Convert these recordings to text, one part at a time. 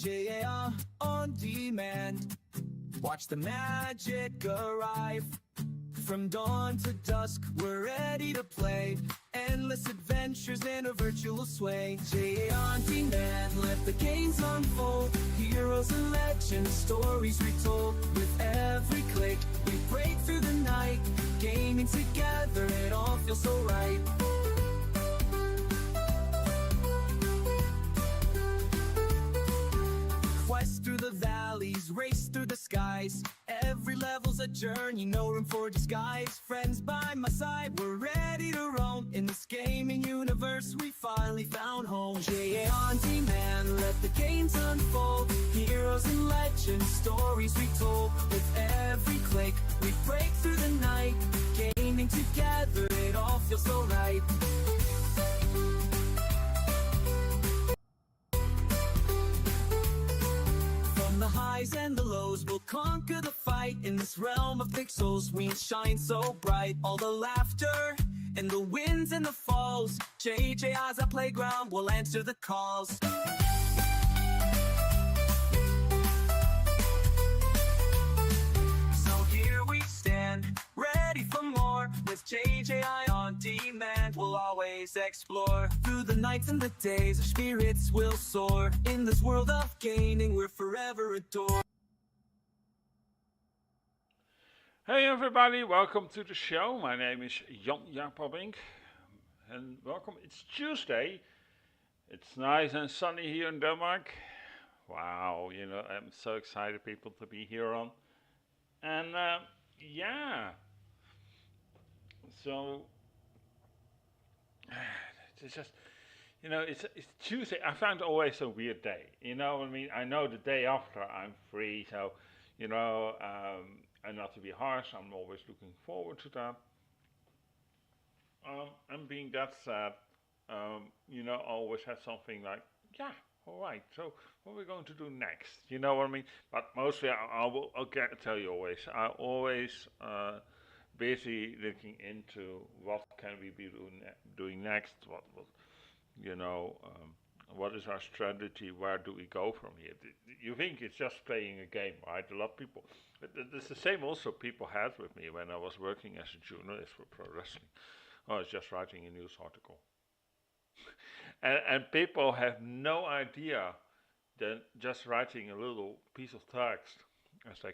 JAR on demand. Watch the magic arrive. From dawn to dusk, we're ready to play. Endless adventures in a virtual sway. JAR on demand, let the games unfold. Heroes and legends, stories retold. With every click, we break through the night. Gaming together, it all feels so right. Quest through the valleys, race through the skies. Every level's a journey, no room for disguise. Friends by my side, we're ready to roam. In this gaming universe, we finally found home. JA on demand, let the games unfold. Heroes and legends, stories retold. With every click, we break through the night. Gaming together, it all feels so right. The highs and the lows, we'll conquer the fight. In this realm of pixels, we shine so bright. All the laughter and the wins and the falls. JJI's our playground, we'll answer the calls. So here we stand, ready for more. With JJI on demand, we'll always explore. Through the nights and the days, our spirits will soar. In this world of gaming, we're forever adored. Hey everybody, welcome to the show. My name is jan-jaap and welcome. It's Tuesday. It's nice and sunny here in Denmark. Wow, I'm so excited people to be here on. And yeah, so it's just, it's Tuesday. I find it always a weird day. You know what I mean? I know the day after I'm free, so, and not to be harsh, I'm always looking forward to that. And being that said, I always have something like, yeah, all right, so what are we going to do next? You know what I mean? But mostly I'll tell you always, I always busy looking into what can we be doing next, what is our strategy, where do we go from here? You think it's just playing a game, right? A lot of people, it's the same also people had with me when I was working as a journalist for pro wrestling. I was just writing a news article. and people have no idea that just writing a little piece of text, as I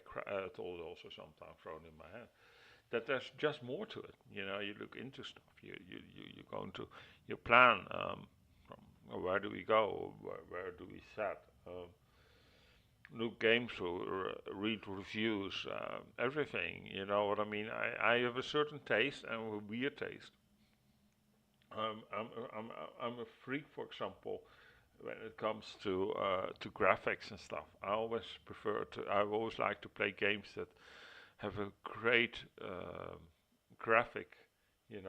told also sometimes thrown in my head, that there's just more to it. You look into stuff, you go into your plan, from where do we go, where do we set, look games through, read reviews, everything, you know what I mean? I have a certain taste and a weird taste. I'm a freak, for example, when it comes to graphics and stuff. I always like to play games that have a great graphic, and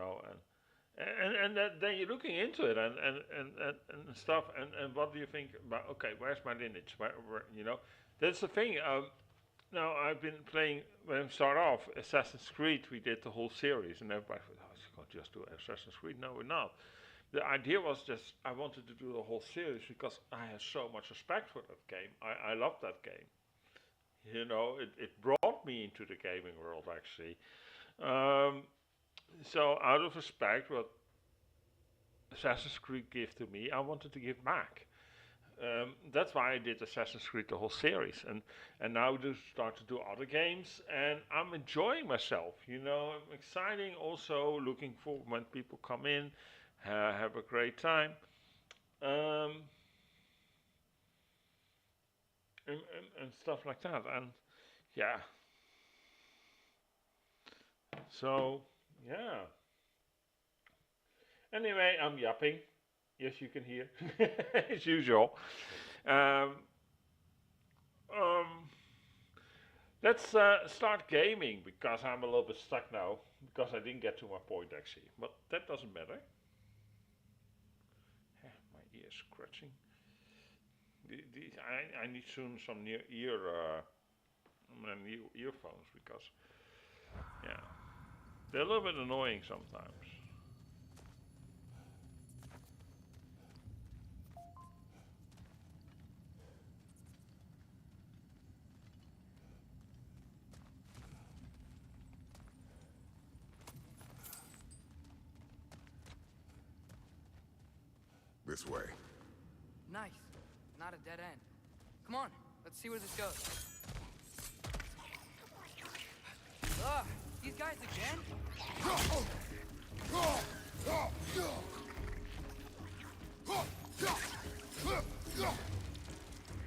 then you're looking into it and stuff, and what do you think about? Okay, where's my lineage? Where that's the thing. Now I've been playing, when I start off Assassin's Creed. We did the whole series, and everybody thought, "Oh, you can't just do Assassin's Creed." No, we're not. The idea was just I wanted to do the whole series because I have so much respect for that game. I love that game. It brought me into the gaming world actually. So out of respect, what Assassin's Creed gave to me, I wanted to give back. That's why I did Assassin's Creed the whole series, and now I start to do other games, and I'm enjoying myself. I'm exciting. Also looking for when people come in, have a great time, and stuff like that. And yeah, so yeah. Anyway, I'm yapping. Yes, you can hear, as usual. Um, um, let's start gaming, because I'm a little bit stuck now, because I didn't get to my point actually. But that doesn't matter. My ear's scratching. I need soon some earphones, because yeah, they're a little bit annoying sometimes. This way. Nice. Not a dead end. Come on, let's see where this goes. Ugh, these guys again?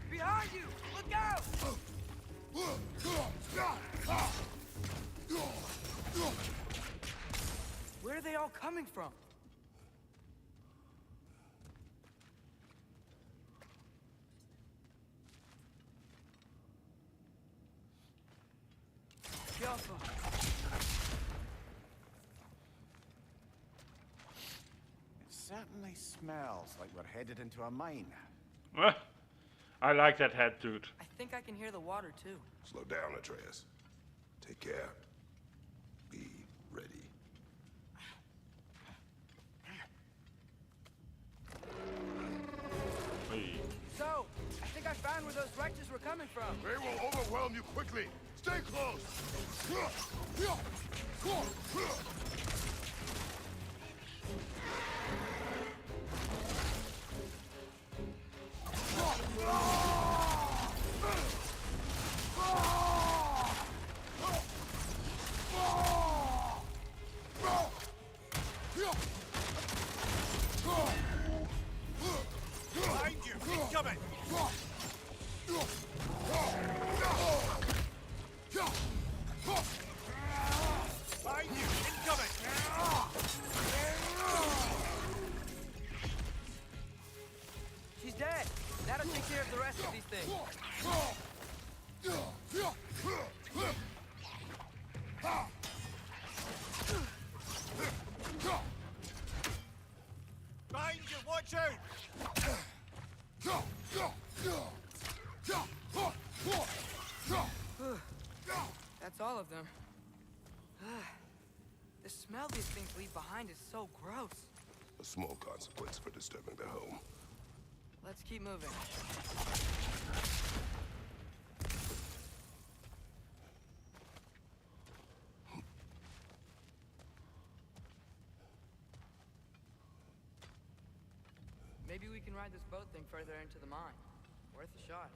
Behind you! Look out! Where are they all coming from? Careful. It certainly smells like we're headed into a mine. I like that head, dude. I think I can hear the water too. Slow down, Atreus. Take care. Be ready. Hey. So, I think I found where those wretches were coming from. They will overwhelm you quickly. Stay close. Behind you! Incoming! Behind you! Incoming! She's dead. That'll take care of the rest of these things. Behind you! Watch out! That's all of them. The smell these things leave behind is so gross. A small consequence for disturbing their home. Let's keep moving. Maybe we can ride this boat thing further into the mine. Worth a shot.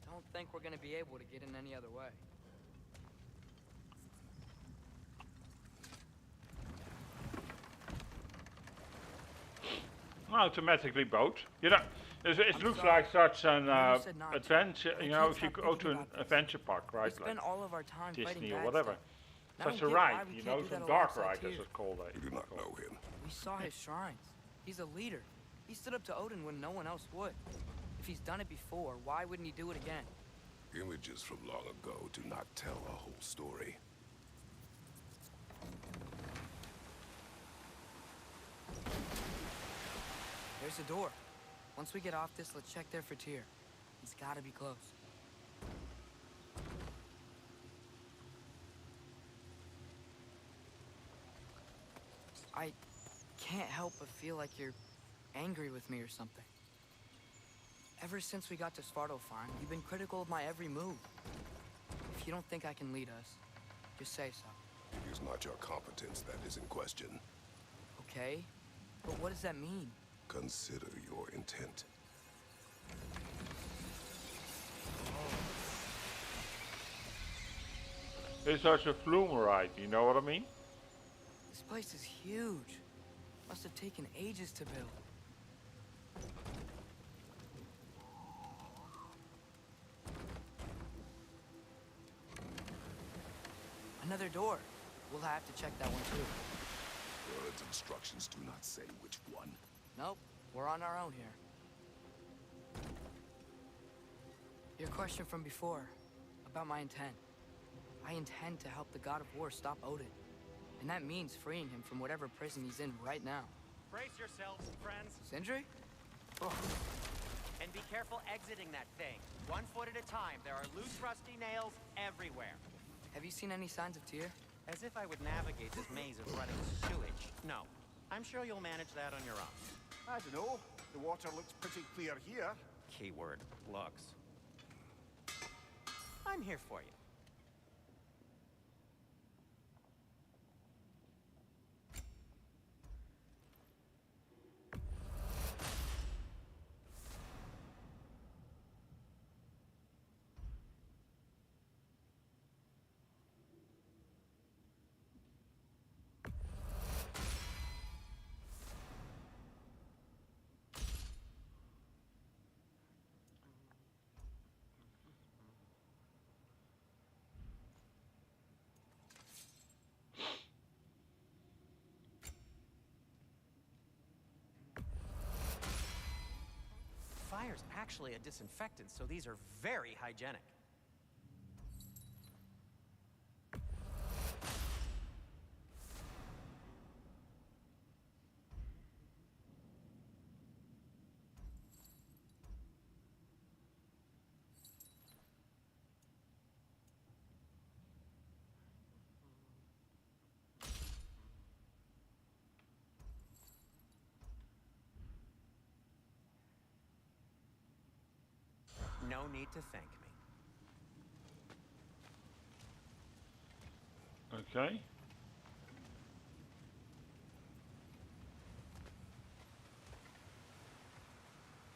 Don't think we're gonna be able to get in any other way. Automatically boat. You know, it looks like such an said not to. adventure. I You can't know, if you stop go to thinking an about this. adventure park, We right? spend Like all of our time fighting Disney or bad whatever. stuff. I Such a don't get ride, why we you can't know, do some that dark alongside ride, as Tyr. it's called. You do not know him. We saw his shrines. He's a leader. He stood up to Odin when no one else would. If he's done it before, why wouldn't he do it again? Images from long ago do not tell a whole story. There's a door. Once we get off this, let's check there for Tyr. He's gotta be close. I can't help but feel like you're angry with me or something. Ever since we got to Svartalfheim, you've been critical of my every move. If you don't think I can lead us, just say so. It is not your competence that is in question. Okay? But what does that mean? Consider your intent. It's such a flume ride, you know what I mean? This place is huge. Must have taken ages to build. Another door. We'll have to check that one too. Words instructions do not say which one. Nope, we're on our own here. Your question from before, about my intent. I intend to help the God of War stop Odin. And that means freeing him from whatever prison he's in right now. Brace yourselves, friends, Sindri? and be careful exiting that thing. 1 foot at a time. There are loose, rusty nails everywhere. Have you seen any signs of Tyr? As if I would navigate this maze of running sewage. No. I'm sure you'll manage that on your own. I don't know. The water looks pretty clear here. Keyword, looks. I'm here for you. Fire's actually a disinfectant, so these are very hygienic. No need to thank me. Okay.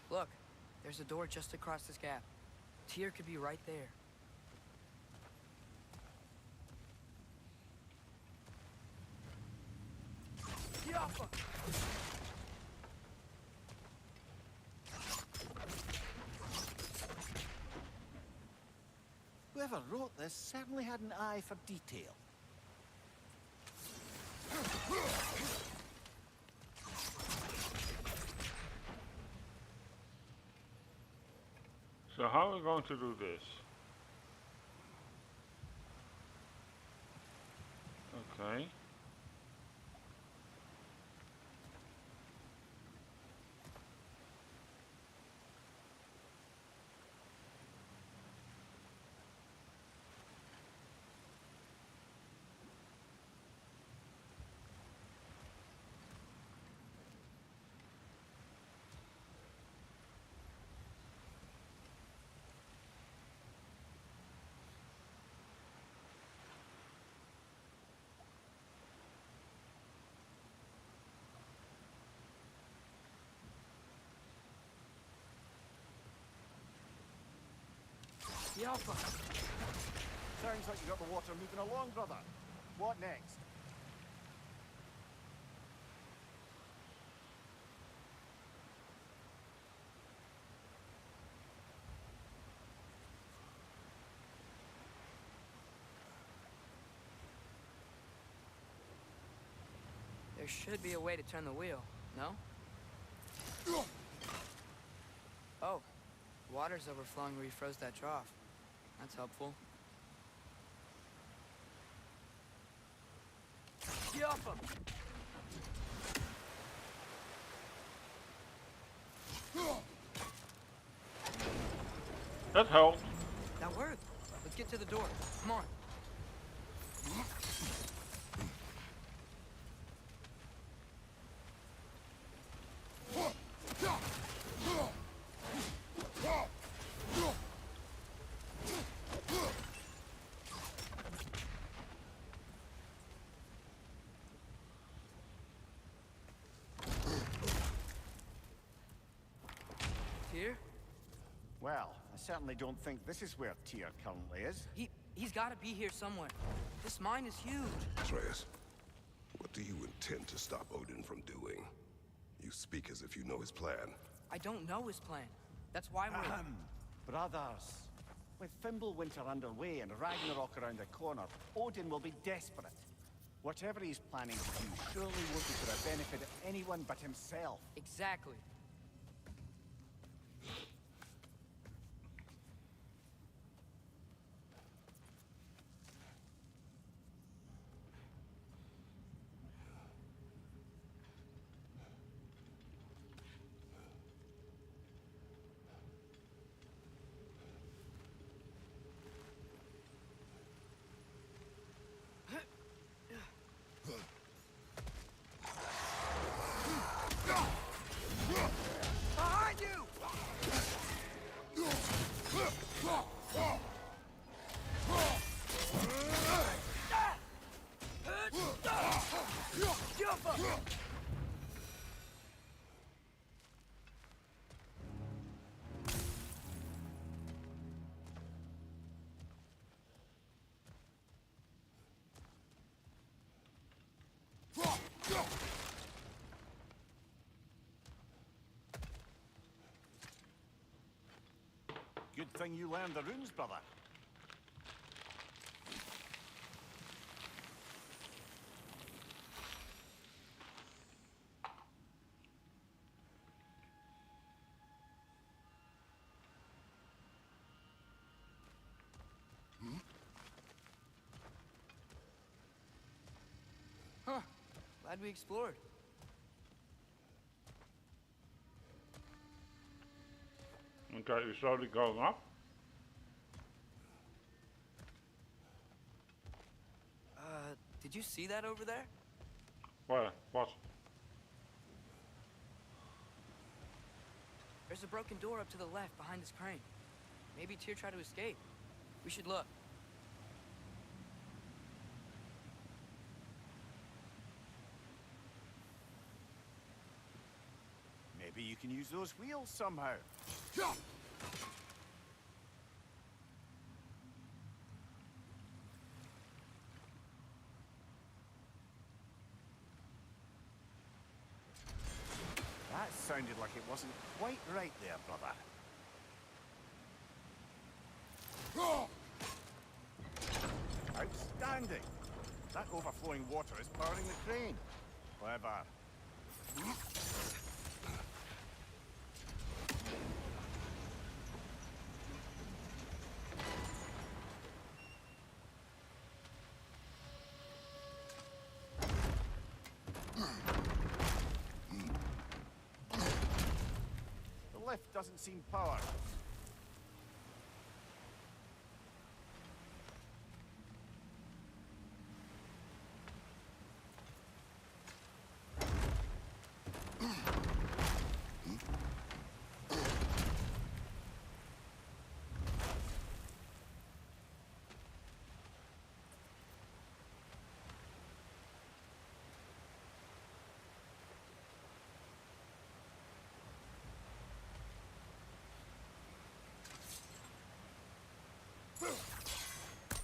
Look, there's a door just across this gap. Tyr could be right there. Whoever wrote this certainly had an eye for detail. So how are we going to do this? Okay. Yappa! Sounds like you got the water moving along, brother. What next? There should be a way to turn the wheel, no? Oh, water's overflowing where you froze that trough. That's helpful. Yappa! That helped. That worked. Let's get to the door. Come on. Tyr? Well, I certainly don't think this is where Tyr currently is. He's got to be here somewhere. This mine is huge. Atreus, what do you intend to stop Odin from doing? You speak as if you know his plan. I don't know his plan. That's why we're... Ahem. Brothers. With Fimbulwinter underway and Ragnarok around the corner, Odin will be desperate. Whatever he's planning to do surely won't be for the benefit of anyone but himself. Exactly. Good thing you learned the runes, brother. Huh. Glad we explored. Okay, you're slowly going up. Did you see that over there? Where? What? There's a broken door up to the left behind this crane. Maybe Tyr tried to escape. We should look. Maybe you can use those wheels somehow. That sounded like it wasn't quite right there, brother. Outstanding! That overflowing water is powering the crane. Clever. The lift doesn't seem powered.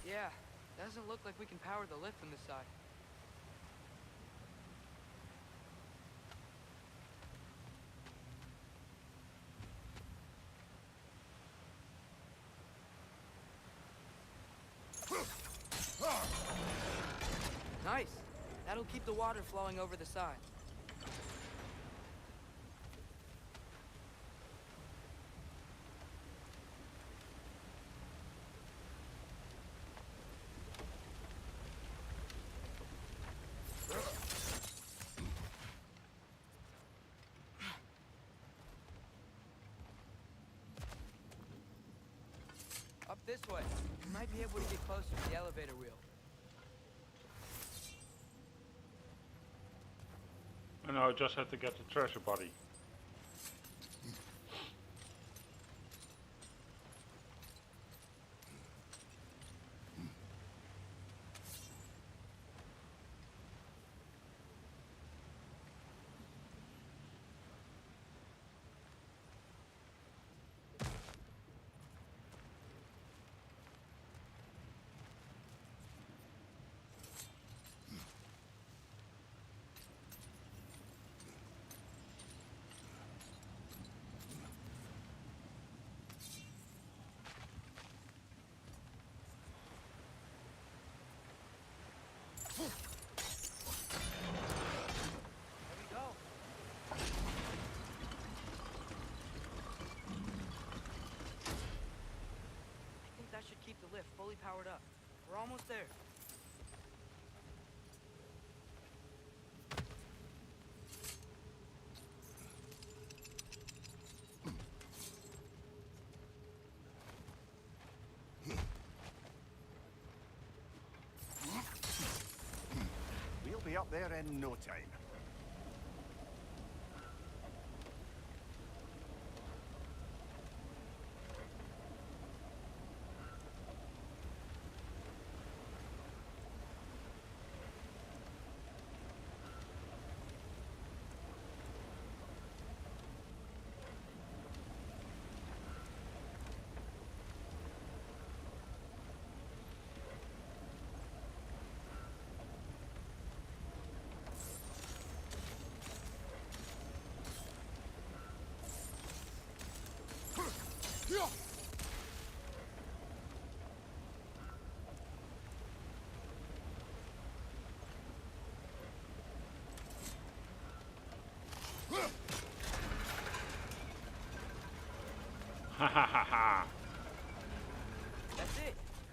Yeah, doesn't look like we can power the lift from this side. Nice. That'll keep the water flowing over the side. Up this way. We might be able to get closer to the elevator wheel. And I just have to get the treasure body. There we go. I think that should keep the lift fully powered up. We're almost there. We'll be up there in no time.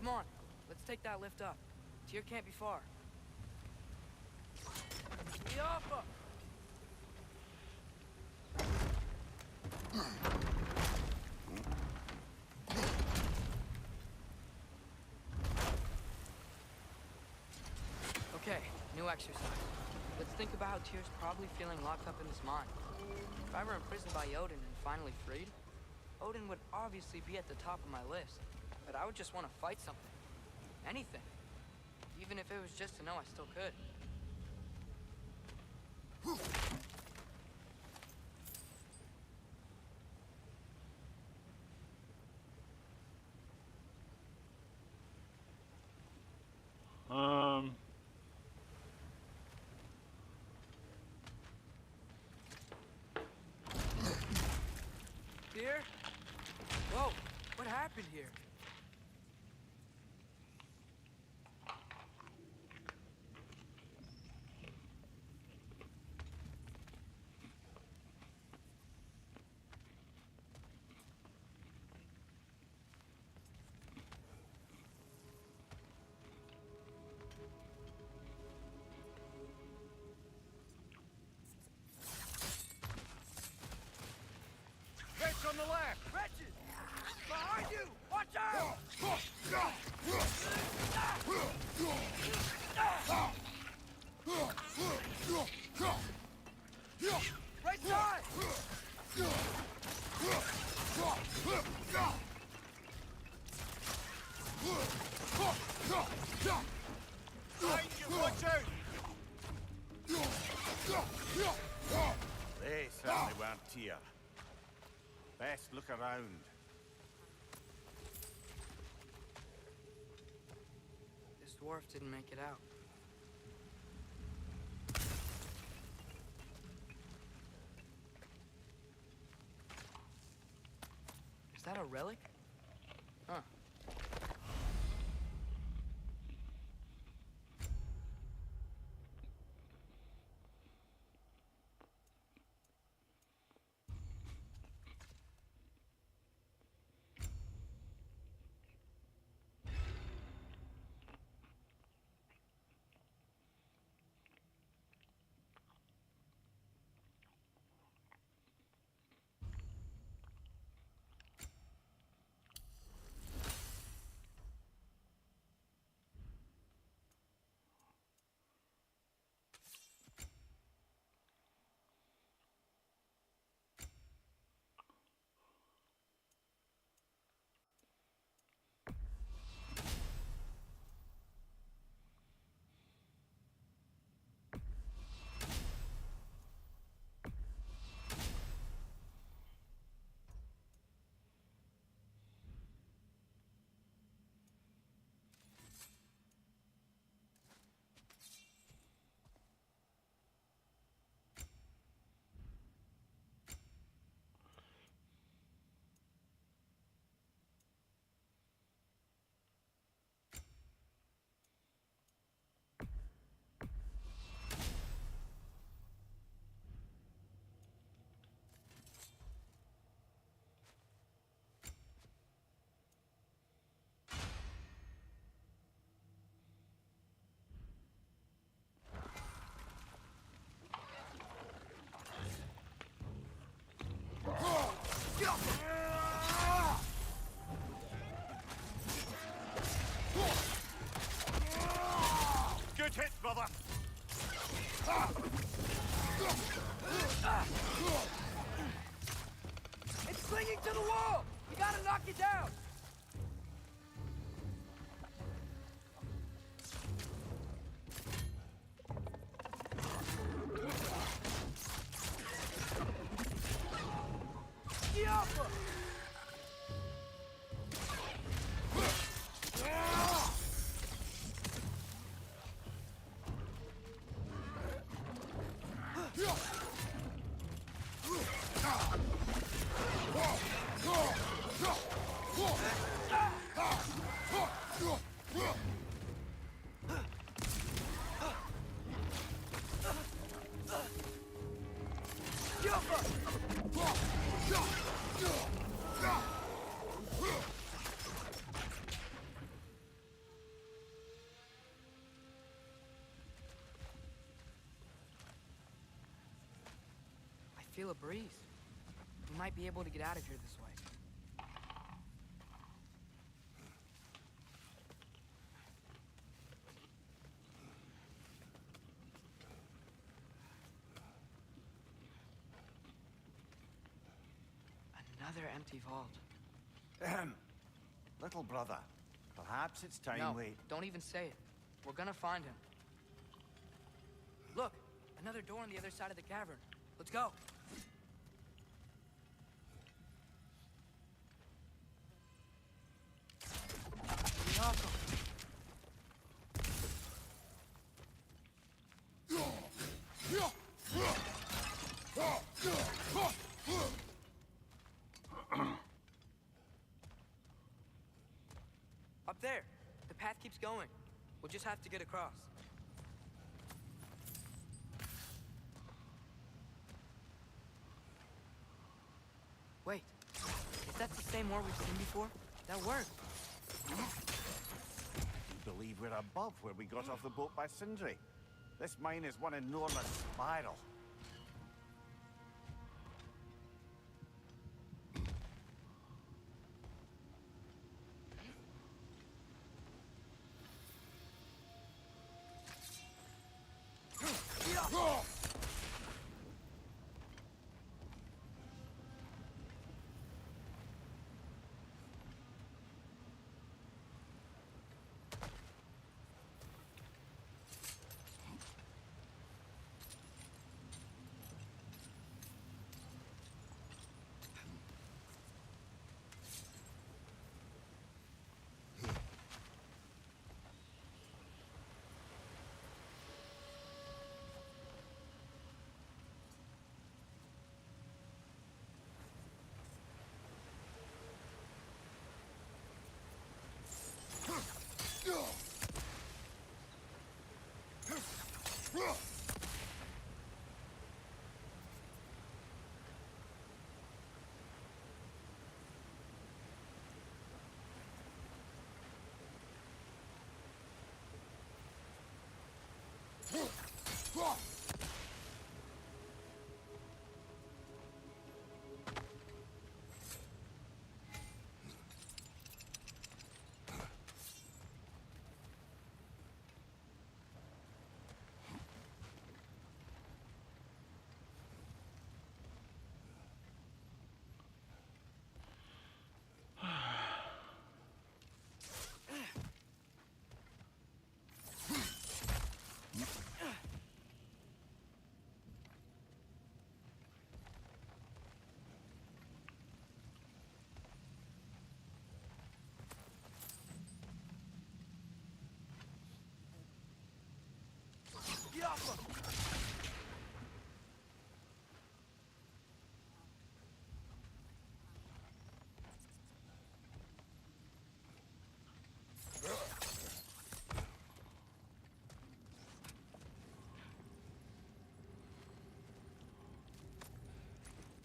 Come on, let's take that lift up. Tyr can't be far. Jan-jaap! Okay, new exercise. Let's think about how Tyr's probably feeling locked up in his mind. If I were imprisoned by Odin and finally freed, Odin would obviously be at the top of my list. But I would just want to fight something. Anything. Even if it was just to know I still could. Tyr? Whoa, what happened here? Wretch on the left! Wretches! Behind you! Watch out! Right side! Behind you! Watch out! They certainly weren't Tyr. Best look around. This dwarf didn't make it out. Is that a relic? Huh. Good hit, brother! It's clinging to the wall! We gotta knock it down! Jan-jaap! feel a breeze. We might be able to get out of here this way. Another empty vault. Little brother, perhaps it's time No, we... don't even say it. We're gonna find him. Look, another door on the other side of the cavern. Let's go. Awesome. Up there. The path keeps going. We'll just have to get across. Wait. Is that the same war we've seen before? That worked. I believe we're above where we got off the boat by Sindri. This mine is one enormous spiral.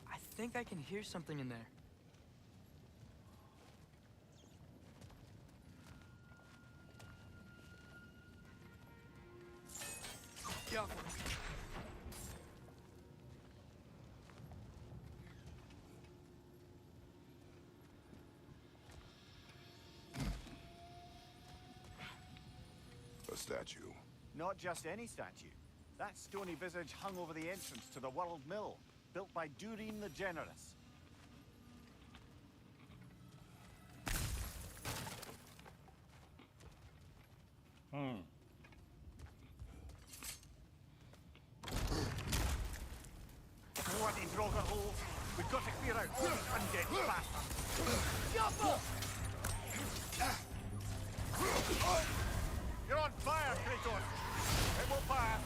I think I can hear something in there. Yeah. A statue. Not just any statue. That stony visage hung over the entrance to the World Mill, built by Durin the Generous. Bloody Draugr holes! We've got to clear out all these undead bastards! You're on fire, Kratos! It will pass!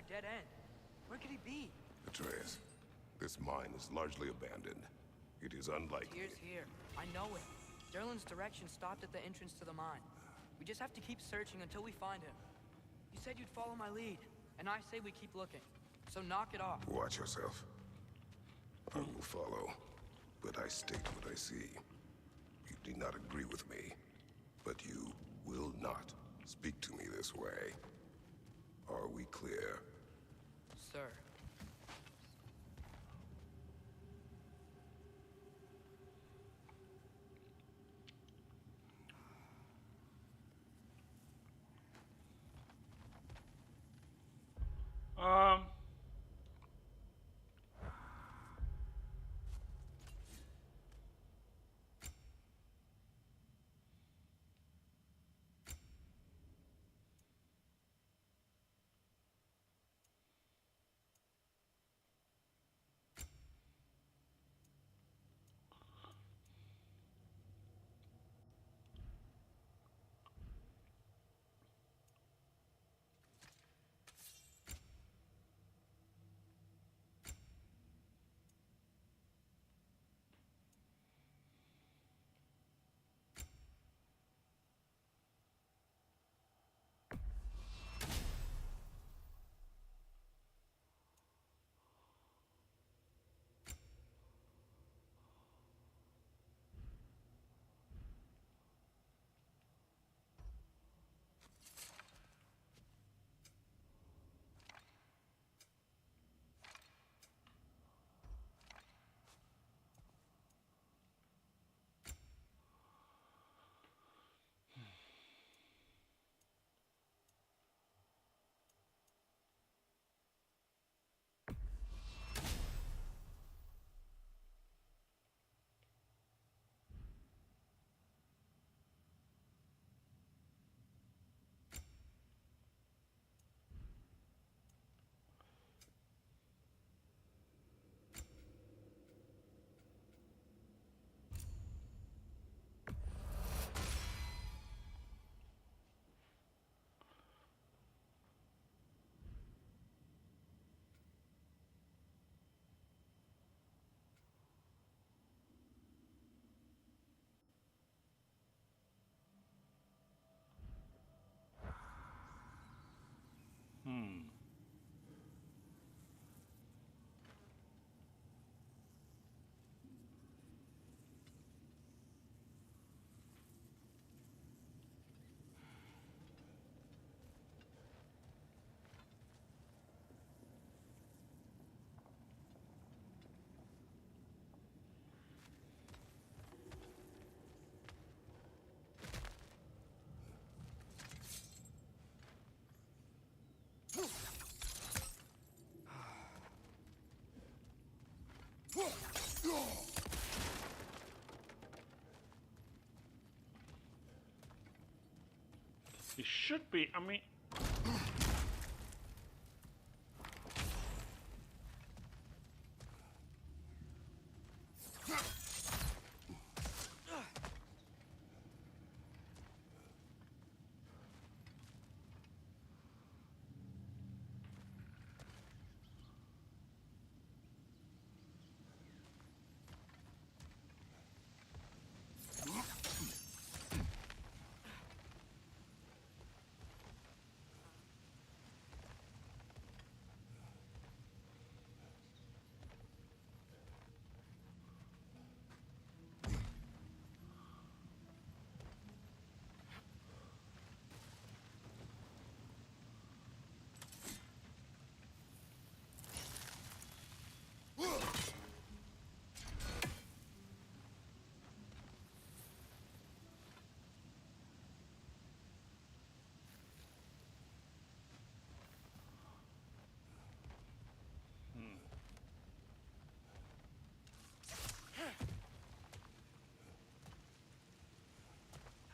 dead end. Where could he be? Atreus, this mine is largely abandoned. It is unlikely. Tyr's here. I know it. Derlin's direction stopped at the entrance to the mine. We just have to keep searching until we find him. You said you'd follow my lead, and I say we keep looking. So knock it off. Watch yourself. I will follow, but I state what I see. You do not agree with me, but you will not speak to me this way. Are we clear? Sir. Um. It should be, I mean...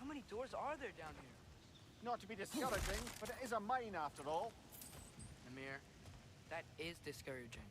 How many doors are there down here? Not to be discouraging, but it is a mine after all. Namir, that is discouraging.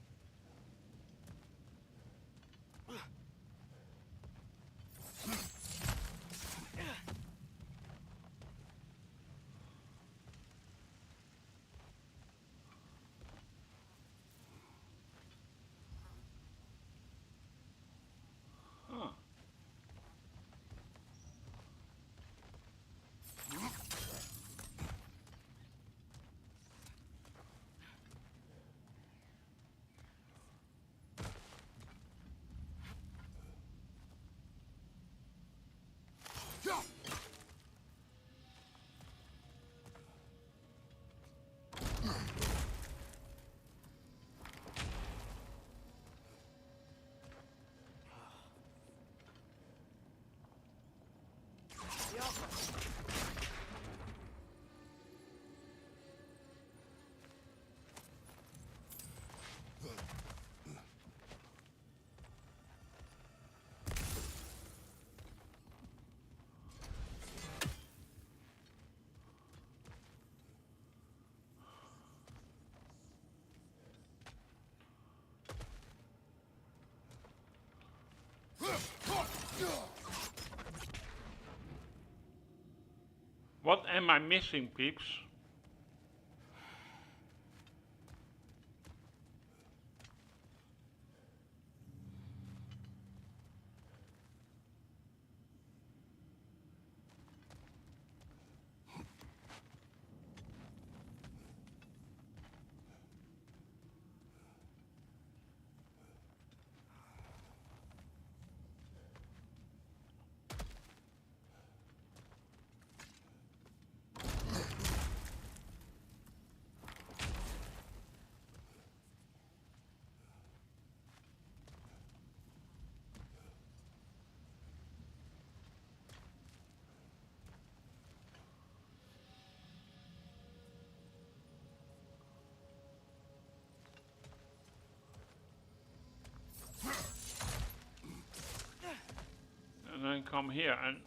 What am I missing, peeps? And then come here and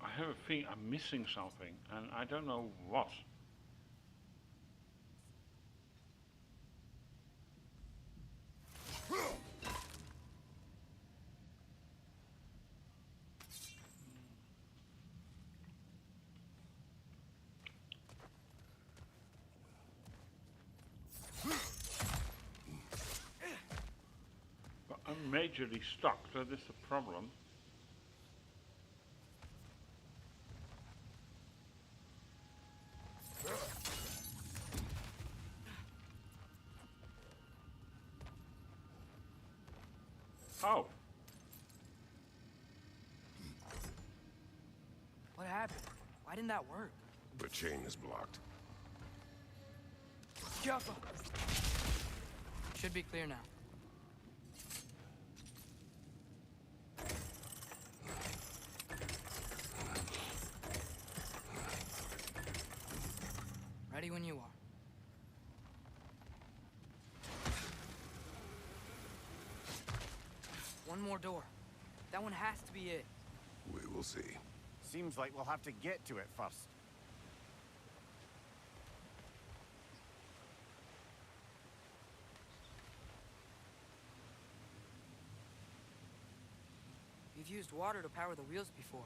I have a feeling I'm missing something, and I don't know what. But I'm majorly stuck, that is the problem. Oh. What happened? Why didn't that work? The chain is blocked. Jaffa! Should be clear now. Ready when you are. One more door. That one has to be it. We will see. Seems like we'll have to get to it first. You've used water to power the wheels before.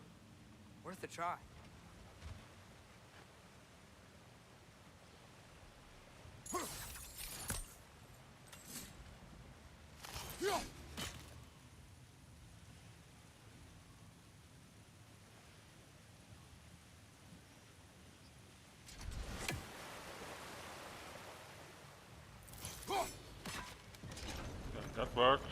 Worth a try. That worked.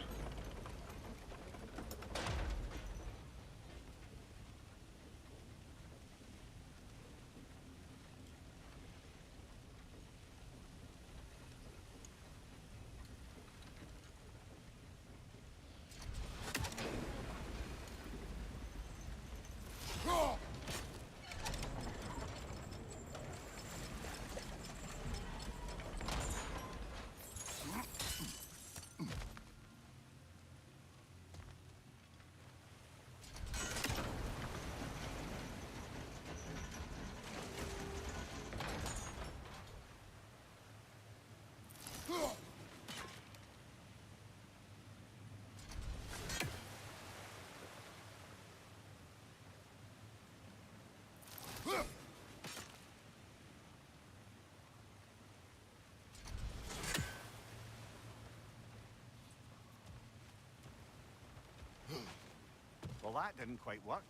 Well, that didn't quite work.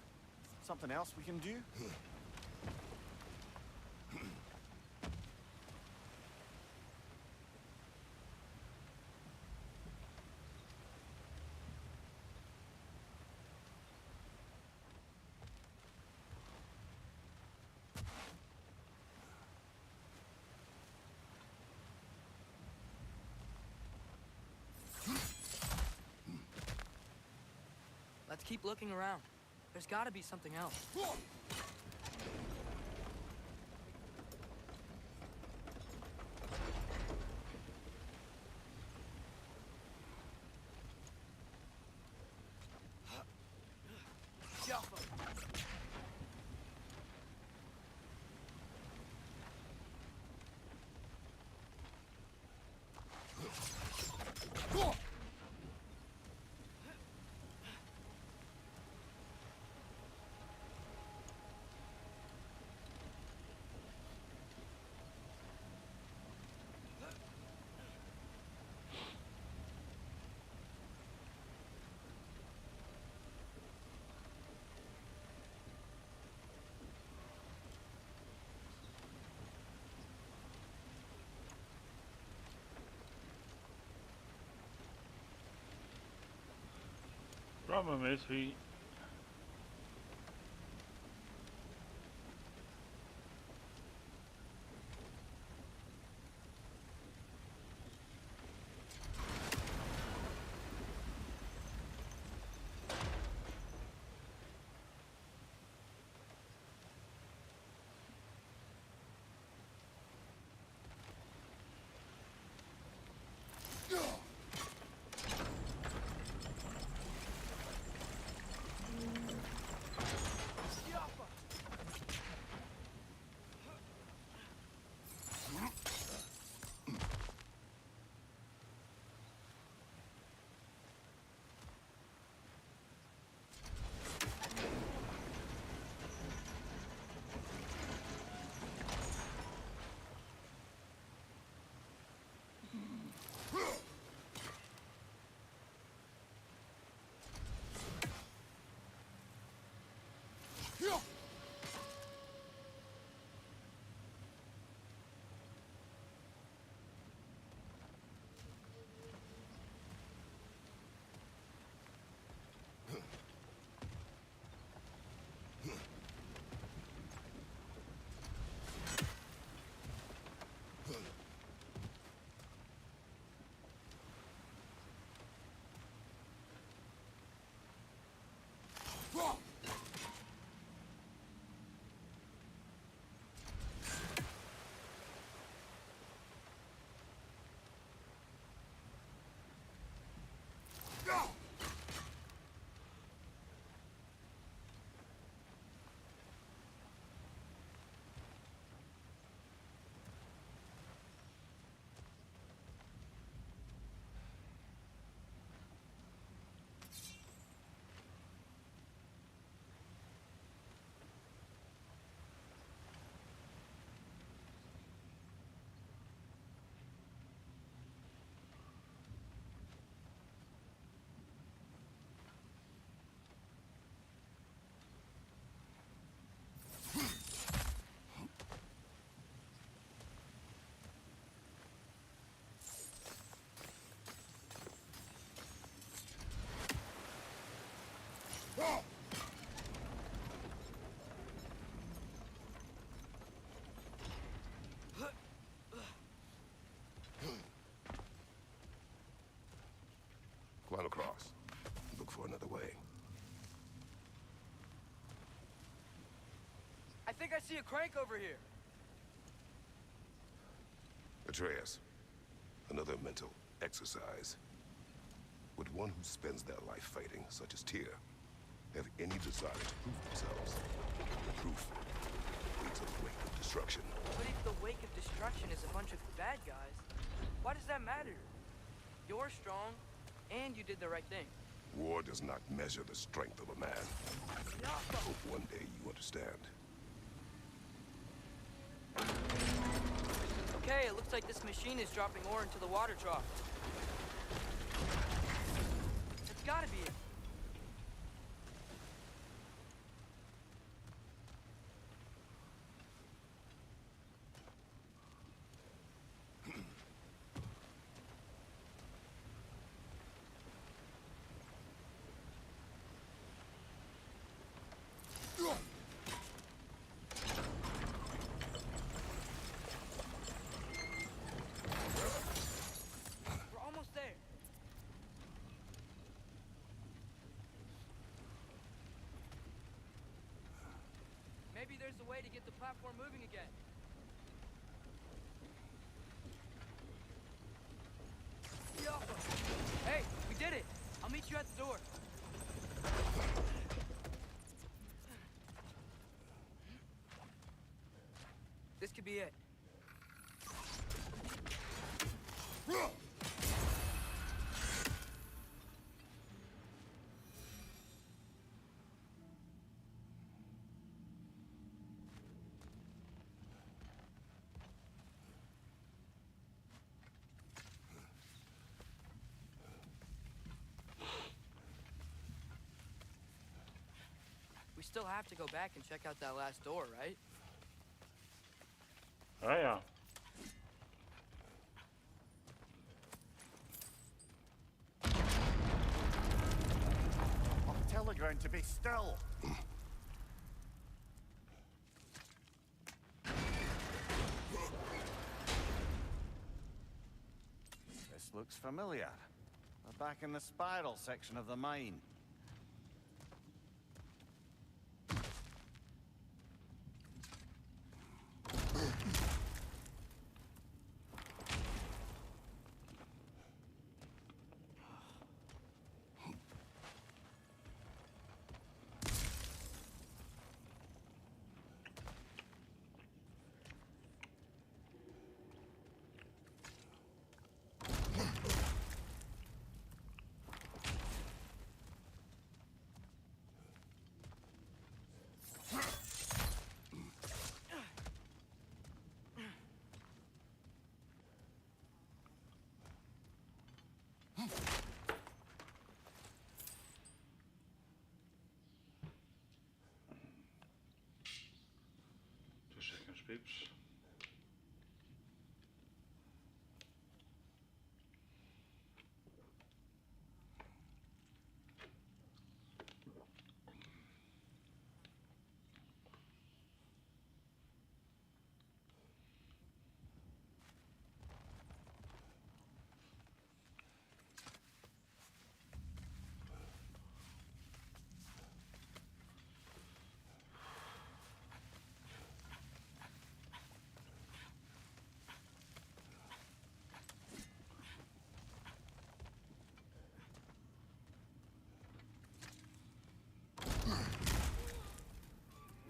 Something else we can do? Let's keep looking around. There's gotta be something else. Problem is we Climb across. Look for another way. I think I see a crank over here. Atreus, another mental exercise. Would one who spends their life fighting, such as Tyr, have any desire to prove themselves? Proof leads a wake of destruction. But if the wake of destruction is a bunch of bad guys, why does that matter? You're strong, and you did the right thing. War does not measure the strength of a man. I hope one day you understand. Okay, it looks like this machine is dropping ore into the water trough. It's gotta be it. Maybe there's a way to get the platform moving again. Hey, we did it! I'll meet you at the door. This could be it. We still have to go back and check out that last door, right? Oh ja. I'll tell the ground to be still. This looks familiar. We're back in the spiral section of the mine. Peeps.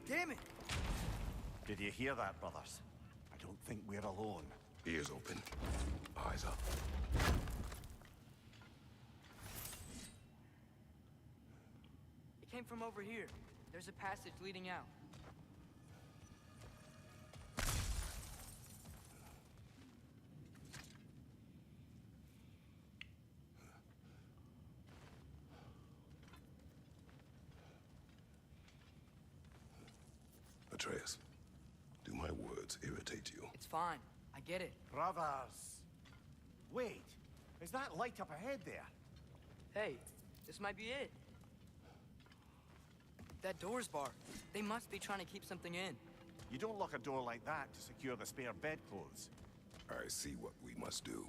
Damn it! Did you hear that, brothers? I don't think we're alone. Ears open, eyes up. It came from over here. There's a passage leading out. Atreus, do my words irritate you? It's fine. I get it. Brothers! Wait, is that light up ahead there? Hey, this might be it. That door's barred. They must be trying to keep something in. You don't lock a door like that to secure the spare bedclothes. I see what we must do.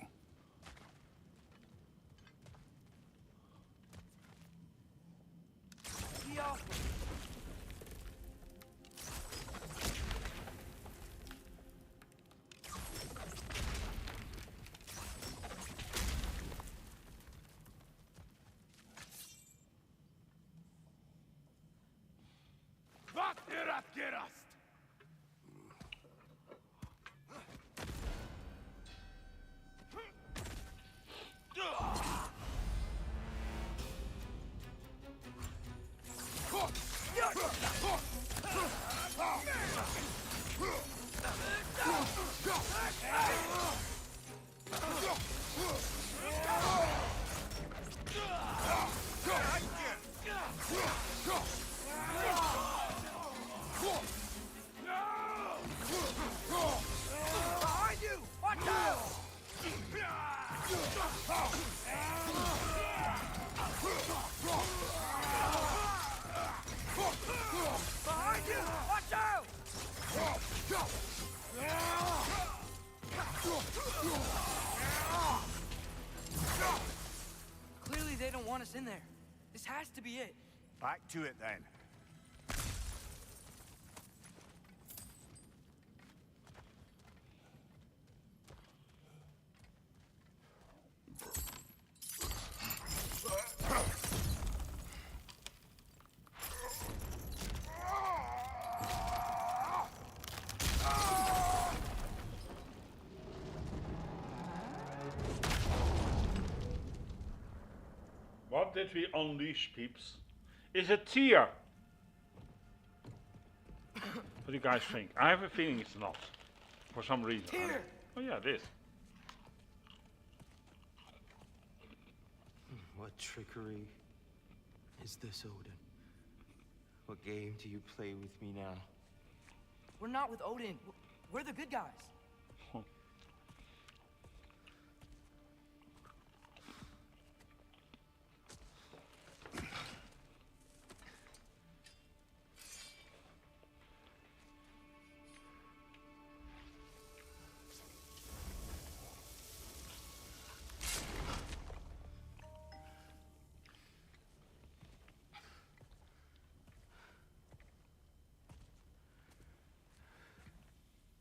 Behind you! Watch out! Behind you! Watch out! Clearly they don't want us in there. This has to be it. Back to it then. What did we unleash, peeps? Is it Tyr? What do you guys think? I have a feeling it's not. For some reason. Tyr! Oh yeah, it is. What trickery is this, Odin? What game do you play with me now? We're not with Odin. We're the good guys.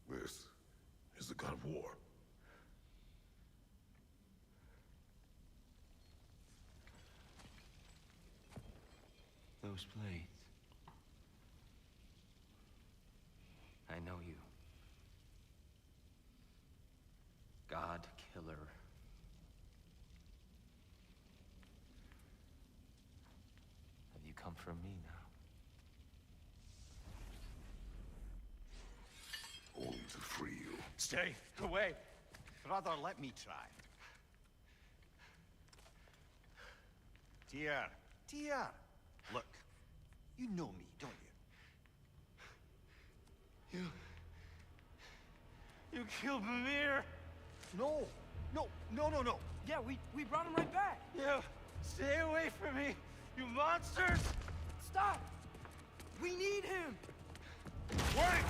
This is the god of war. Those blades. I know you. God killer. Have you come for me now? Only to free you. Stay away. Brother, let me try. Dear, dear. Look, you know me, don't you? You killed Mimir! No, no. Yeah, we brought him right back. You stay away from me, you monsters! Stop! We need him! Wait!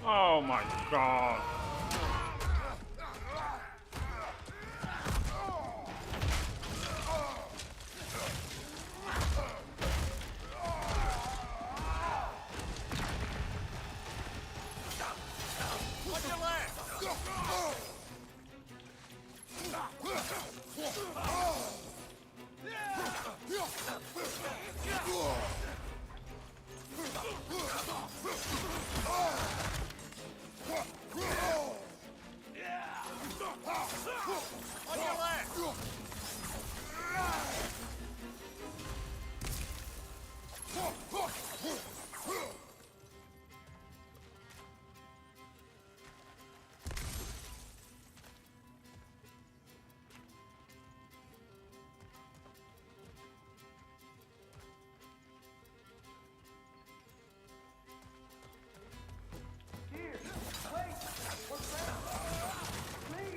Oh my god. Watch your left! On your left!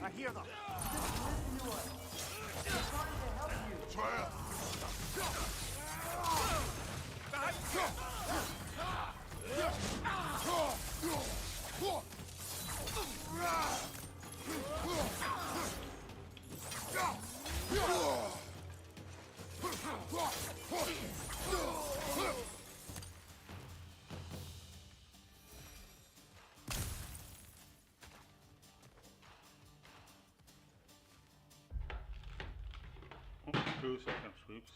I hear them. Oh, 2 second sweeps.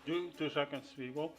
2 seconds, people.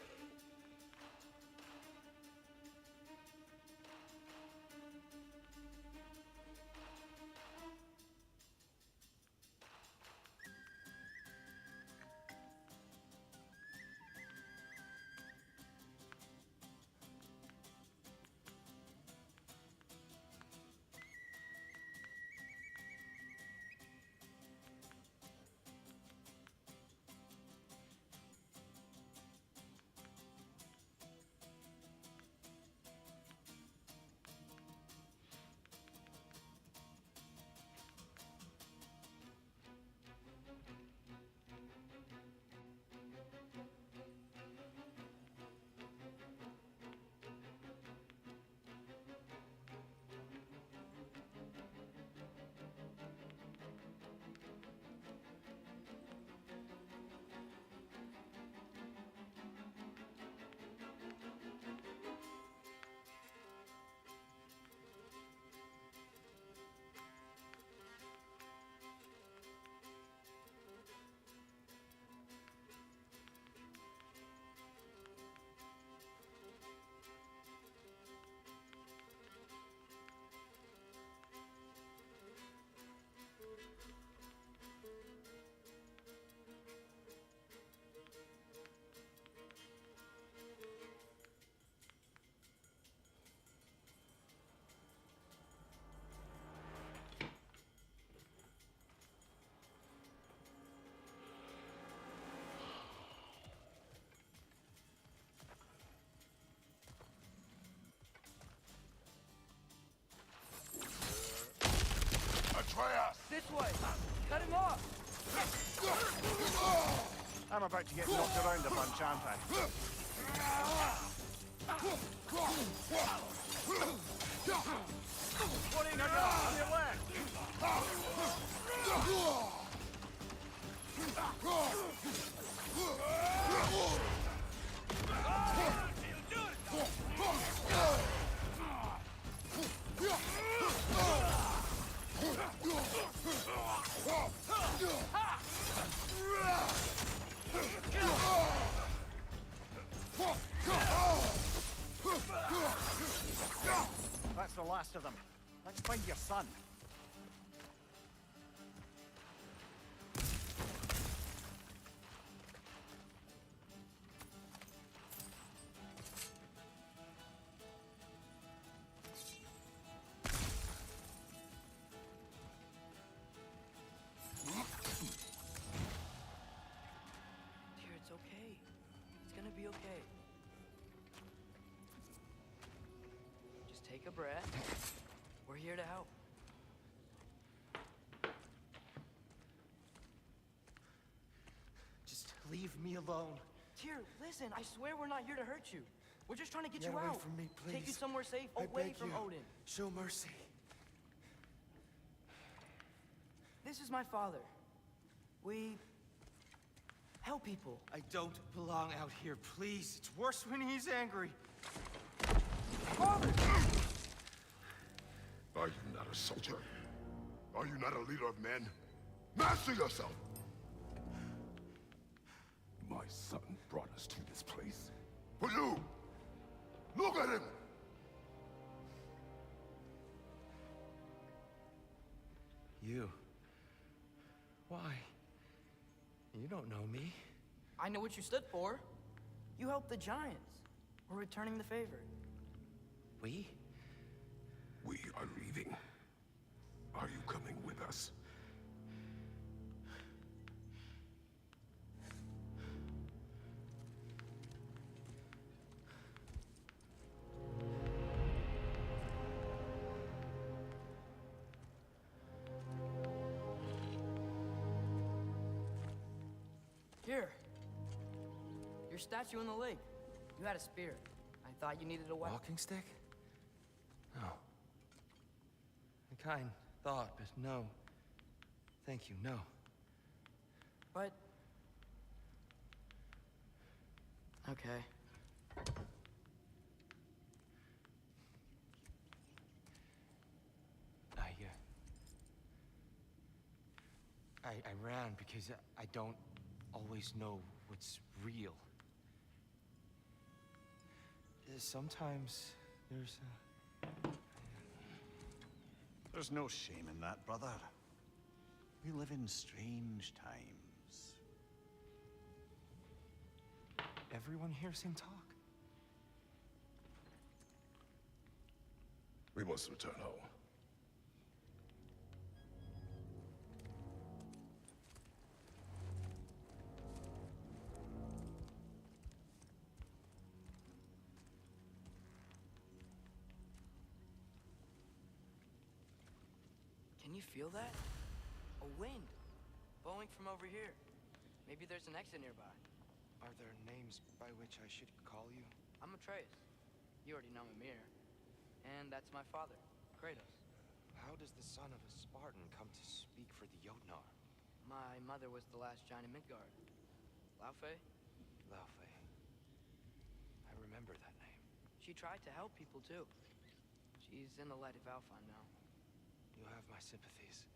Atreus! This way! Cut him off! I'm about to get knocked around a bunch, aren't I? What in the on your left? That's the last of them. Let's find your son. Dear, it's okay. It's gonna be okay. Just take a breath. We're here to help. Just leave me alone. Tyr, listen, I swear we're not here to hurt you. We're just trying to get Get you away out. from me, Take you please. somewhere safe, I away beg from you. Odin. Show mercy. This is my father. We help people. I don't belong out here, please. It's worse when he's angry. Father! Are you not a soldier? Are you not a leader of men? Master yourself! My son brought us to this place. For you! Look at him! You. Why? You don't know me. I know what you stood for. You helped the giants. We're returning the favor. We? We are leaving. Are you coming with us? Here. Your statue in the lake. You had a spear. I thought you needed a weapon. Walking stick? No. A kind thought, but no. Thank you, no. But... Okay. I ran because I don't always know what's real. Sometimes there's There's no shame in that, brother. We live in strange times. everyone hears him talk. We must return home. Can you feel that? A wind. Blowing from over here. Maybe there's an exit nearby. Are there names by which I should call you? I'm Atreus. You already know Mimir. And that's my father, Kratos. How does the son of a Spartan come to speak for the Jotnar? My mother was the last giant in Midgard. Laufey? Laufey. I remember that name. She tried to help people too. She's in the light of Alpha now. You have my sympathies.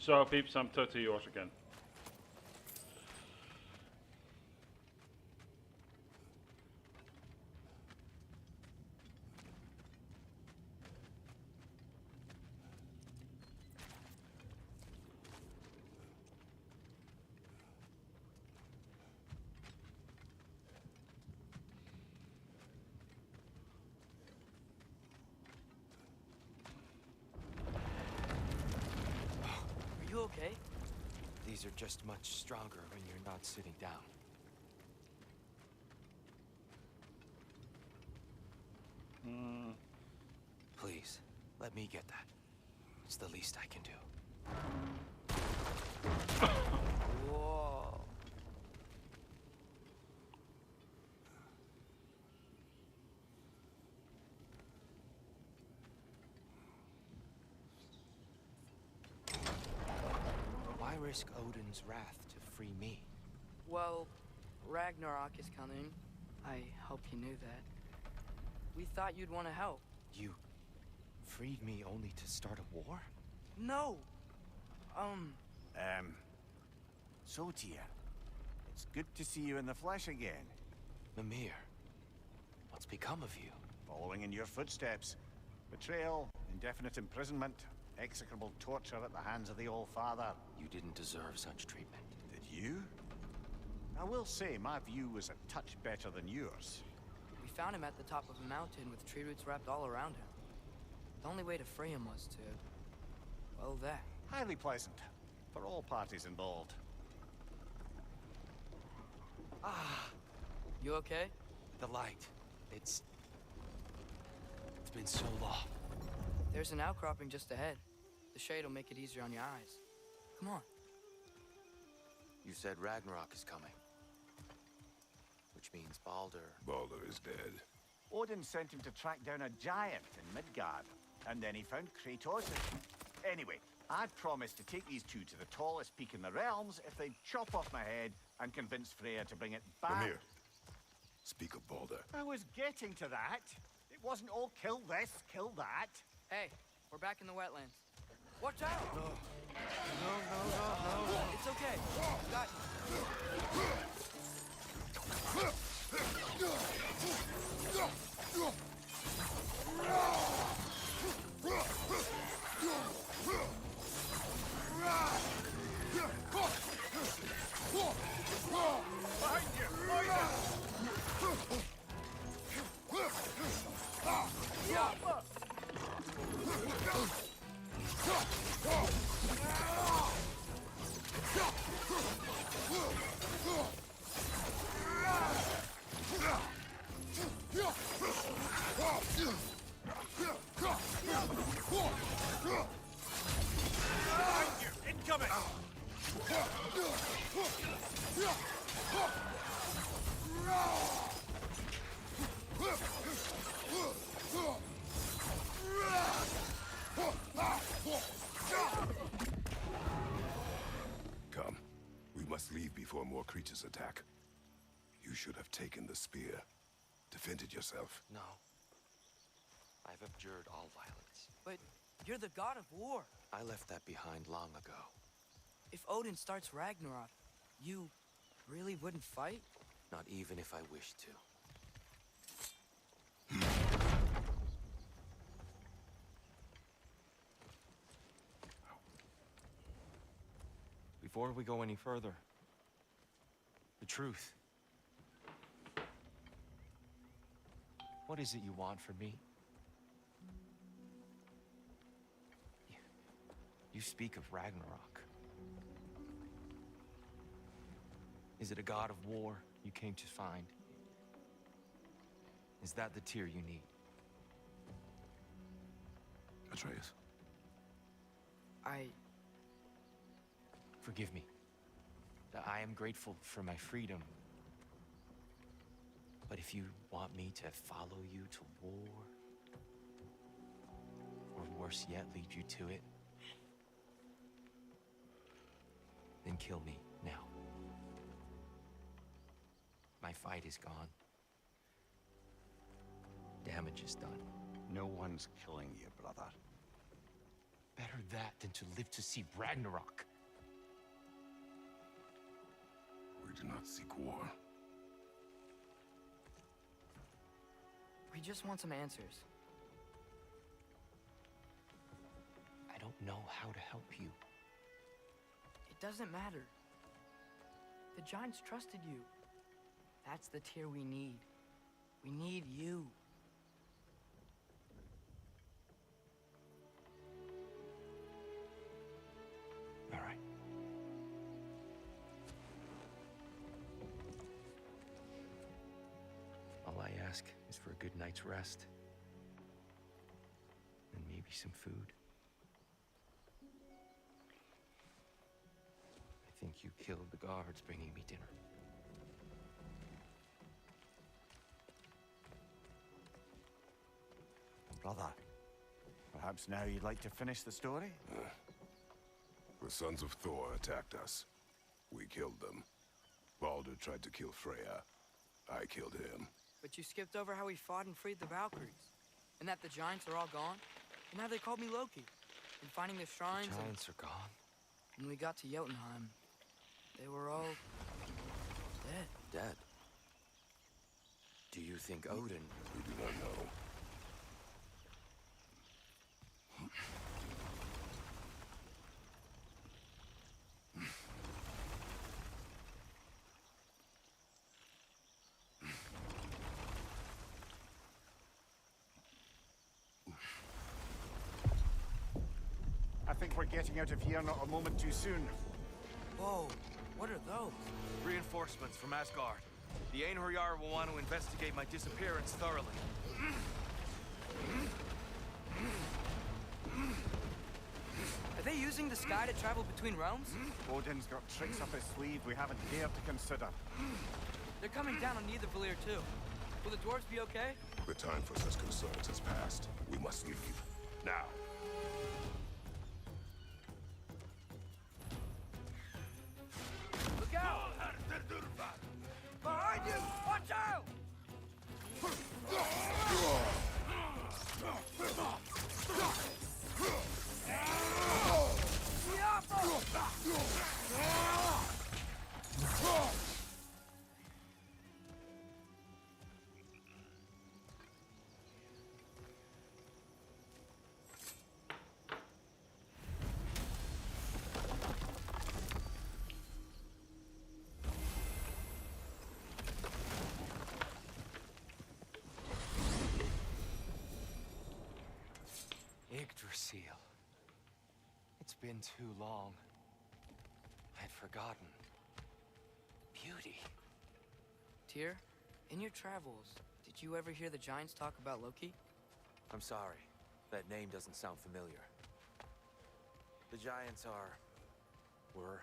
So peeps, I'm 30 yours again. Are you okay? These are just much stronger when you're not sitting down. Please, let me get that. It's the least I can do. Whoa. Why risk Odin's wrath to free me? Well, Ragnarok is coming. I hope you knew that. We thought you'd want to help. You freed me only to start a war? No! So, Tyr, it's good to see you in the flesh again. Mimir, what's become of you? Following in your footsteps. Betrayal, indefinite imprisonment, execrable torture at the hands of the All-Father. You didn't deserve such treatment. Did you? I will say, my view was a touch better than yours. We found him at the top of a mountain with tree roots wrapped all around him. The only way to free him was to... well, that. Highly pleasant, for all parties involved. You okay? The light. It's been so long. There's an outcropping just ahead. The shade will make it easier on your eyes. Come on. You said Ragnarok is coming. Which means Baldur. Baldur is dead. Odin sent him to track down a giant in Midgard, and then he found Kratos. Anyway, I'd promised to take these two to the tallest peak in the realms if they'd chop off my head and convince Freya to bring it back. Mimir, speak of Baldur. I was getting to that. It wasn't all kill this, kill that. Hey, we're back in the wetlands. Watch out! No. It's okay. Got you. Behind you! Behind you! Behind you! Incoming! Come. We must leave before more creatures attack. You should have taken the spear. Defended yourself. No. I've abjured all violence. But you're the god of war. I left that behind long ago. If Odin starts Ragnarok, you really wouldn't fight? Not even if I wished to. Before we go any further, the truth. What is it you want from me? You speak of Ragnarok. Is it a god of war you came to find? Is that the tear you need? Atreus. Forgive me. I am grateful for my freedom. But if you want me to follow you to war, or worse yet, lead you to it, then kill me now. My fight is gone. Damage is done. No one's killing you, brother. Better that than to live to see Ragnarok. We do not seek war. We just want some answers. I don't know how to help you. It doesn't matter. The Giants trusted you. That's the tear we need. We need you. All right. All I ask is for a good night's rest. And maybe some food. I think you killed the guards bringing me dinner. Brother, perhaps now you'd like to finish the story? The sons of Thor attacked us. We killed them. Baldur tried to kill Freya. I killed him. But you skipped over how we fought and freed the Valkyries. And that the Giants are all gone. And how they called me Loki. And finding the shrines and Giants are gone. when we got to Jotunheim, they were all dead. Dead. Do you think Odin... We do not know. I think we're getting out of here not a moment too soon. Whoa, what are those? Reinforcements from Asgard. The Einherjar will want to investigate my disappearance thoroughly. Are they using the sky to travel between realms? Odin's got tricks up his sleeve we haven't dared to consider. They're coming down on Nidavellir too. Will the dwarves be okay? The time for such concerns has passed. We must leave. Now. Look out! Behind you! Watch out! Yggdrasil. It's been too long. I'd forgotten. Beauty. Tyr, in your travels, did you ever hear the Giants talk about Loki? I'm sorry. That name doesn't sound familiar. The Giants were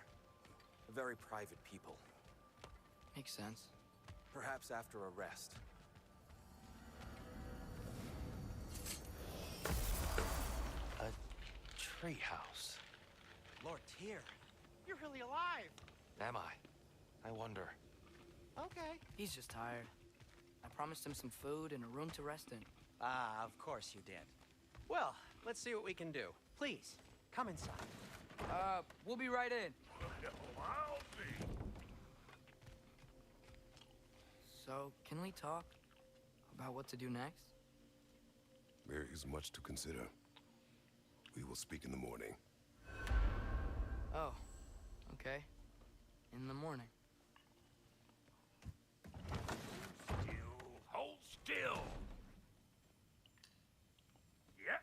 a very private people. Makes sense. Perhaps after a rest. A treehouse. Lord Tyr, you're really alive. Am I? I wonder. Okay. He's just tired. I promised him some food and a room to rest in. Ah, of course you did. Well, let's see what we can do. Please, come inside. We'll be right in. I'll be. So, can we talk about what to do next? There is much to consider. We will speak in the morning. Oh, okay. In the morning. Still. Hold still. Yep.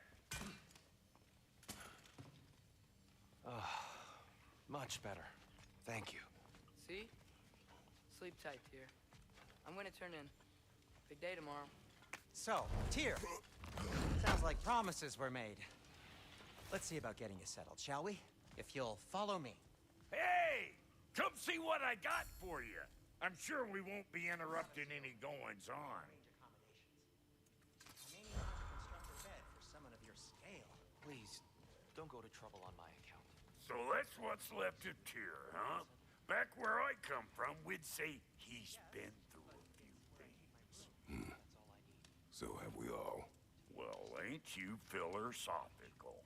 Much better. Thank you. See? Sleep tight, Tyr. I'm gonna turn in. Big day tomorrow. So, Tyr, sounds like promises were made. Let's see about getting you settled, shall we? If you'll follow me. Hey! Come see what I got for you. I'm sure we won't be interrupting any goings-on. I may need to construct a bed for someone of your scale. Please, don't go to trouble on my account. So that's what's left of Tyr, huh? Back where I come from, we'd say he's been through a few things. So have we all. Well, ain't you philosophical?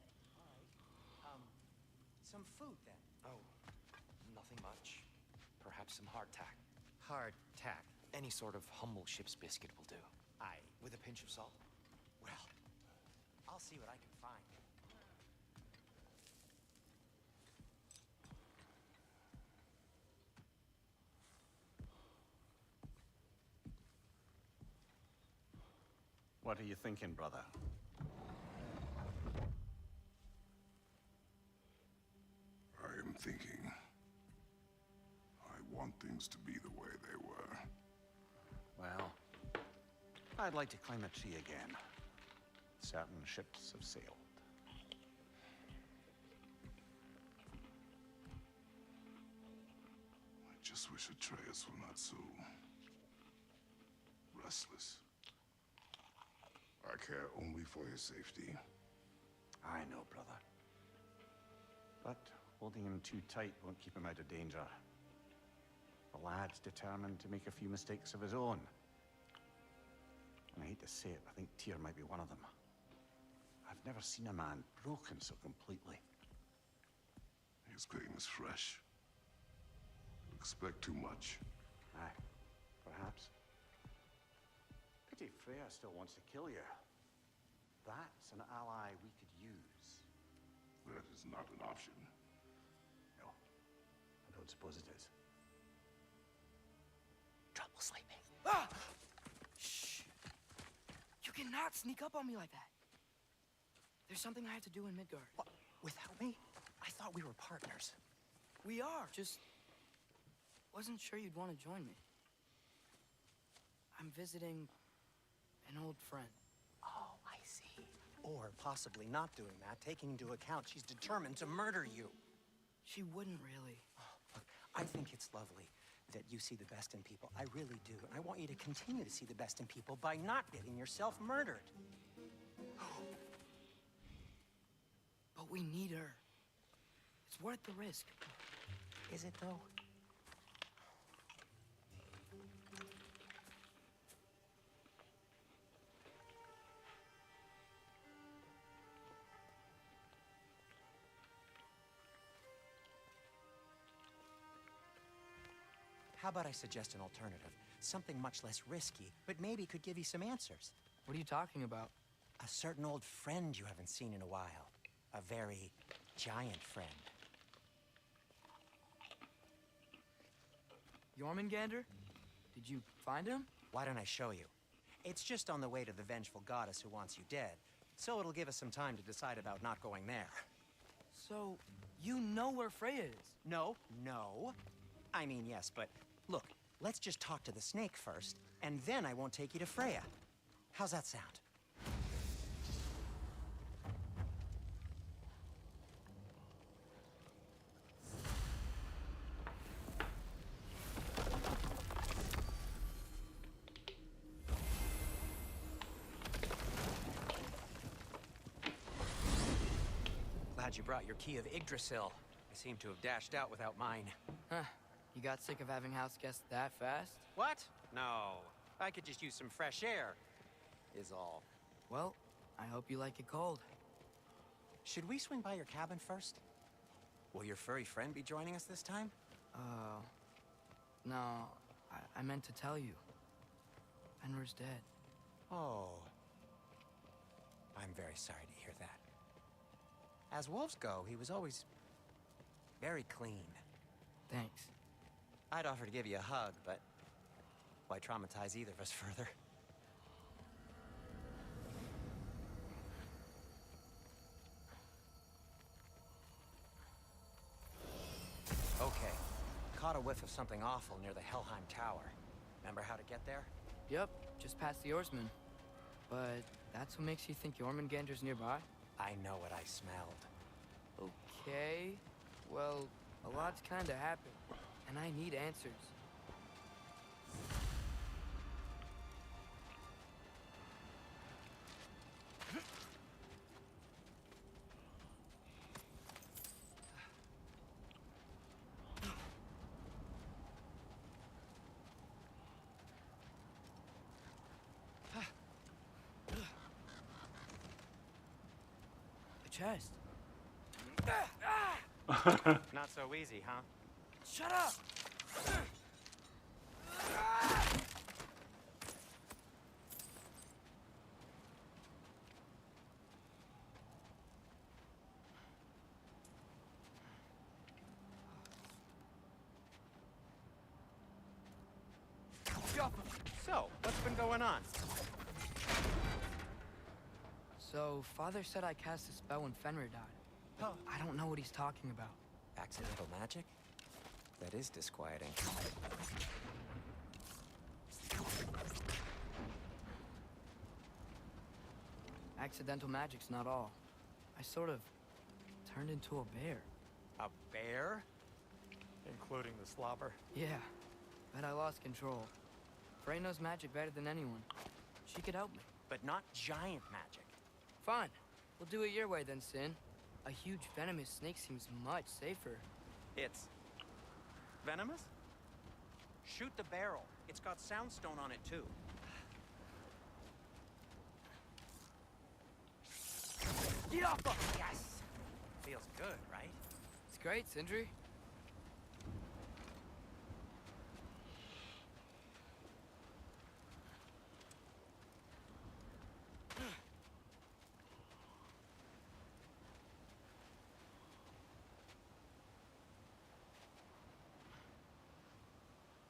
Some food then. Oh, nothing much. Perhaps some hardtack. Hardtack. Any sort of humble ship's biscuit will do. Aye. With a pinch of salt. Well, I'll see what I can find. What are you thinking, brother? I am thinking. I want things to be the way they were. Well, I'd like to climb a tree again. Certain ships have sailed. I just wish Atreus were not so restless. I care only for his safety. I know, brother. But holding him too tight won't keep him out of danger. The lad's determined to make a few mistakes of his own. And I hate to say it, I think Tyr might be one of them. I've never seen a man broken so completely. His pain is fresh. You expect too much. Aye, perhaps. Pity Freya still wants to kill you. That's an ally we could use. That is not an option. No, I don't suppose it is. Trouble sleeping. Ah! Shh! You cannot sneak up on me like that. There's something I have to do in Midgard. What? Without me? I thought we were partners. We are, just wasn't sure you'd want to join me. I'm visiting an old friend. Oh, I see. Or possibly not doing that, taking into account she's determined to murder you. She wouldn't really. Look, I think it's lovely that you see the best in people. I really do. And I want you to continue to see the best in people by not getting yourself murdered. But we need her. It's worth the risk. Is it, though? How about I suggest an alternative? Something much less risky, but maybe could give you some answers. What are you talking about? A certain old friend you haven't seen in a while. A very giant friend. Jormungandr? Did you find him? Why don't I show you? It's just on the way to the vengeful goddess who wants you dead, so it'll give us some time to decide about not going there. So, you know where Freya is? No, no. I mean, yes, but look, let's just talk to the snake first, and then I won't take you to Freya. How's that sound? glad you brought your key of Yggdrasil. I seem to have dashed out without mine. Huh. You got sick of having house guests that fast? What? No. I could just use some fresh air, is all. Well, I hope you like it cold. Should we swing by your cabin first? Will your furry friend be joining us this time? No. I meant to tell you. Fenrir's dead. Oh. I'm very sorry to hear that. As wolves go, he was always very clean. Thanks. I'd offer to give you a hug, but why traumatize either of us further? Okay. Caught a whiff of something awful near the Helheim Tower. Remember how to get there? Yep, just past the oarsman. But that's what makes you think Jormungandr's nearby? I know what I smelled. Okay. Well, a lot's kinda happened, and I need answers. The chest. Not so easy, huh? Shut up! So, what's been going on? So, Father said I cast a spell when Fenrir died. I don't know what he's talking about. Accidental magic? That is disquieting. Accidental magic's not all. I sort of turned into a bear. A bear? Including the slobber? Yeah, but I lost control. Frey knows magic better than anyone. She could help me. But not giant magic. Fine. We'll do it your way then, Sin. A huge venomous snake seems much safer. It's venomous? Shoot the barrel. It's got soundstone on it, too. Yes! Feels good, right? It's great, Sindri.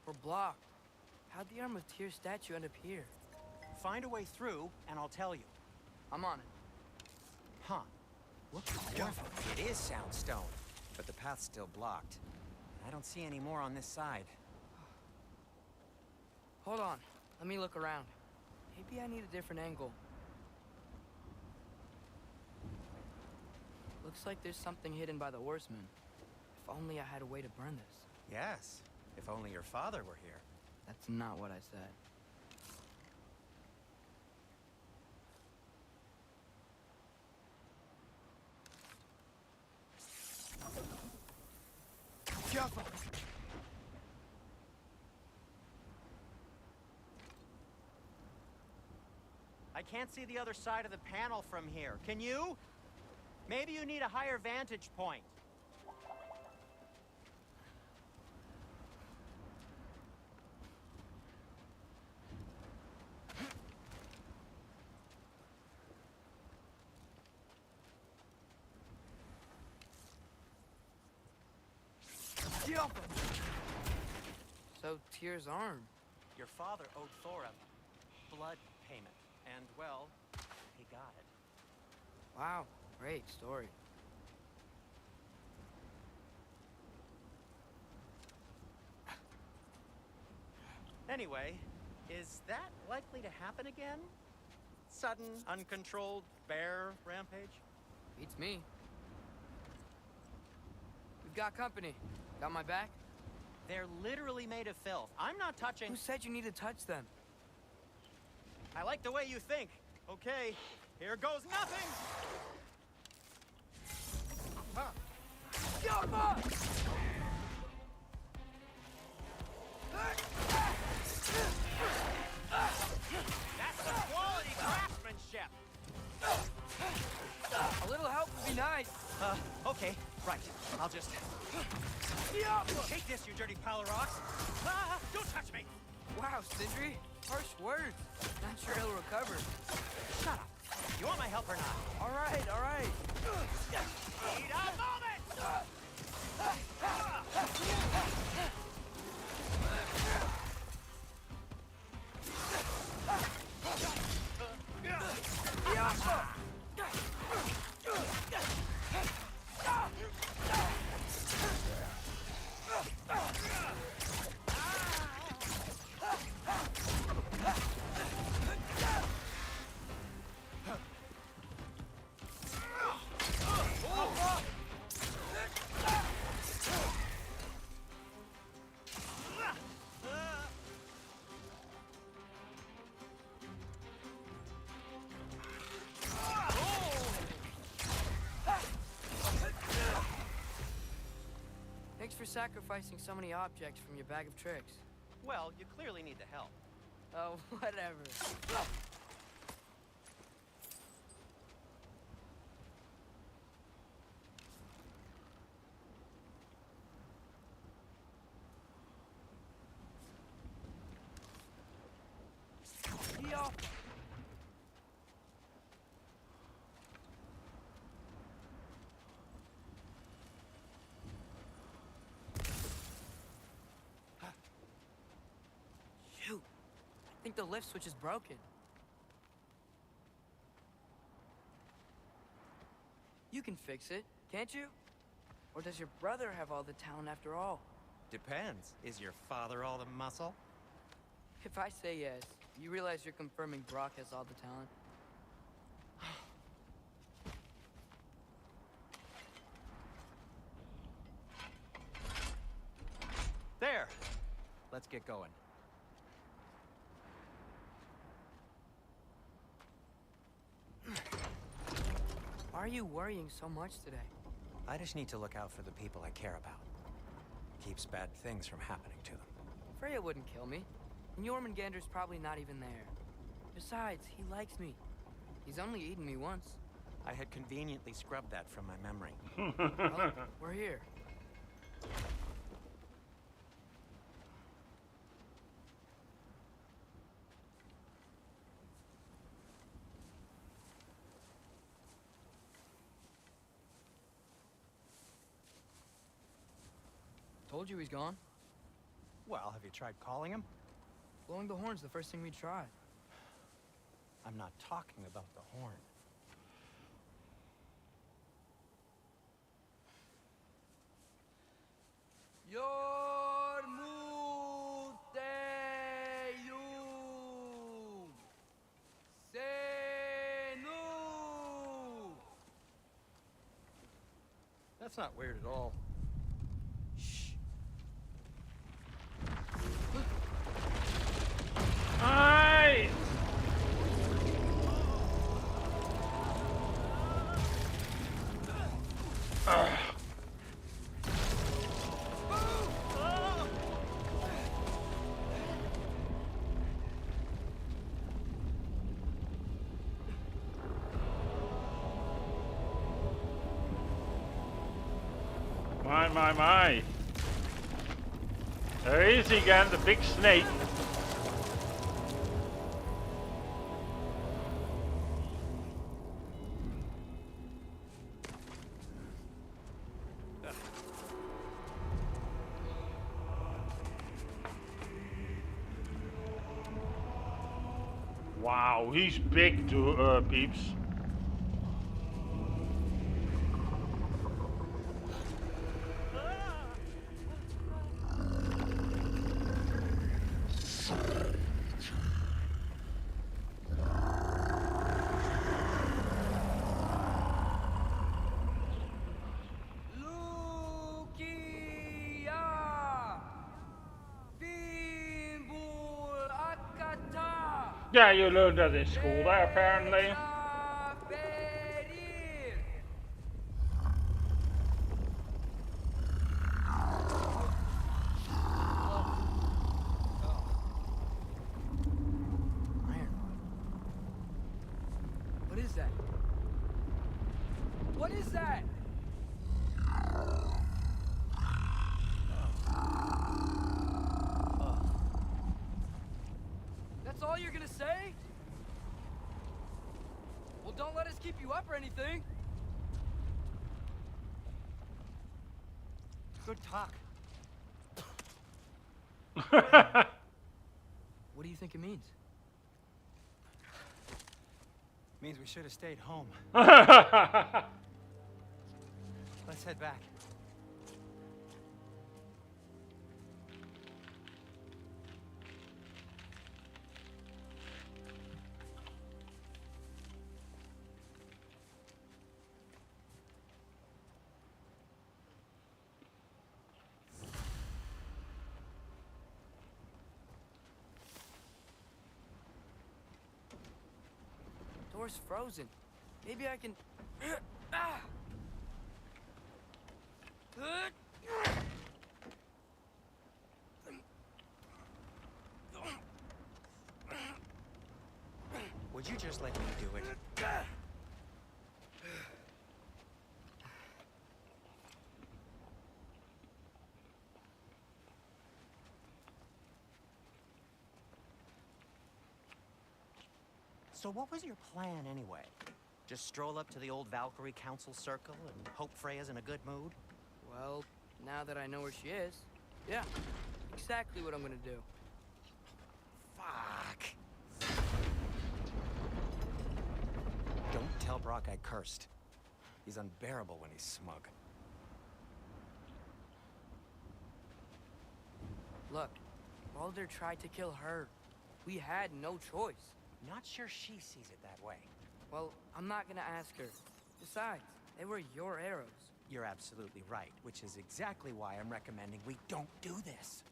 We're blocked. How'd the Arm of Tyr statue end up here? Find a way through, and I'll tell you. I'm on it. Huh. Look careful. It is soundstone, but the path's still blocked. I don't see any more on this side. Hold on. Let me look around. Maybe I need a different angle. Looks like there's something hidden by the horsemen. If only I had a way to burn this. Yes. If only your father were here. That's not what I said. Careful! I can't see the other side of the panel from here. Can you? Maybe you need a higher vantage point. So, Tyr's arm. Your father owed Thor a blood payment. And, well, he got it. Wow, great story. Anyway, is that likely to happen again? Sudden, uncontrolled bear rampage? Beats me. We've got company. Got my back? They're literally made of filth. I'm not touching... Who said you need to touch them? I like the way you think. Okay, here goes nothing! I'll just... Take this, you dirty pile of rocks! Don't touch me! Wow, Sindri. Harsh words. Not sure he'll recover. Shut up! You want my help or not? All right, all right. Need a moment! Thanks for sacrificing so many objects from your bag of tricks. Well, you clearly need the help. Oh, whatever. Yo. Shoot. I think the lift switch is broken. You can fix it, can't you? Or does your brother have all the talent after all? Depends. Is your father all the muscle? If I say yes, you realize you're confirming Brock has all the talent? There! Let's get going. Why are you worrying so much today? I just need to look out for the people I care about. Keeps bad things from happening to them. Freya wouldn't kill me. And Jormungandr's probably not even there. Besides, he likes me. He's only eaten me once. I had conveniently scrubbed that from my memory. Well, we're here. Told you he's gone. Well, have you tried calling him? Blowing the horn's the first thing we tried. I'm not talking about the horn. That's not weird at all. Shh. Aye! My. There he is again, the big snake. Wow, he's big too, peeps. Yeah, you learned that in school there, apparently. What is that? What is that? keep you up or anything. Good talk. What do you think it means? Means we should have stayed home. Let's head back. Door's frozen. Maybe I can... Ah! Would you just let me do it? So what was your plan anyway? Just stroll up to the old Valkyrie Council Circle and hope Freya's in a good mood? Well, now that I know where she is, yeah, exactly what I'm gonna do. Fuck. Don't tell Brock I cursed. He's unbearable when he's smug. Look, Baldur tried to kill her. We had no choice. Not sure she sees it that way. Well, I'm not gonna ask her. Besides, they were your arrows. You're absolutely right, which is exactly why I'm recommending we don't do this.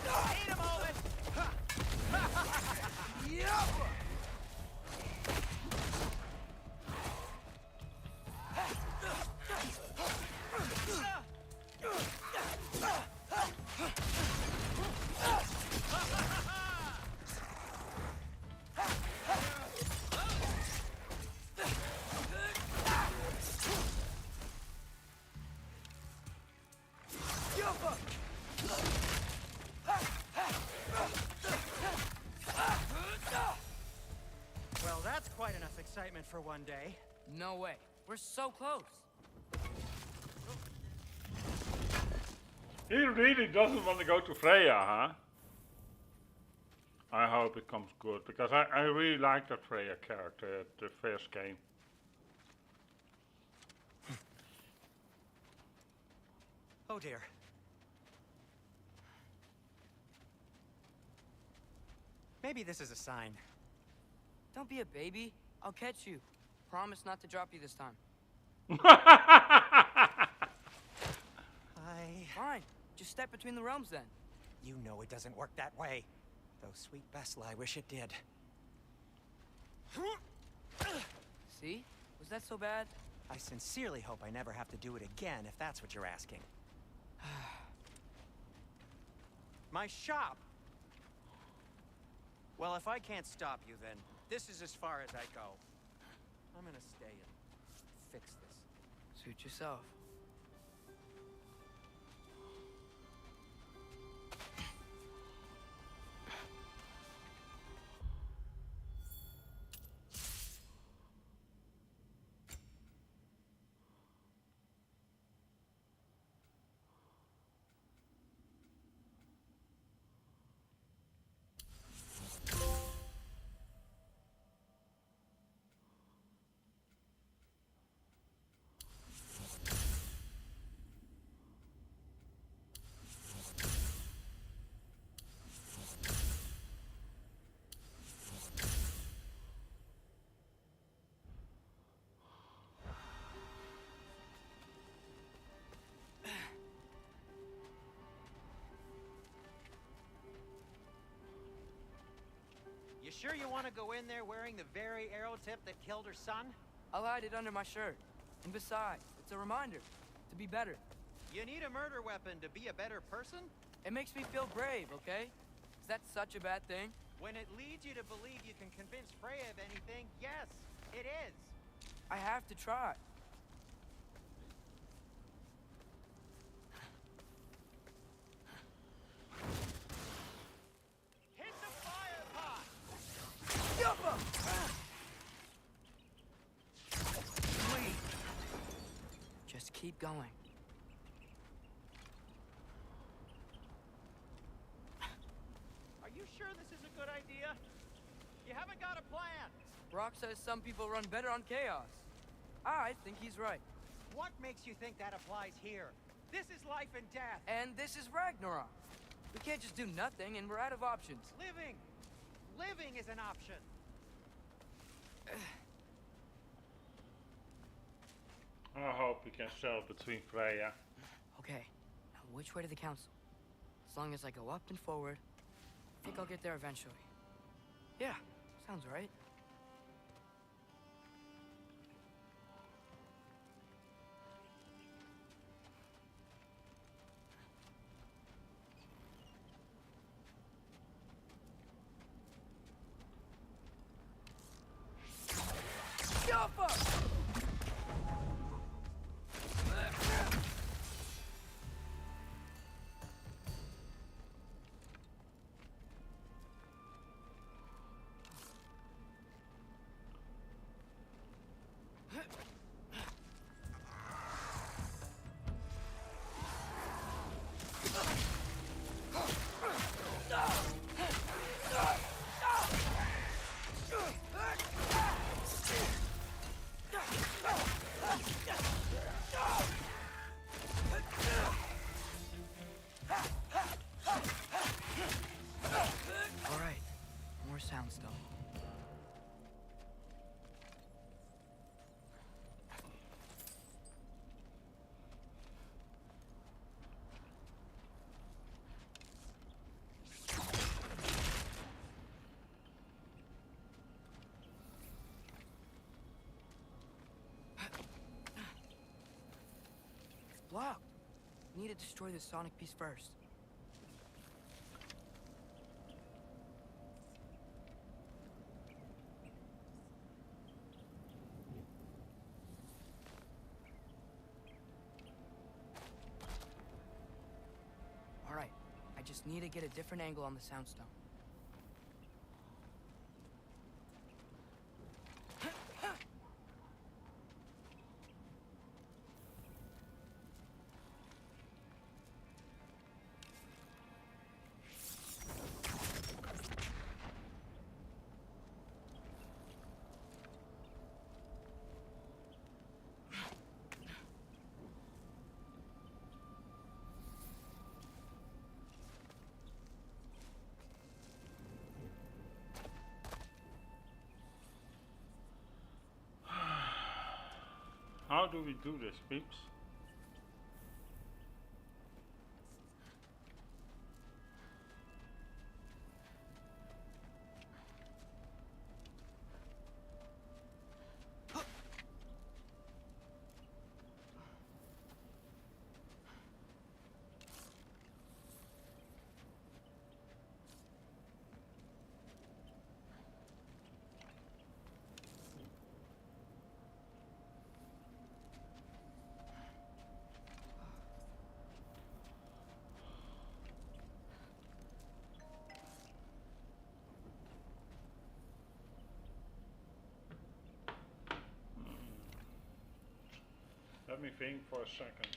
Wait a moment! Well, that's quite enough excitement for one day. No way. We're so close. He really doesn't want to go to Freya, huh? I hope it comes good, because I really like that Freya character at the first game. Oh dear. Maybe this is a sign. Don't be a baby. I'll catch you. Promise not to drop you this time. Fine. Just step between the realms then. You know it doesn't work that way. Though sweet Bessel, I wish it did. See? Was that so bad? I sincerely hope I never have to do it again, if that's what you're asking. My shop! Well, if I can't stop you, then this is as far as I go. I'm gonna stay and fix this. Suit yourself. You sure you want to go in there wearing the very arrow tip that killed her son? I'll hide it under my shirt. And besides, it's a reminder to be better. You need a murder weapon to be a better person? It makes me feel brave, okay? Is that such a bad thing? When it leads you to believe you can convince Freya of anything, yes, it is. I have to try. keep going. Are you sure this is a good idea? You haven't got a plan. Brock says some people run better on chaos. I think he's right. What makes you think that applies here? This is life and death. And this is Ragnarok. We can't just do nothing, and we're out of options. Living! Living is an option. I hope we can settle between Freya. Okay, now which way to the council? As long as I go up and forward, I think I'll get there eventually. Yeah, sounds right. Jumper! All right, more soundstone. It's blocked. We need to destroy the sonic piece first. All right, I just need to get a different angle on the soundstone. How do we do this, peeps? Let me think for a second.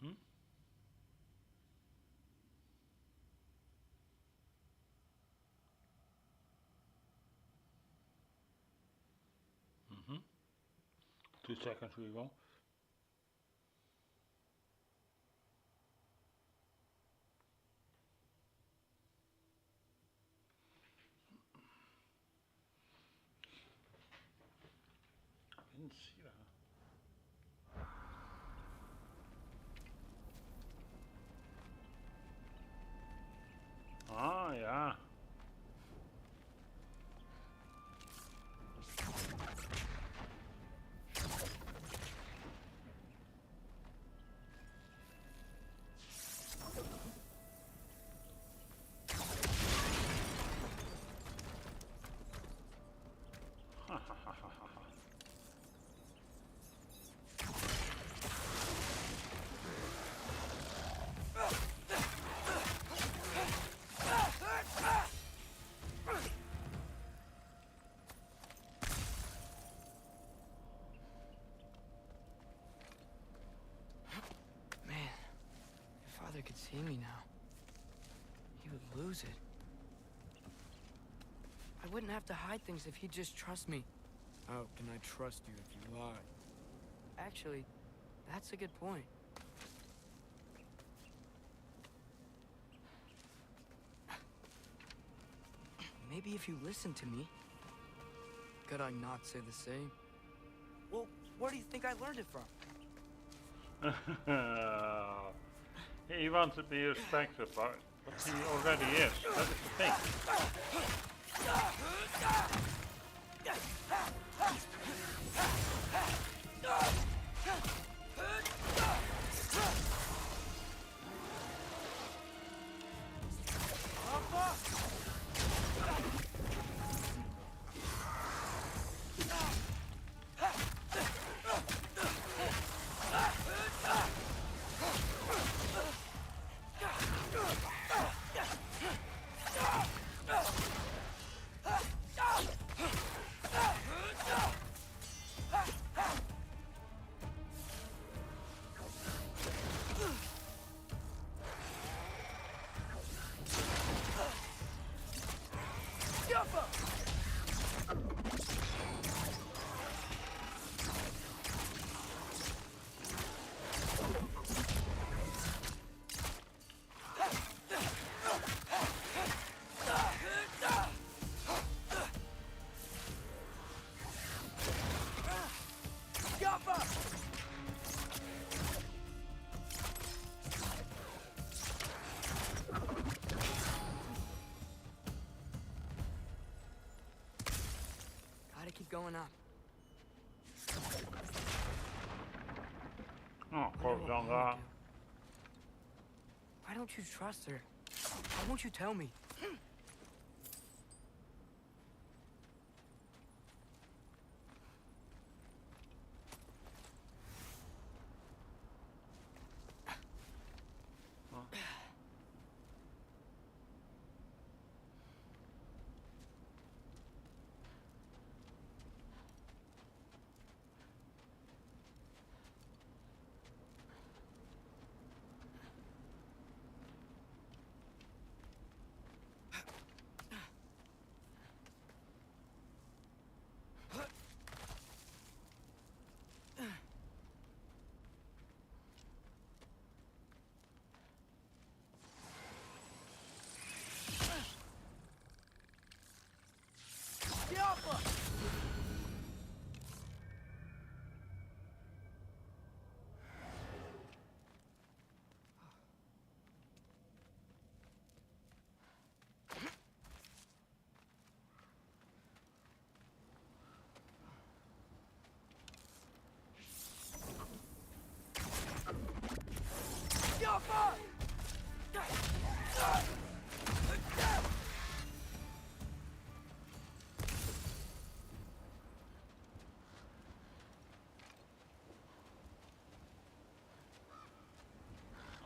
Mm-hmm. Mm-hmm. 2 seconds we go. I didn't see that. Ah, ja. Man, if Father could see me now, he would lose it. I wouldn't have to hide things if he'd just trust me. How can I trust you if you lie? Actually, that's a good point. Maybe if you listen to me. Could I not say the same? Well, where do you think I learned it from? He wants to be respected, but he already is. That is the thing. Gotta keep going up. Oh, poor jan-jaap. Why don't you trust her? Why won't you tell me?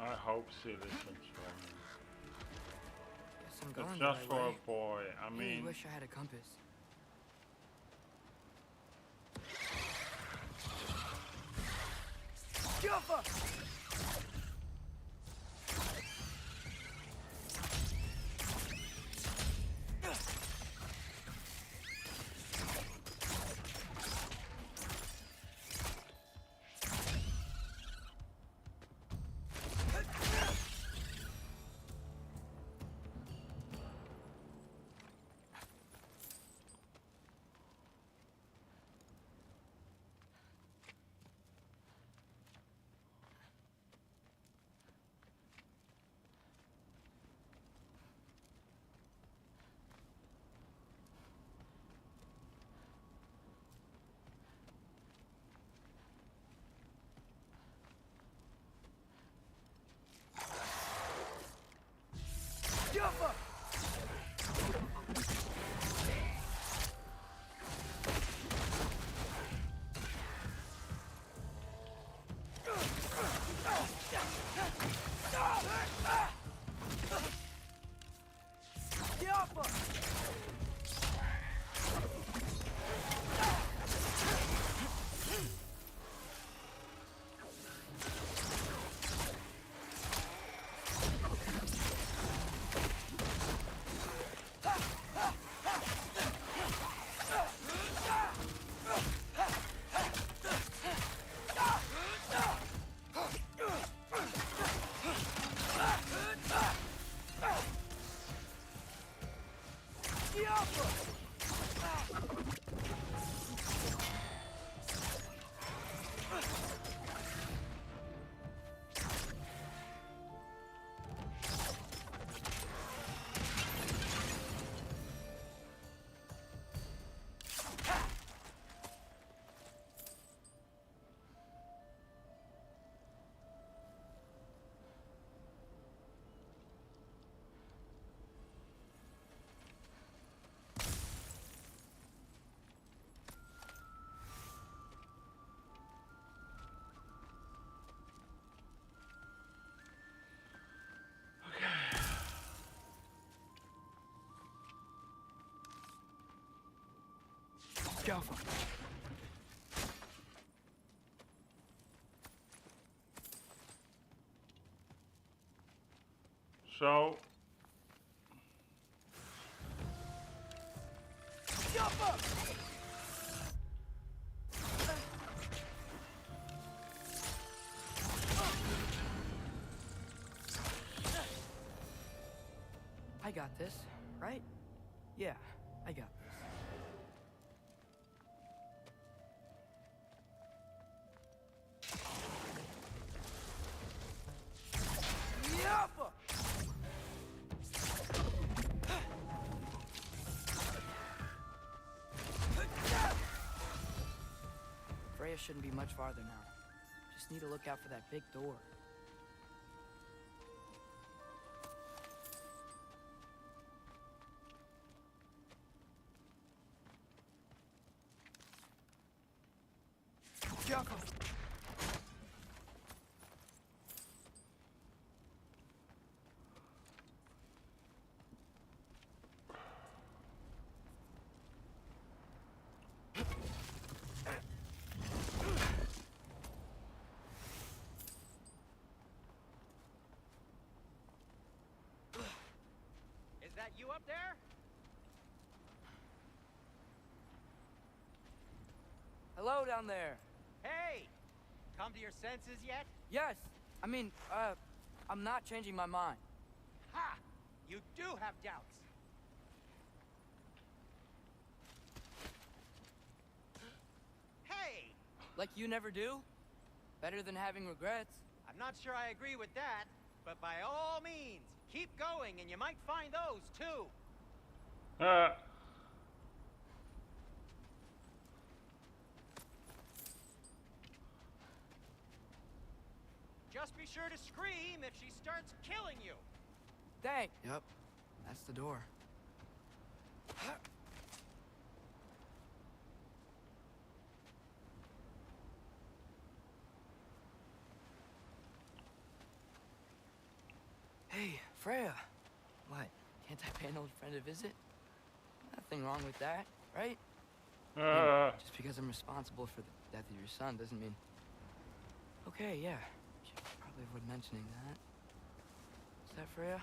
I hope she listens for me. Guess I'm It's going just the for right a way. boy. I I really mean, wish I had a compass. Careful. So, I got this, right? Yeah, I got this. Freya shouldn't be much farther now. Just need to look out for that big door. Careful. Is that you up there? Hello down there. Hey! Come to your senses yet? Yes. I mean, I'm not changing my mind. Ha! You do have doubts. Hey! Like you never do? Better than having regrets. I'm not sure I agree with that, but by all means, keep going and you might find those too. Just be sure to scream if she starts killing you. Thanks. Yep, that's the door. Hey, Freya. What? Can't I pay an old friend a visit? Nothing wrong with that, right? I mean, just because I'm responsible for the death of your son doesn't mean... Okay, yeah. Should probably avoid mentioning that. Is that Freya?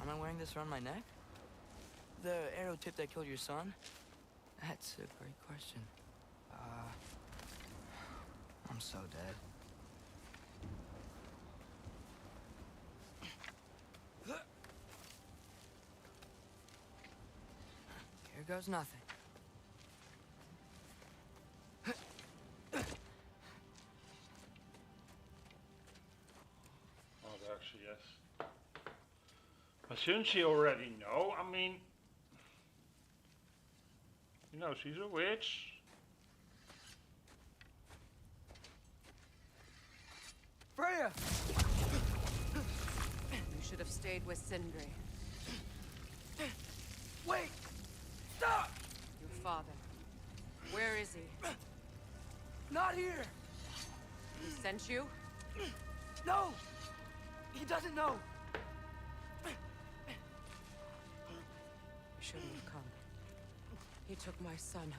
Am I wearing this around my neck? The arrow tip that killed your son? That's a great question. I'm so dead. Here goes nothing. oh, there she is. But shouldn't she already know? I mean, you know, she's a witch. Freya! You should have stayed with Sindri. Wait! Stop! Your father. Where is he? Not here! He sent you? No! He doesn't know! He took my son.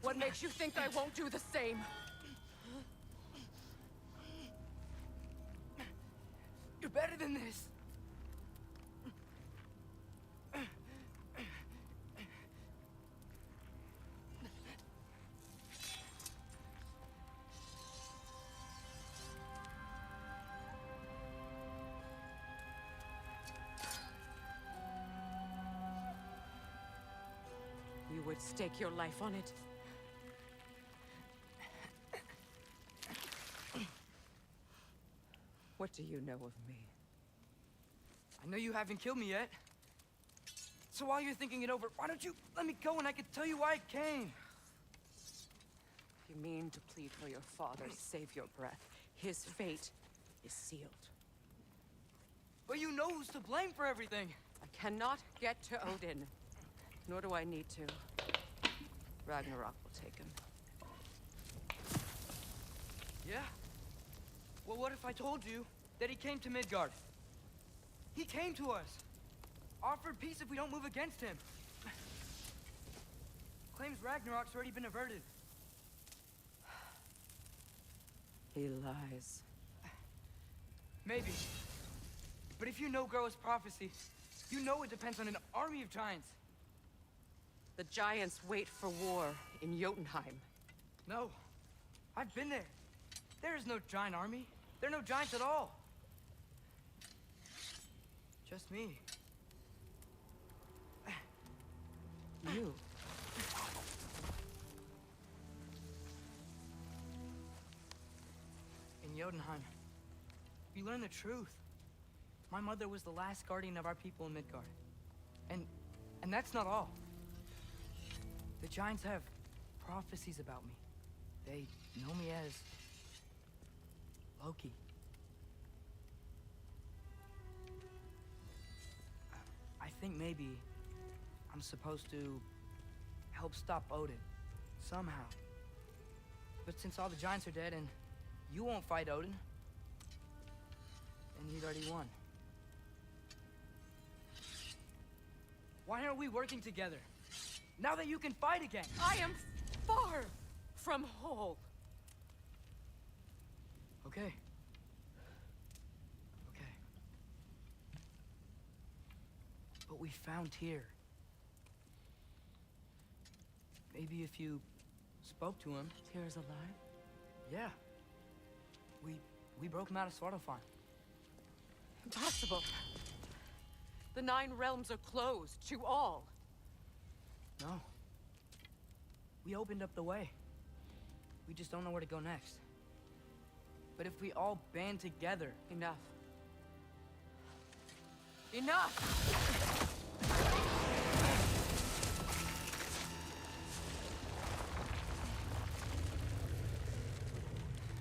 What makes you think I won't do the same? You're better than this. You would stake your life on it? What do you know of me? I know you haven't killed me yet. So while you're thinking it over, why don't you let me go and I can tell you why I came? You mean to plead for your father, save your breath. His fate is sealed. But you know who's to blame for everything. I cannot get to Odin. Nor do I need to. Ragnarok will take him. Yeah? Well, what if I told you that he came to Midgard? He came to us. Offered peace if we don't move against him. Claims Ragnarok's already been averted. He lies. Maybe. But if you know Groa's prophecy, you know it depends on an army of giants. The giants wait for war in Jotunheim. No. I've been there. There is no giant army. There are no giants at all. Just me. You. In Jotunheim, we learn the truth. My mother was the last guardian of our people in Midgard. And that's not all. The giants have prophecies about me. They know me as Loki. I think maybe I'm supposed to help stop Odin, somehow. But since all the giants are dead and you won't fight Odin, then he'd already won. Why aren't we working together? Now that you can fight again! I am far from whole. Okay. Okay. But we found Tyr. Maybe if you spoke to him. Tyr's alive? Yeah. We broke him out of Svartalfheim. Impossible. The 9 realms are closed to all. No. We opened up the way. We just don't know where to go next. But if we all band together... Enough. Enough!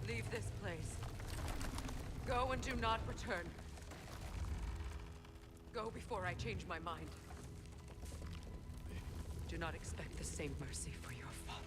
Leave this place. Go and do not return. Go before I change my mind. Do not expect the same mercy for your father.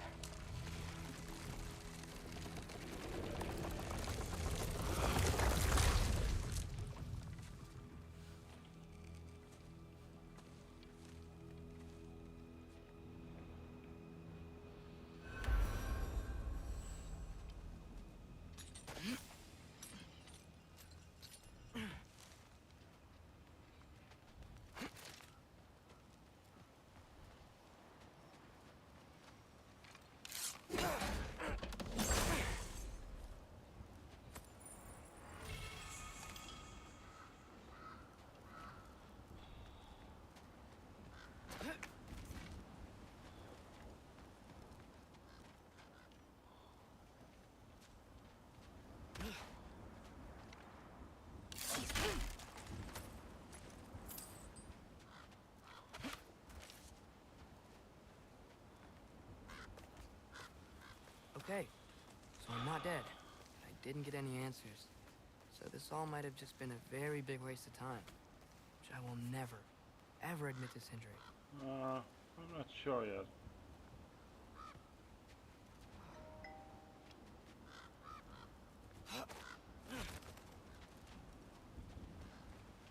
Okay, so I'm not dead. I didn't get any answers. So this all might have just been a very big waste of time. Which I will never, ever admit to Sindri. I'm not sure yet.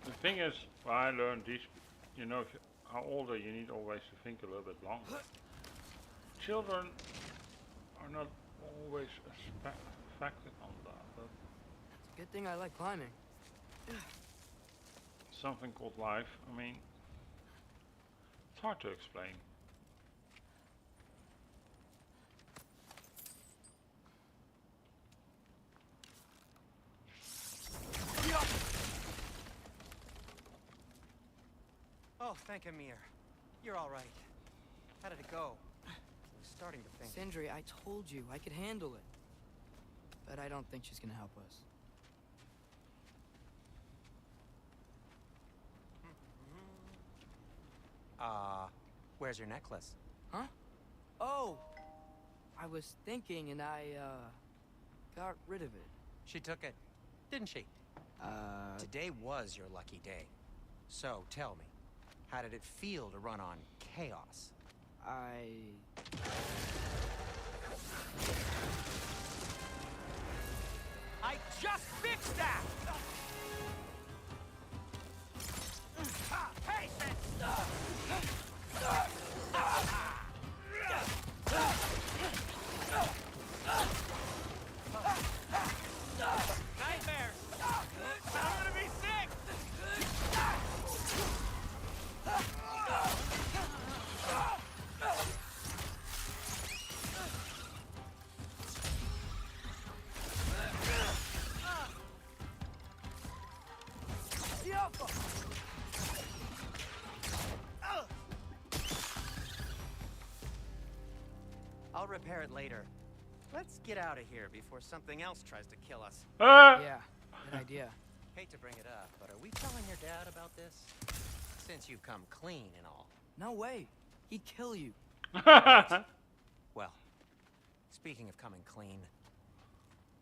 The thing is, I learned these, you know, if you are older, you need always to think a little bit longer. children are not always affected on that, but Good thing I like climbing. something called life, I mean, it's hard to explain. Oh, thank Amir. You're all right. How did it go? I was starting to think. Sindri, I told you I could handle it. But I don't think she's gonna help us. Where's your necklace? Huh? Oh! I was thinking and I, got rid of it. She took it, didn't she? Today was your lucky day. So, tell me, how did it feel to run on chaos? I just fixed that! Patience! Nightmares! I'm gonna be sick! I'll repair it later. Let's get out of here before something else tries to kill us. Yeah, good idea. Hate to bring it up, but are we telling your dad about this? Since you've come clean and all. No way. He'd kill you. Well, speaking of coming clean,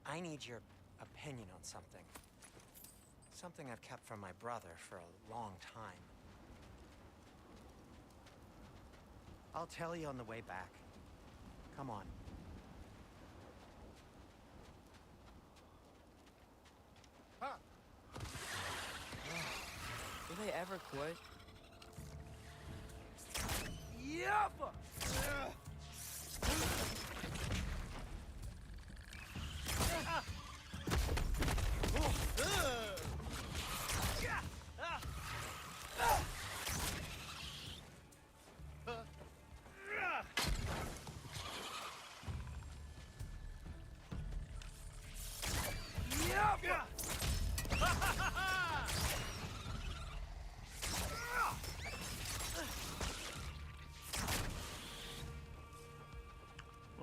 I need your opinion on something. Something I've kept from my brother for a long time. I'll tell you on the way back. Come on. Will they ever quit?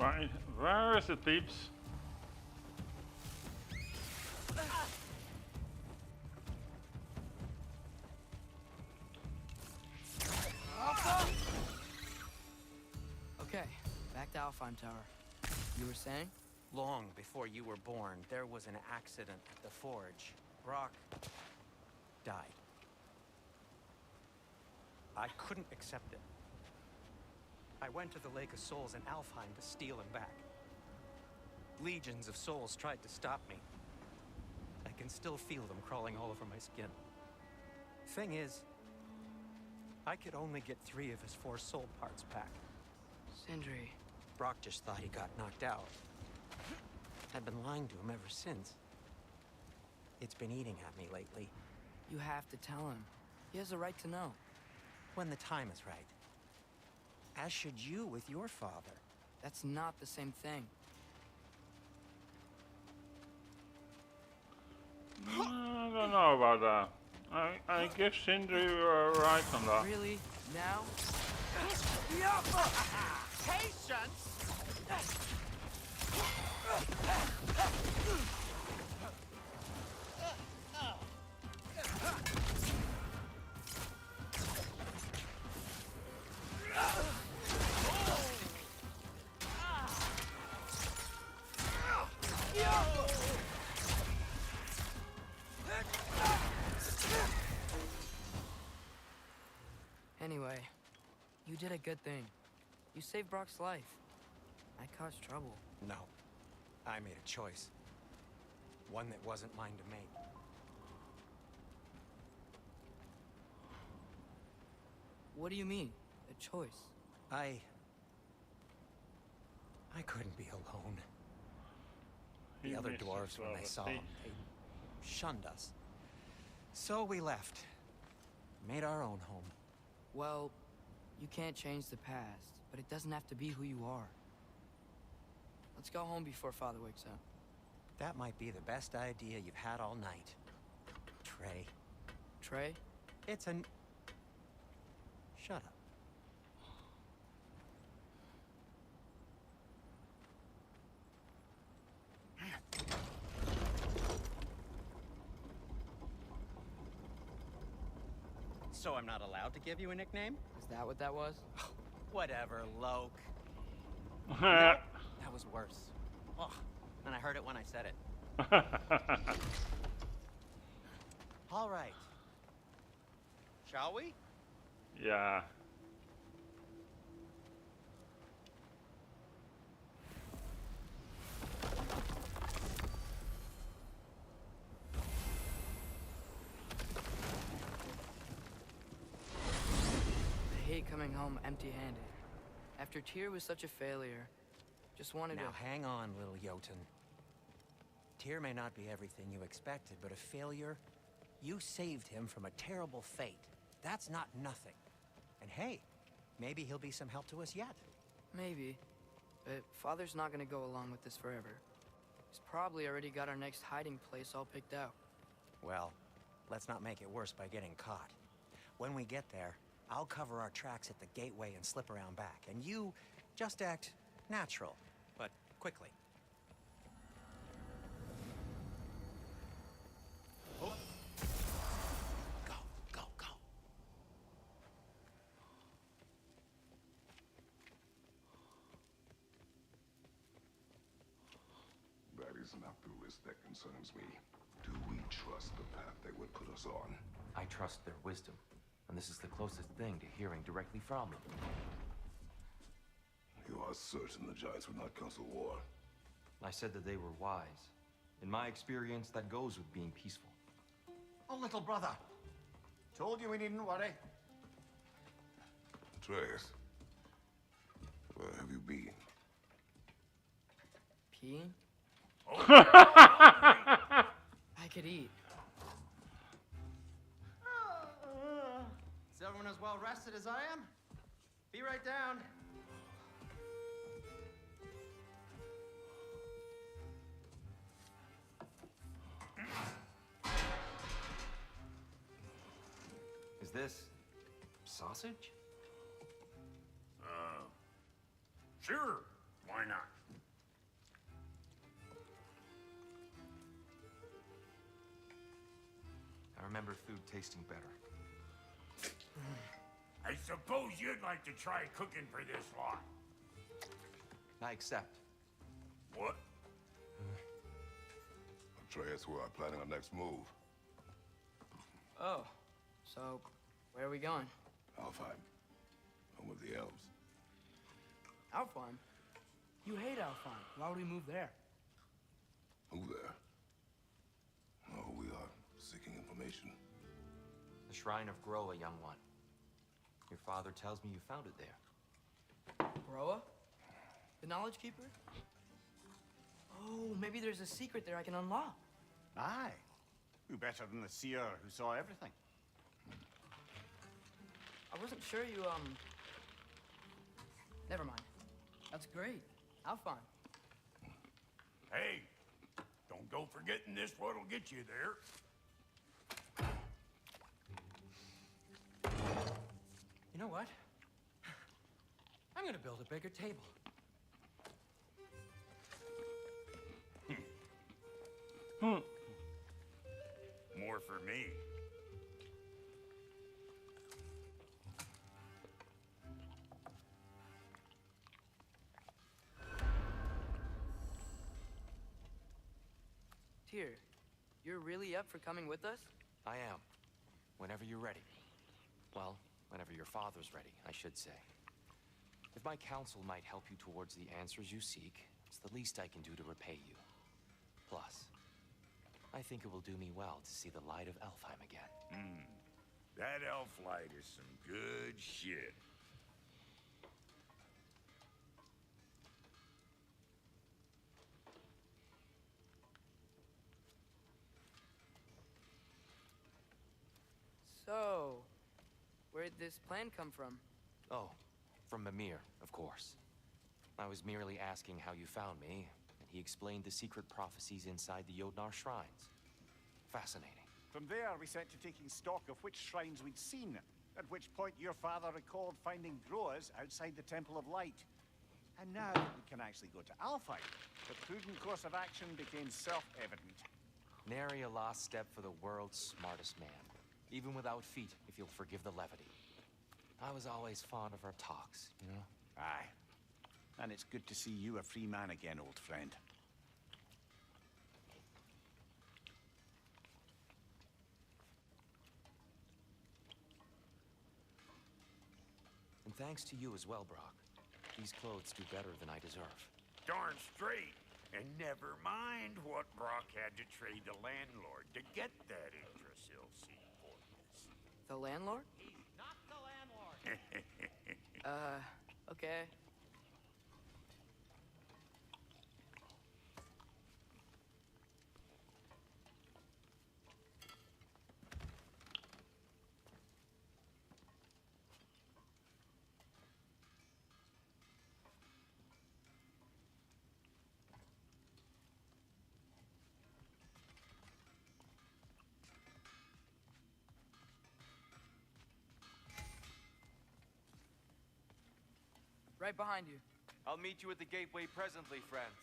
Right, where is it, peeps? Okay, back to Alfheim Tower. You were saying? Long before you were born, there was an accident at the forge. Brock died. I couldn't accept it. I went to the Lake of Souls in Alfheim to steal him back. Legions of souls tried to stop me. I can still feel them crawling all over my skin. Thing is, I could only get 3 of his 4 soul parts back. Sindri. Brock just thought he got knocked out. I've been lying to him ever since. It's been eating at me lately. You have to tell him. He has a right to know. When the time is right. As should you with your father. That's not the same thing. I don't know about that. I give Sindri right on that. Really? Now? Patience! Anyway, you did a good thing. You saved Brock's life. I caused trouble. No. I made a choice. One that wasn't mine to make. What do you mean? A choice? I I couldn't be alone. He The other misses dwarves, when they love, saw see? him, they shunned us. So we left. Made our own home. Well, you can't change the past, but it doesn't have to be who you are. Let's go home before Father wakes up. That might be the best idea you've had all night. Trey. Trey? It's an... Shut up. So I'm not allowed to give you a nickname? Is that what that was? Whatever, Loke. That was worse. Ugh. And I heard it when I said it. All right. Shall we? Yeah. I hate coming home empty-handed. After Tyr was such a failure, just wanted Now to... hang on, little Jotun. Tyr may not be everything you expected, but a failure? You saved him from a terrible fate. That's not nothing. And hey, maybe he'll be some help to us yet. Maybe. But Father's not gonna go along with this forever. He's probably already got our next hiding place all picked out. Well, let's not make it worse by getting caught. When we get there, I'll cover our tracks at the gateway and slip around back. And you just act natural, but quickly. Oh. Go, go, go. That is not the risk that concerns me. Do we trust the path they would put us on? I trust their wisdom, and this is the closest thing to hearing directly from them. You are certain the Giants would not counsel war? I said that they were wise. In my experience, that goes with being peaceful. Oh, little brother. Told you we needn't worry. Atreus, where have you been? Peeing? I could eat. Is everyone as well rested as I am? Be right down. Is this sausage? Sure, why not? I remember food tasting better. I suppose you'd like to try cooking for this lot. I accept. What? Atreus, we are planning our next move. Oh, so where are we going? Alfheim, home of the elves. Alfheim? You hate Alfheim. Why would we move there? Who there? Oh, we are seeking information. The Shrine of Groa, young one. Your father tells me you found it there. Groa? The Knowledge Keeper? Oh, maybe there's a secret there I can unlock. Aye. Who better than the seer who saw everything? I wasn't sure you, Never mind. That's great. Alfheim. Hey, don't go forgetting this what'll get you there. You know what? I'm gonna build a bigger table. More for me. Tyr, you're really up for coming with us? I am. Whenever you're ready. Well, whenever your father's ready, I should say. If my counsel might help you towards the answers you seek, it's the least I can do to repay you. Plus, I think it will do me well to see the light of Alfheim again. That elf light is some good shit. Where'd this plan come from? Oh, from Mimir, of course. I was merely asking how you found me, and he explained the secret prophecies inside the Jotnar shrines. Fascinating. From there, we set to taking stock of which shrines we'd seen, at which point your father recalled finding growers outside the Temple of Light. And now that we can actually go to Alfheim, the prudent course of action became self-evident. Nary a lost step for the world's smartest man. Even without feet, if you'll forgive the levity. I was always fond of our talks, you know? Aye. And it's good to see you a free man again, old friend. And thanks to you as well, Brock. These clothes do better than I deserve. Darn straight. And never mind what Brock had to trade the landlord to get that Yggdrasil seed porpoise. The landlord? He's not the landlord. Okay. Right behind you. I'll meet you at the gateway presently, friends.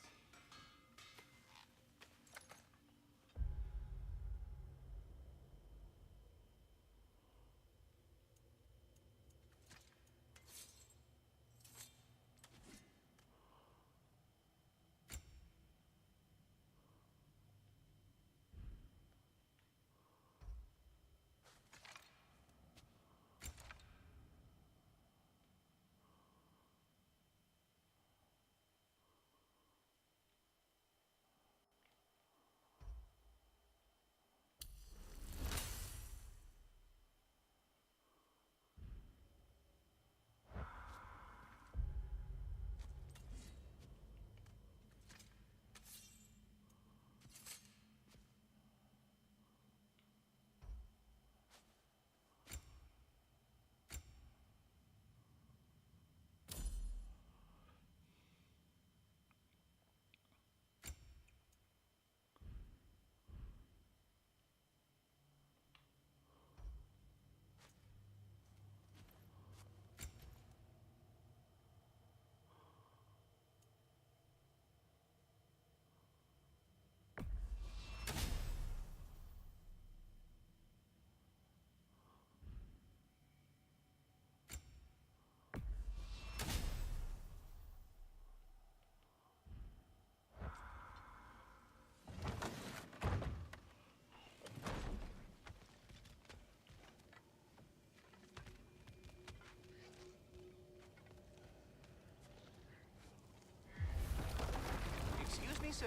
Excuse me, sir.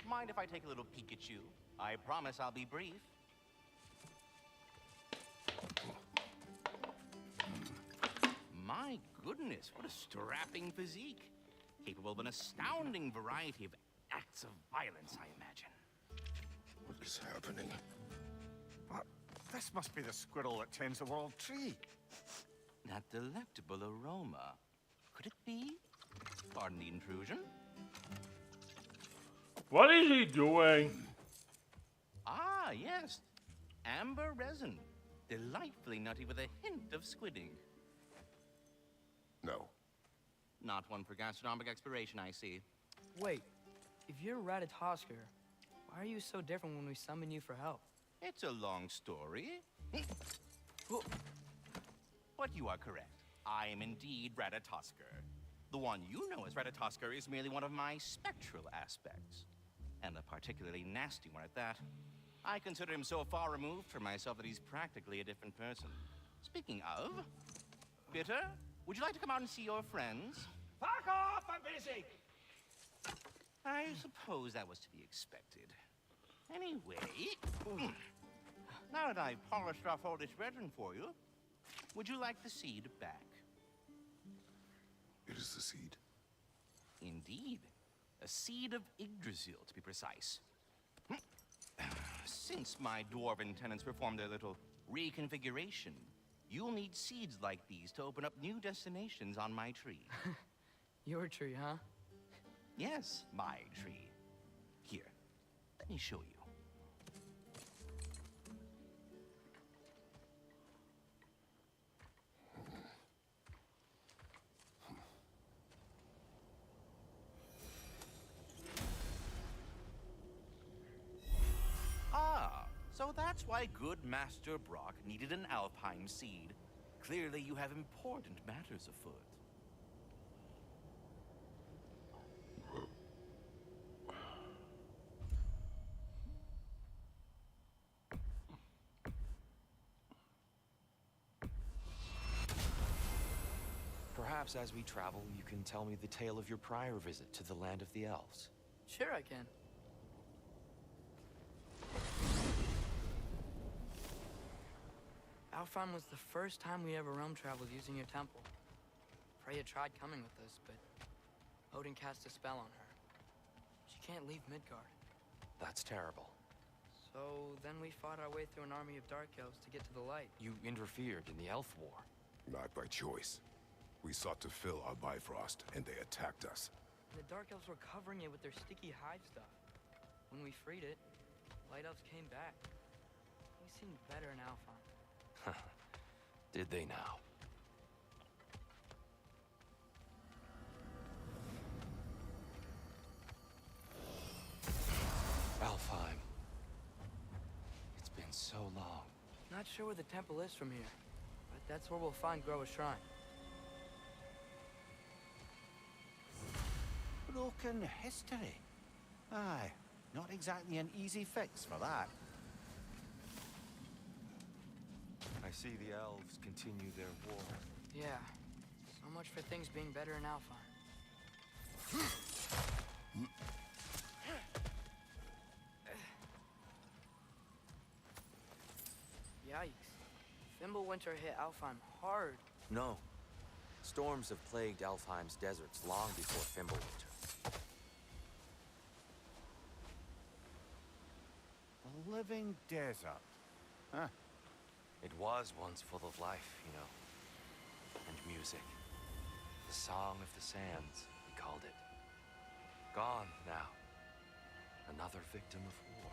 Mind if I take a little peek at you? I promise I'll be brief. My goodness, what a strapping physique. Capable of an astounding variety of acts of violence, I imagine. What is happening? What? This must be the squirrel that tends the world tree. That delectable aroma. Could it be? Pardon the intrusion. What is he doing? Ah, yes. Amber resin. Delightfully nutty with a hint of squidding. No. Not one for gastronomic exploration, I see. Wait, if you're Ratatosker, why are you so different when we summon you for help? It's a long story. But you are correct. I am indeed Ratatosker. The one you know as Ratatosker is merely one of my spectral aspects. And a particularly nasty one at that. I consider him so far removed from myself that he's practically a different person. Speaking of, Bitter, would you like to come out and see your friends? Fuck off! I'm busy! I suppose that was to be expected. Anyway, now that I've polished off all this resin for you, would you like the seed back? It is the seed. Indeed. A seed of Yggdrasil, to be precise. Since my dwarven tenants performed their little reconfiguration. You'll need seeds like these to open up new destinations on my tree. Your tree, huh? Yes, my tree. Here, let me show you. Ah, so that's why good Master Brock needed an Alpine seed. Clearly you have important matters afoot. Perhaps as we travel, you can tell me the tale of your prior visit to the land of the elves. Sure I can. Alfheim was the first time we ever realm traveled using your temple. Freya tried coming with us, but Odin cast a spell on her. She can't leave Midgard. That's terrible. So then we fought our way through an army of dark elves to get to the light. You interfered in the elf war. Not by choice. We sought to fill our Bifrost, and they attacked us. And the dark elves were covering it with their sticky hive stuff. When we freed it, light elves came back. They seemed better in Alfheim. Did they now? Alfheim. It's been so long. Not sure where the temple is from here, but that's where we'll find Groa's shrine. Broken history. Aye, not exactly an easy fix for that. I see the elves continue their war. Yeah, so much for things being better in Alfheim. Yikes. Fimbulwinter hit Alfheim hard. No. Storms have plagued Alfheim's deserts long before Fimbulwinter. A living desert. Huh. It was once full of life, you know. And music. The Song of the Sands, we called it. Gone now. Another victim of war.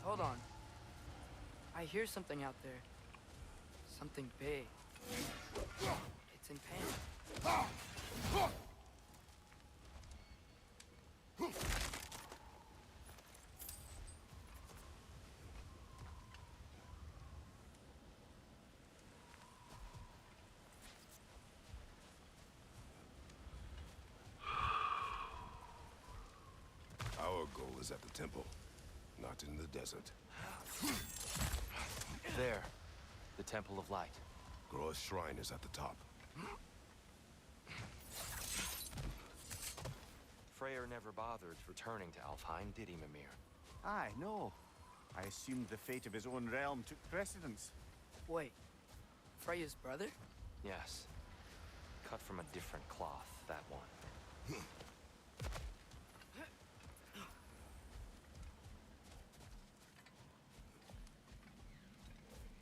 Hold on. I hear something out there. Something big. It's in pain. Our goal is at the temple, not in the desert. There. The Temple of Light. Groa's shrine is at the top. Freyr never bothered returning to Alfheim, did he, Mimir? Aye, no. I assumed the fate of his own realm took precedence. Wait. Freya's brother? Yes. Cut from a different cloth, that one.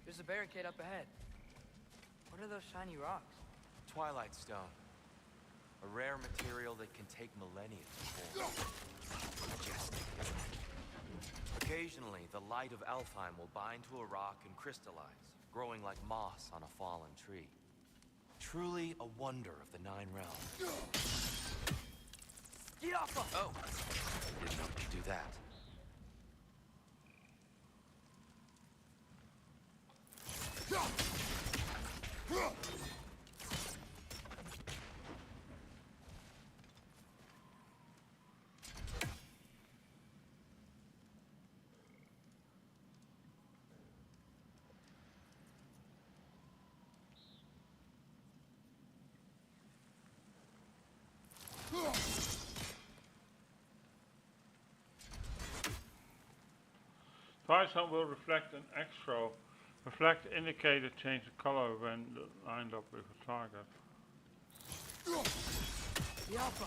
There's a barricade up ahead. What are those shiny rocks? Twilight Stone. A rare material that can take millennia to form. Majestic, isn't it? Occasionally, the light of Alfheim will bind to a rock and crystallize, growing like moss on a fallen tree. Truly a wonder of the Nine Realms. jan-jaap! Oh! Didn't know you could do that. Python will reflect an extra. Reflect indicator change the color when lined up with a target. The Alpha.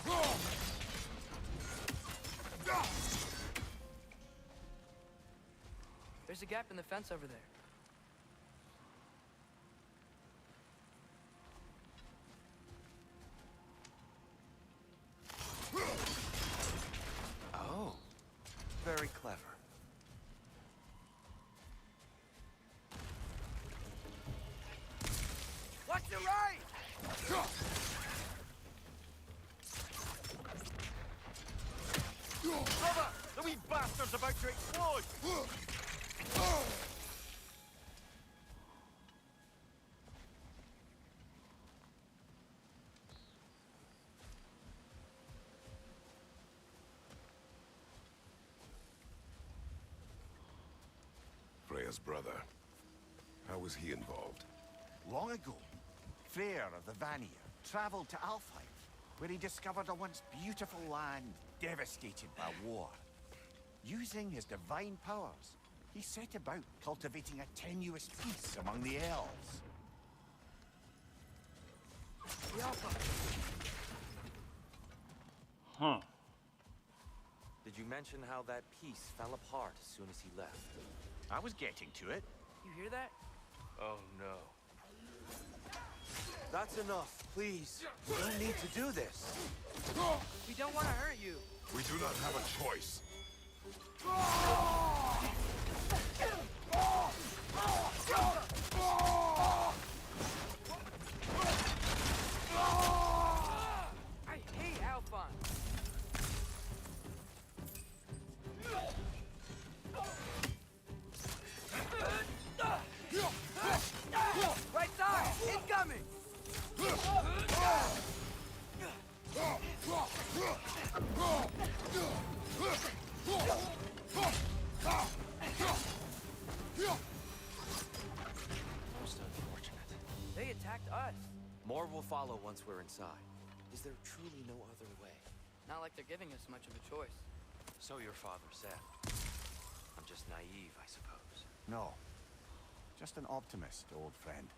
There's a gap in the fence over there. Oh, very clever. Watch your right! Brother! The wee bastard's about to explode! Freya's brother. How was he involved? Long ago, Freyr of the Vanir traveled to Alfheim, where he discovered a once beautiful land devastated by war. Using his divine powers, he set about cultivating a tenuous peace among the elves. The Alpha. Huh. Did you mention how that piece fell apart as soon as he left? I was getting to it. You hear that? Oh no. That's enough, please. We don't need to do this. We don't want to hurt you. We do not have a choice. I hate Alphon. Right side! Incoming! Most unfortunate. They attacked us. More will follow once we're inside. Is there truly no other way? Not like they're giving us much of a choice. So your father said. I'm just naive, I suppose. No. Just an optimist, old friend.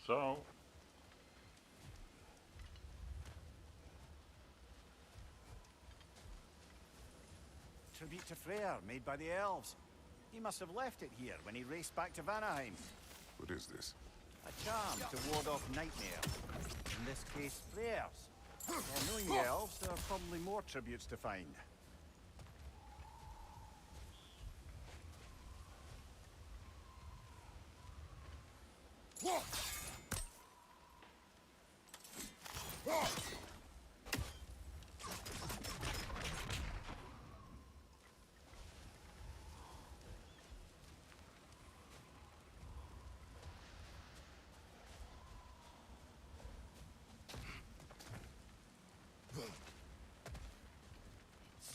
So, Tribute to Freyr, made by the elves. He must have left it here when he raced back to Vanaheim. What is this? A charm to ward off nightmare. In this case, Freyr's. Well, knowing the elves, there are probably more tributes to find.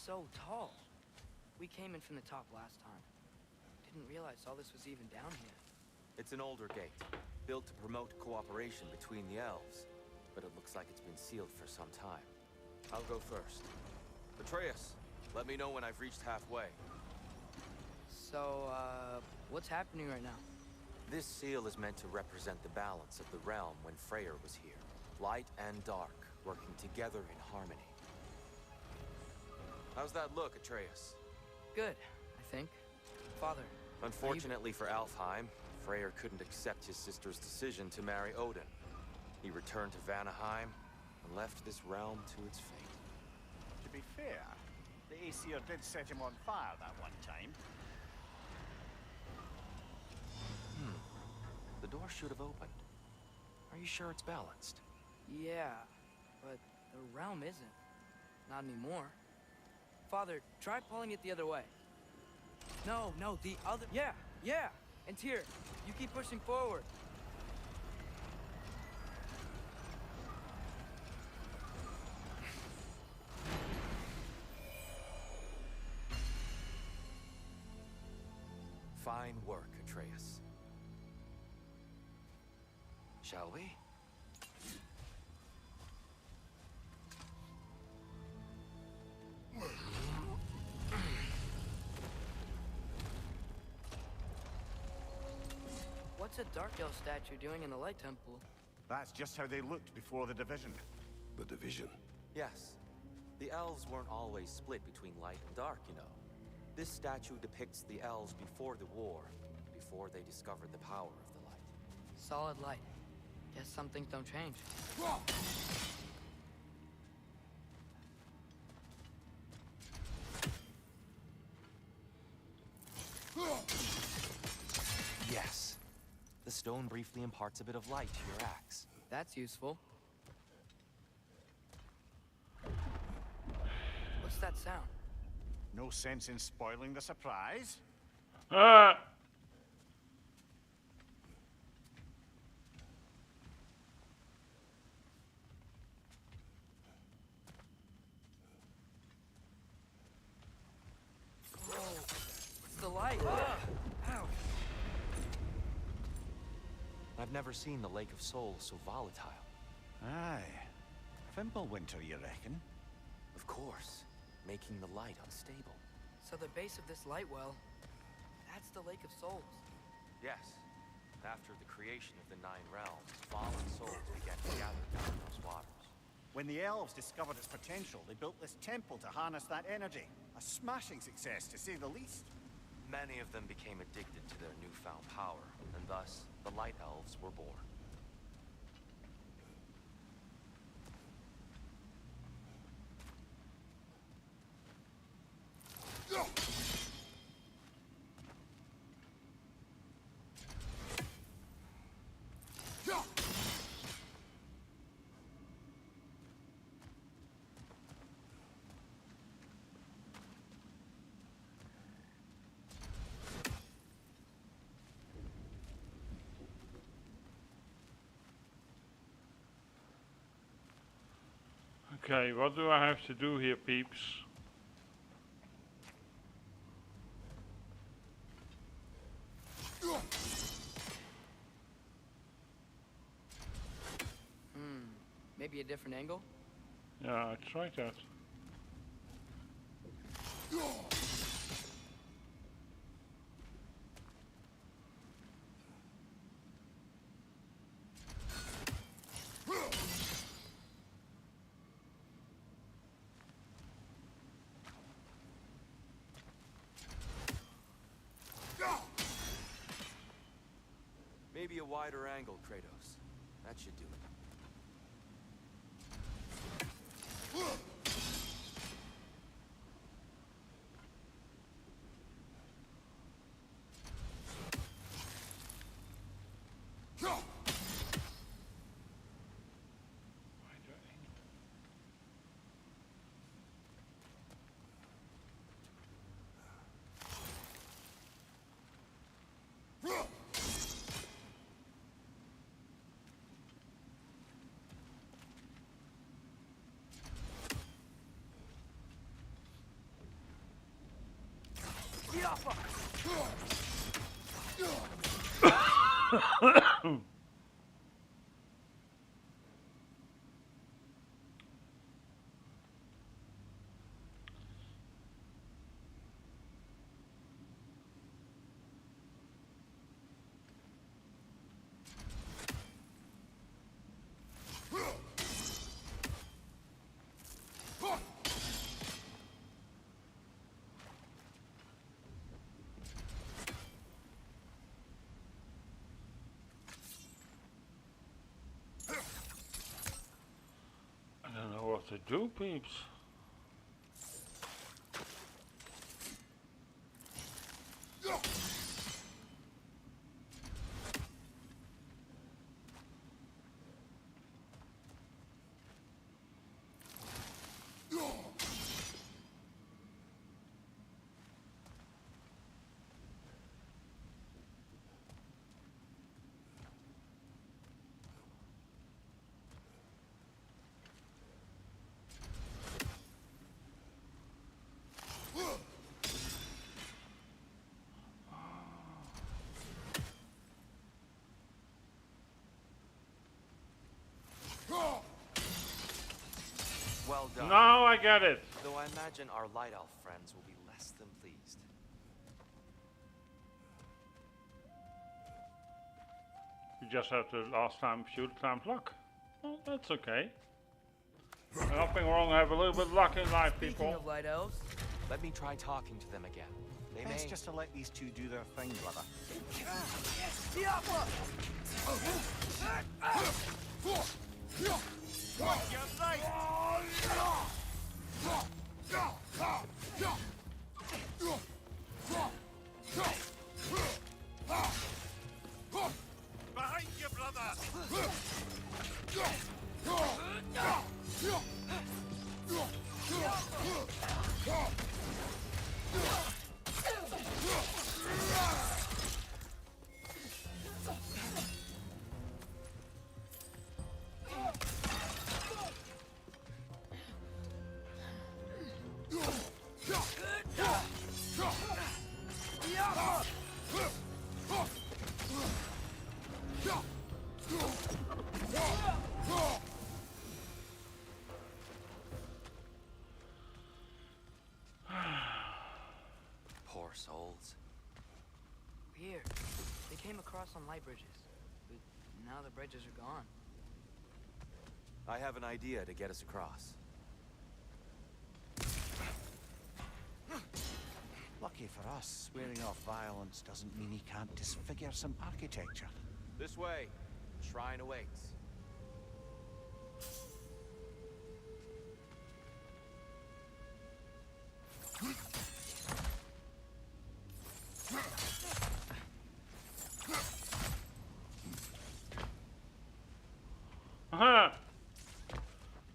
So tall. We came in from the top last time. Didn't realize all this was even down here. It's an older gate, built to promote cooperation between the elves. But it looks like it's been sealed for some time. I'll go first. Atreus, let me know when I've reached halfway. So, what's happening right now? This seal is meant to represent the balance of the realm when Freyr was here. Light and dark, working together in harmony. How's that look, Atreus? Good, I think. Father. Unfortunately for Alfheim, Freyr couldn't accept his sister's decision to marry Odin. He returned to Vanaheim and left this realm to its fate. To be fair, the Aesir did set him on fire that one time. The door should have opened. Are you sure it's balanced? Yeah, but the realm isn't. Not anymore. Father, try pulling it the other way. No, the other... Yeah! And here, you keep pushing forward. Fine work, Atreus. Shall we? What's a Dark Elf statue doing in the Light Temple? That's just how they looked before the division. The division. Yes. The elves weren't always split between light and dark, you know. This statue depicts the elves before the war, before they discovered the power of the light. Solid light. Guess some things don't change. Yes. The stone briefly imparts a bit of light to your axe. That's useful. What's that sound? No sense in spoiling the surprise. Ah! It's the light. Ow. I've never seen the Lake of Souls so volatile. Aye. Fimbulwinter, you reckon? Of course, making the light unstable. So the base of this light well, that's the Lake of Souls. Yes. After the creation of the Nine Realms, fallen souls began to gather down those waters. When the elves discovered its potential, they built this temple to harness that energy. A smashing success, to say the least. Many of them became addicted to their newfound power, and thus, the Light Elves were born. Okay, what do I have to do here, peeps? Maybe a different angle? Yeah, I tried that. Maybe a wider angle, Kratos. That should do it. I don't know what to do, peeps. Well done. Now I get it. Though I imagine our light elf friends will be less than pleased. You just have to last time shoot times luck. Well, that's okay. Nothing wrong. Have a little bit of luck in life, Speaking people. of light elves, Let me try talking to them again. They Best may... just to let these two do their thing, brother. Behind you, brother! Poor souls. weird. They came across on light bridges, but now the bridges are gone. I have an idea to get us across. Lucky for us, swearing off violence doesn't mean he can't disfigure some architecture. This way. The shrine awaits.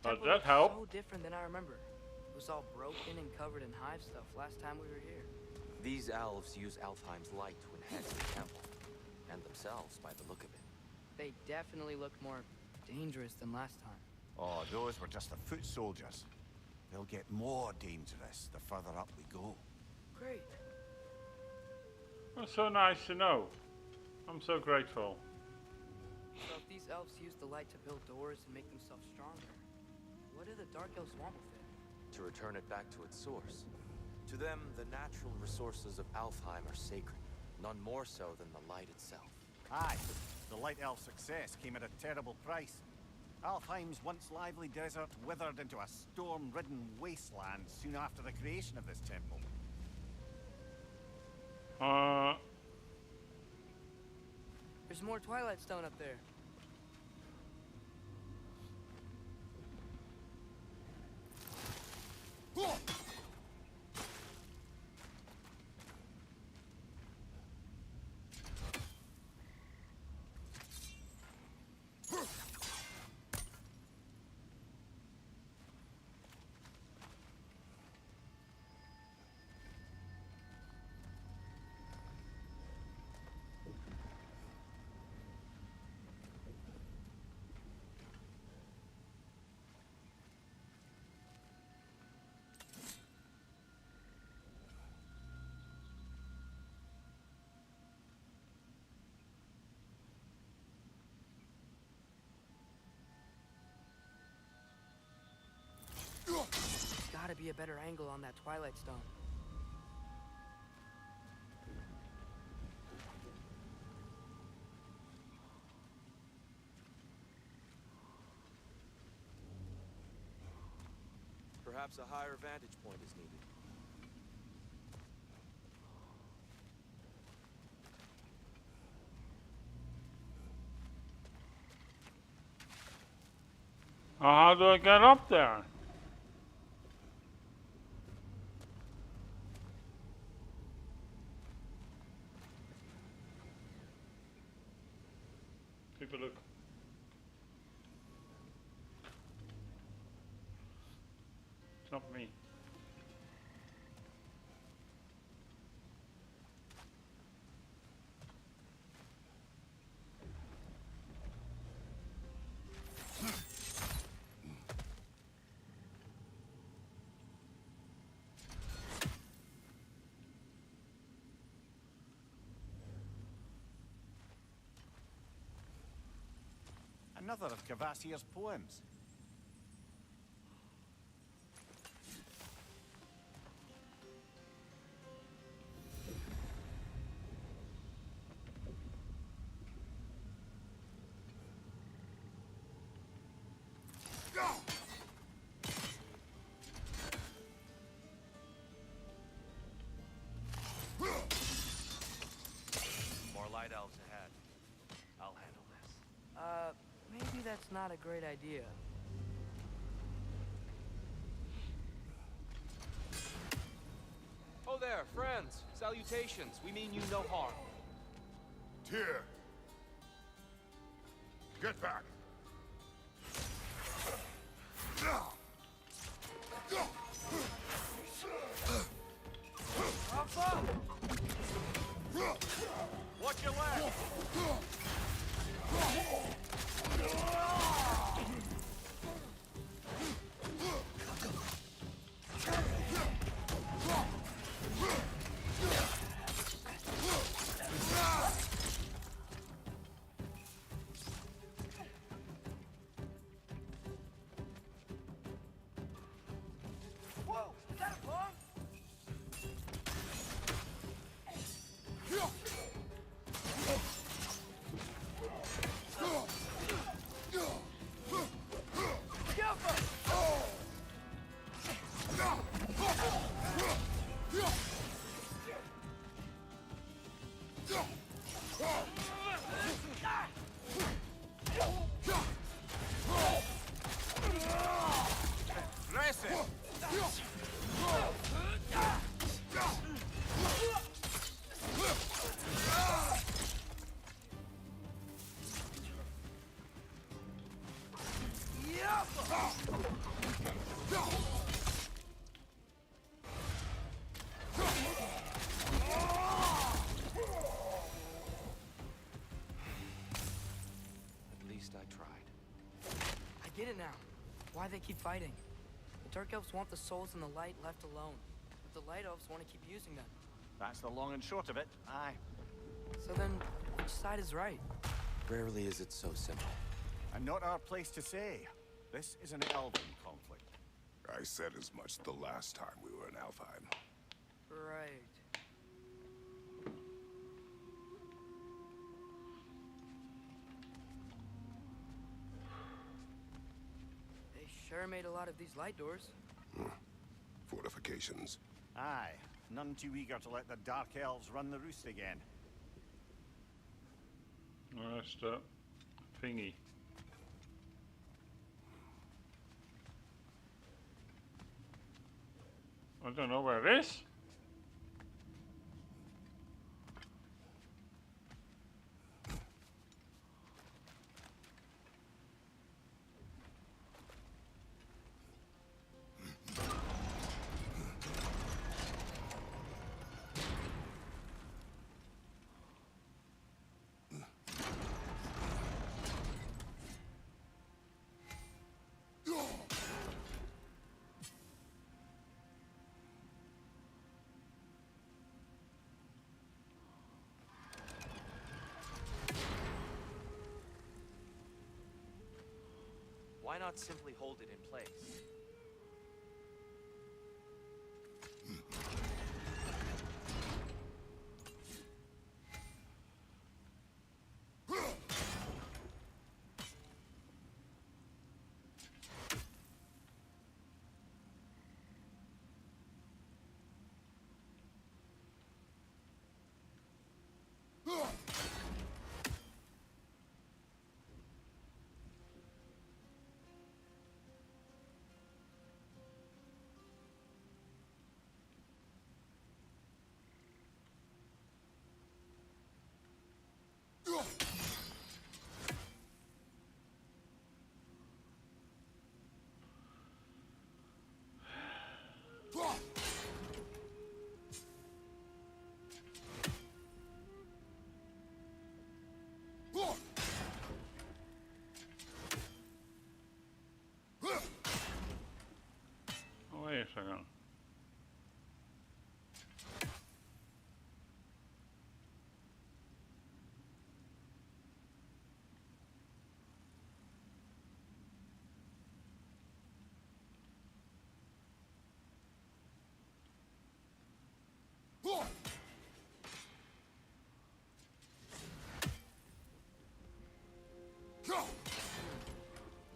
Does that help? So different than I remember. It was all broken and covered in hive stuff last time we were here. These elves use Alfheim's light to enhance the temple. And themselves, by the look of it. They definitely looked more dangerous than last time. Oh, those were just the foot soldiers. They'll get more dangerous the further up we go. Great. That's so nice to know. I'm so grateful. So if these elves use the light to build doors and make themselves stronger, what do the Dark Elves want with it? To return it back to its source. To them, the natural resources of Alfheim are sacred. None more so than the light itself. Aye, the Light Elf success came at a terrible price. Alfheim's once lively desert withered into a storm-ridden wasteland soon after the creation of this temple. There's more Twilight Stone up there. There's gotta be a better angle on that Twilight Stone. Perhaps a higher vantage point is needed. How do I get up there? Take a look. It's not me. Another of Kvasir's poems. White Elves ahead. I'll handle this. Maybe that's not a great idea. Oh there, friends. Salutations. We mean you no harm. Tyr! Get back! Watch your left! Whoa! Is that a bomb? Listen! At least I tried. I get it now. Why they keep fighting. The Dark Elves want the souls in the light left alone. But the Light Elves want to keep using them. That's the long and short of it. Aye. So then, which side is right? Rarely is it so simple. And not our place to say. This is an elven conflict. I said as much the last time we were in Alfheim. Right. They sure made a lot of these light doors. Fortifications. Aye. None too eager to let the Dark Elves run the roost again. That's the thingy. I don't know where it is. Why not simply hold it in place? Oh, wait a second.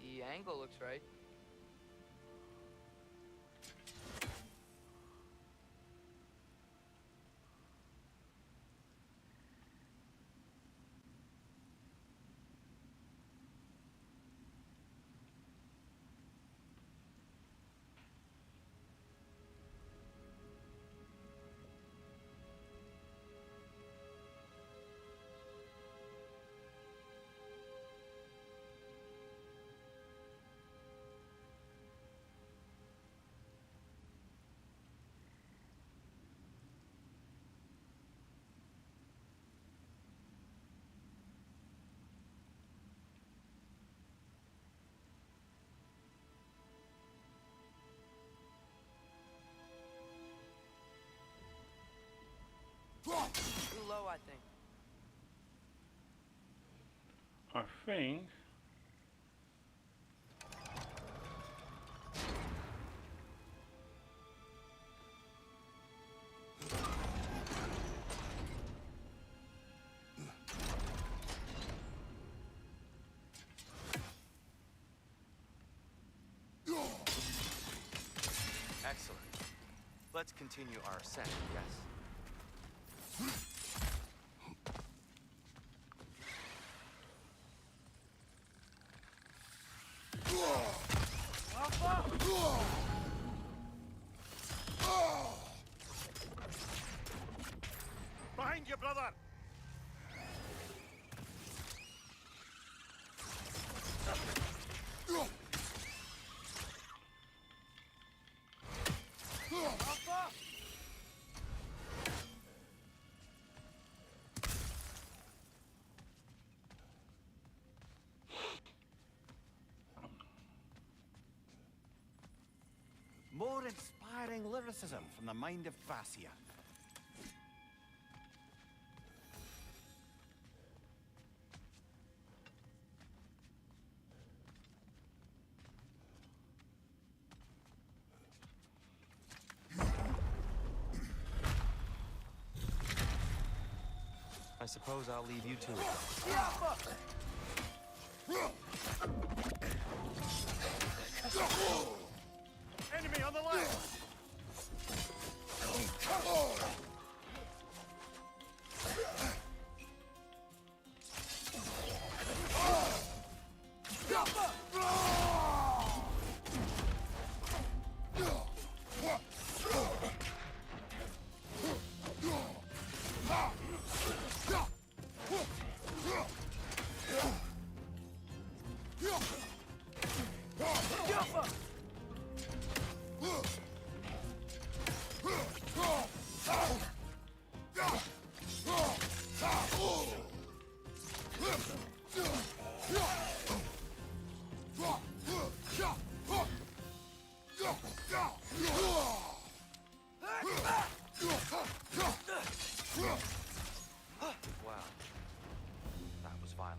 The angle looks right. that thing? I think. Excellent. Let's continue our ascent, yes? Behind you, brother! More inspiring lyricism from the mind of Vassia. I suppose I'll leave you to it. Enemy on the left! Wow. That was violent.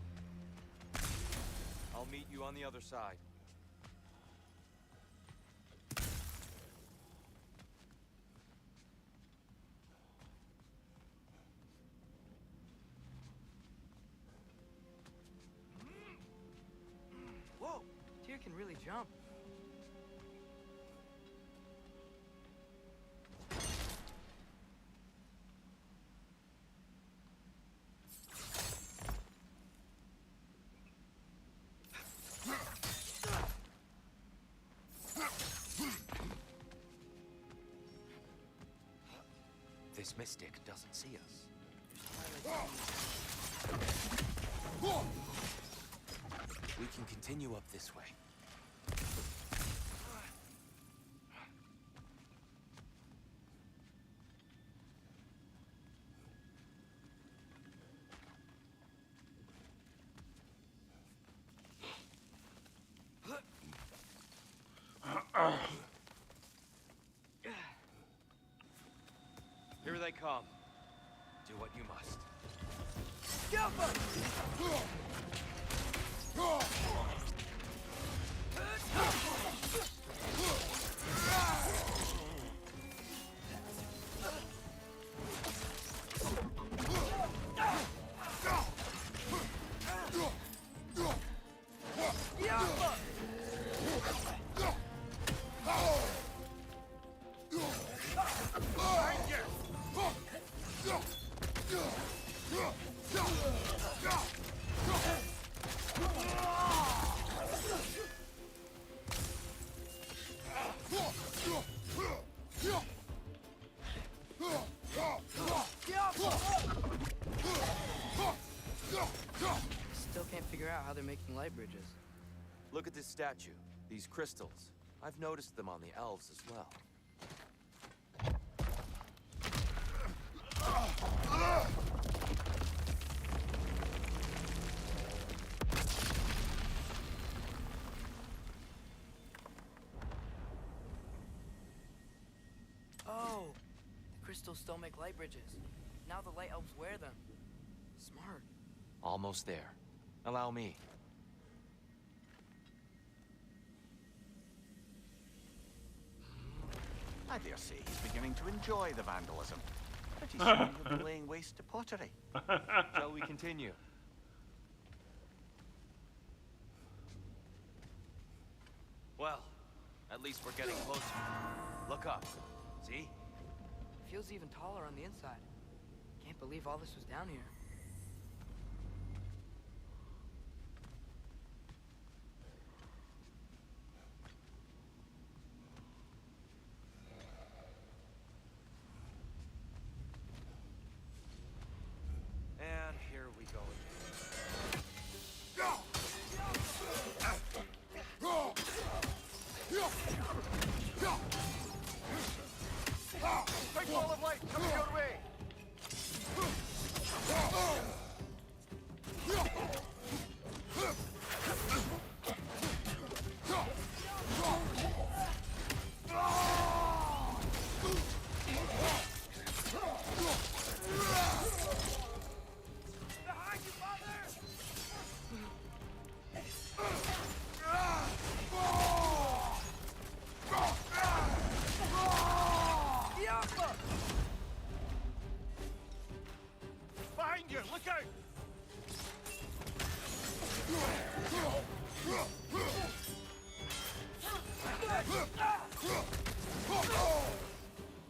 I'll meet you on the other side. Whoa! Tyr can really jump. This mystic doesn't see us. We can continue up this way. Here they come. Do what you must. Still can't figure out how they're making light bridges. Look at this statue. These crystals. I've noticed them on the elves as well. Oh! The crystals still make light bridges. Now the light elves wear them. Almost there. Allow me. I dare say he's beginning to enjoy the vandalism. Pretty soon he'll be laying waste to pottery. Shall we continue? Well, at least we're getting closer. Look up. See? Feels even taller on the inside. Can't believe all this was down here. And here we go again. Big ball of light coming your way! Behind you, father! Behind you! Look out!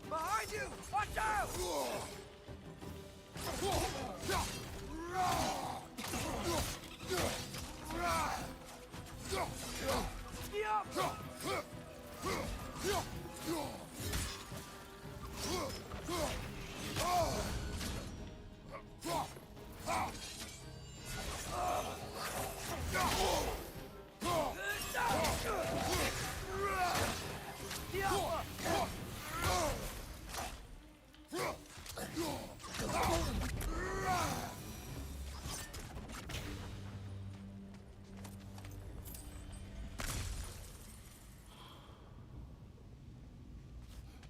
Behind you! Watch out!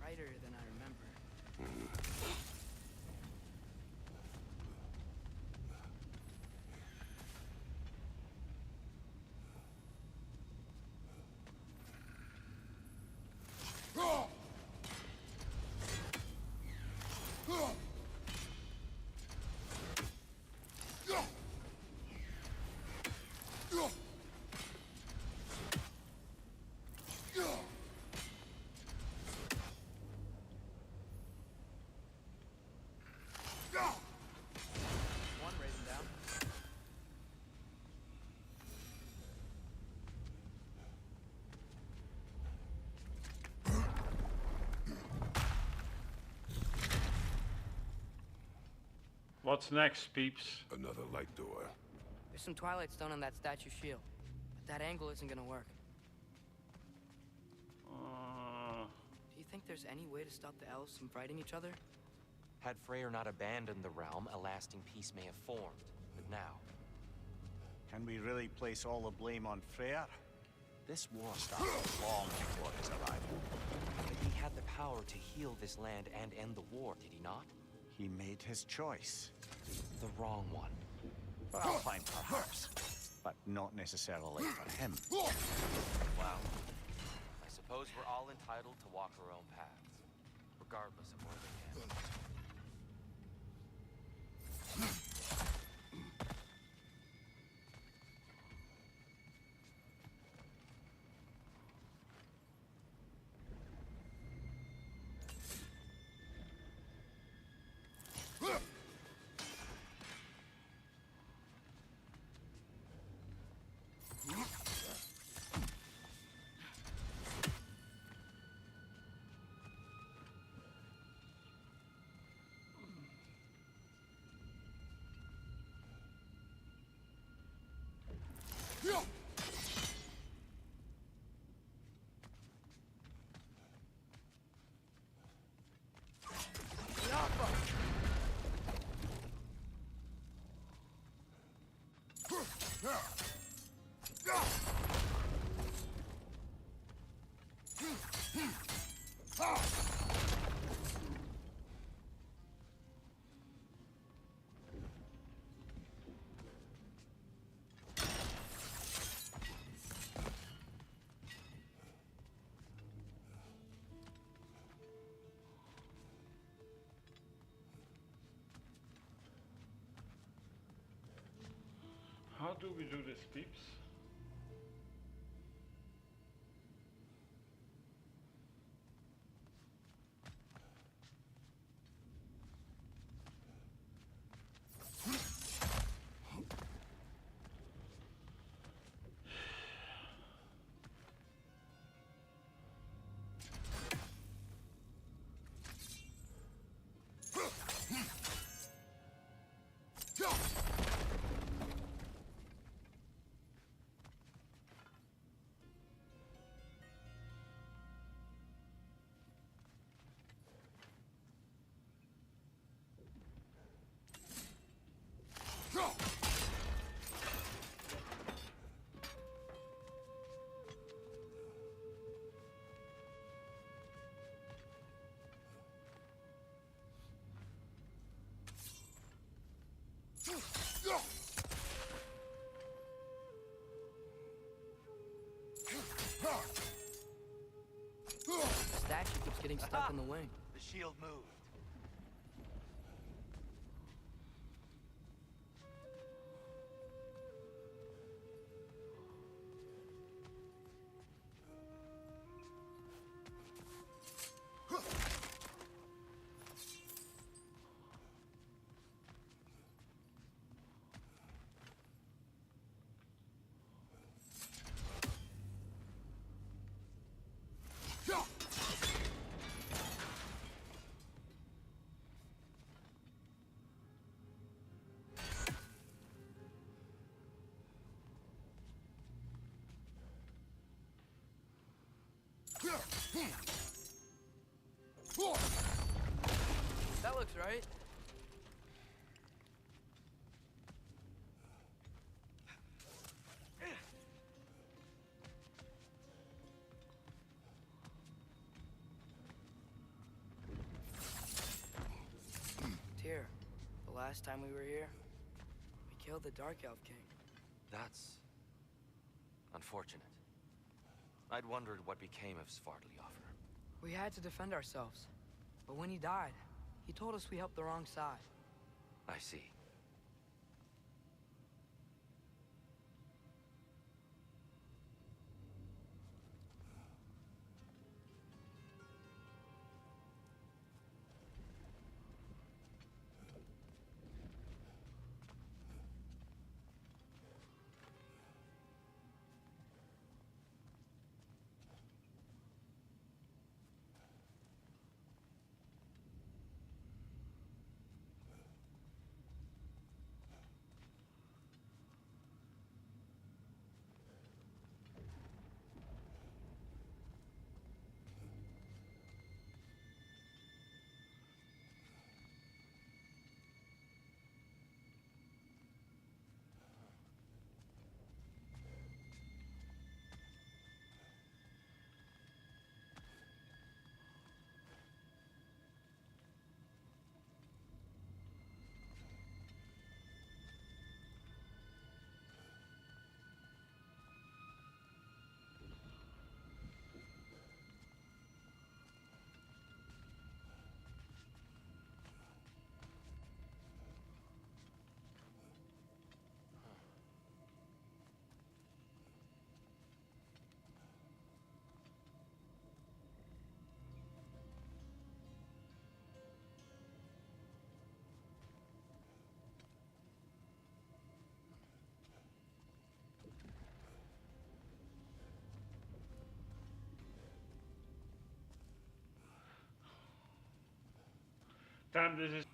Brighter than I remember. One raising down. What's next, peeps? Another light door. There's some Twilight Stone on that statue shield. But that angle isn't gonna work. Do you think there's any way to stop the elves from fighting each other? Had Freyr not abandoned the realm, a lasting peace may have formed. But now, Can we really place all the blame on Freyr? This war started long before his arrival. but he had the power to heal this land and end the war, did he not? He made his choice. The wrong one. For Alpine, perhaps. But not necessarily for him. Well, I suppose we're all entitled to walk our own paths, regardless of where they end. How do we do this, peeps? The statue keeps getting stuck in the wing. The shield moved. That looks right. Tyr, the last time we were here, we killed the Dark Elf King. That's unfortunate. I'd wondered what became of Svartalfheim. We had to defend ourselves. But when he died, he told us we helped the wrong side. I see. Damn, this is...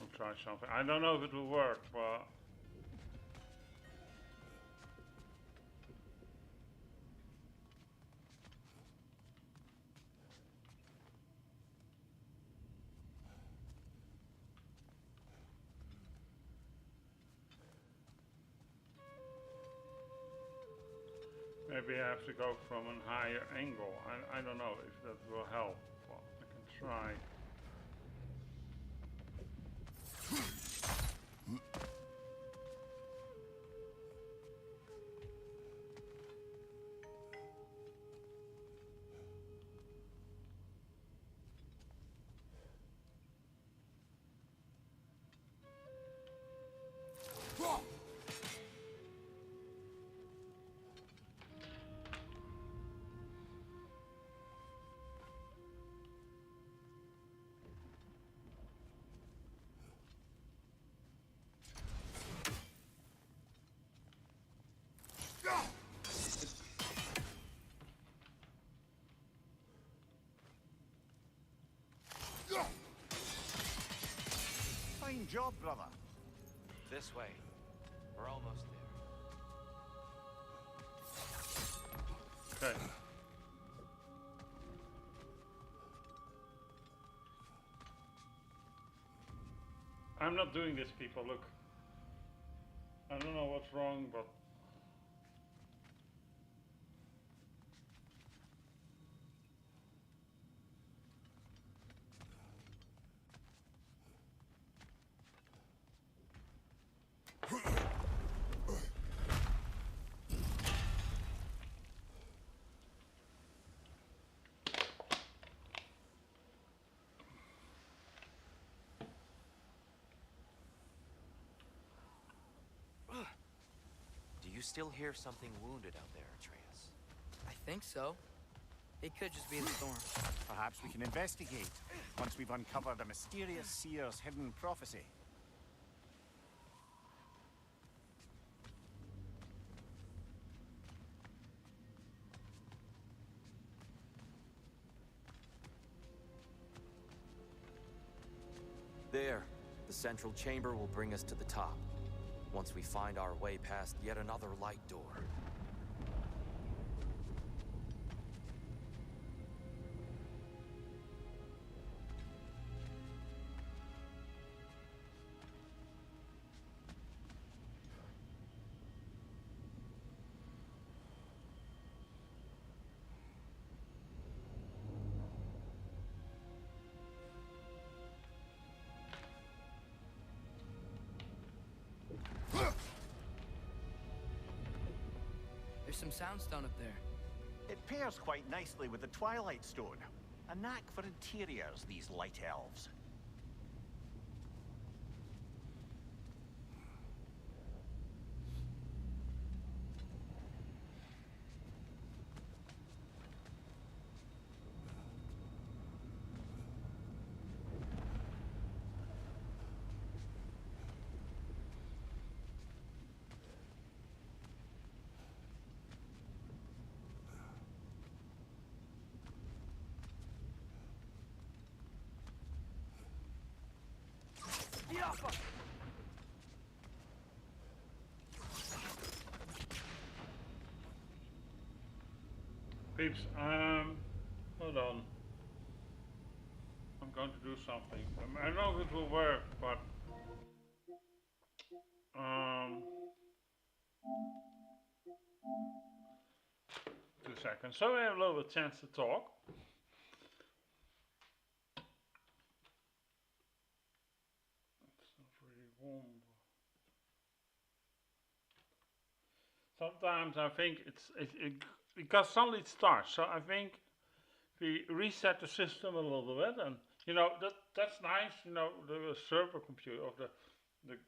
I'll try something. I don't know if it will work, but... Maybe I have to go from a higher angle. I don't know if that will help, but I can try. Fine job, brother. This way. We're almost there. Okay. I'm not doing this, people. Look. I don't know what's wrong, but Do you still hear something wounded out there, Atreus? I think so. It could just be the storm. Perhaps we can investigate once we've uncovered a mysterious seer's hidden prophecy. There. The central chamber will bring us to the top. Once we find our way past yet another light door. There's some soundstone up there. It pairs quite nicely with the Twilight Stone. A knack for interiors, these light elves. peeps, hold on. I'm going to do something. I know it will work, but 2 seconds. So we have a little chance to talk. It's not really warm. Sometimes I think it because suddenly it starts. So I think we reset the system a little bit, and you know that's nice. You know, the server computer of the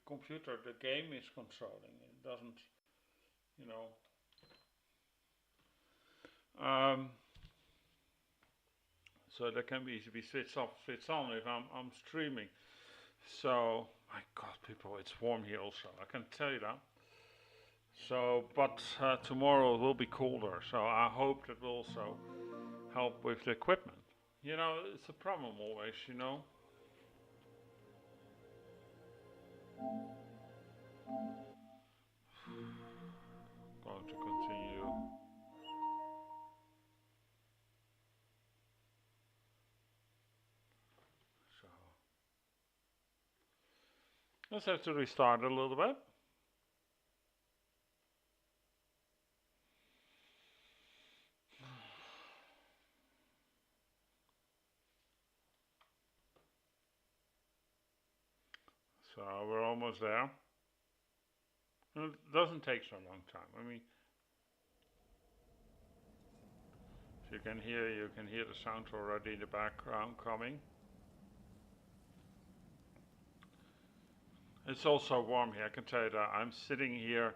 computer the game is controlling. It doesn't, you know. So that can be easily switched off, switched on if I'm streaming. So my God, people, it's warm here also. I can tell you that. So, but tomorrow will be colder. So I hope that will also help with the equipment. You know, it's a problem always. You know. Going to continue. So let's have to restart a little bit. So we're almost there. It doesn't take so long time. I mean, as you can hear the sound already in the background coming. It's also warm here. I can tell you that I'm sitting here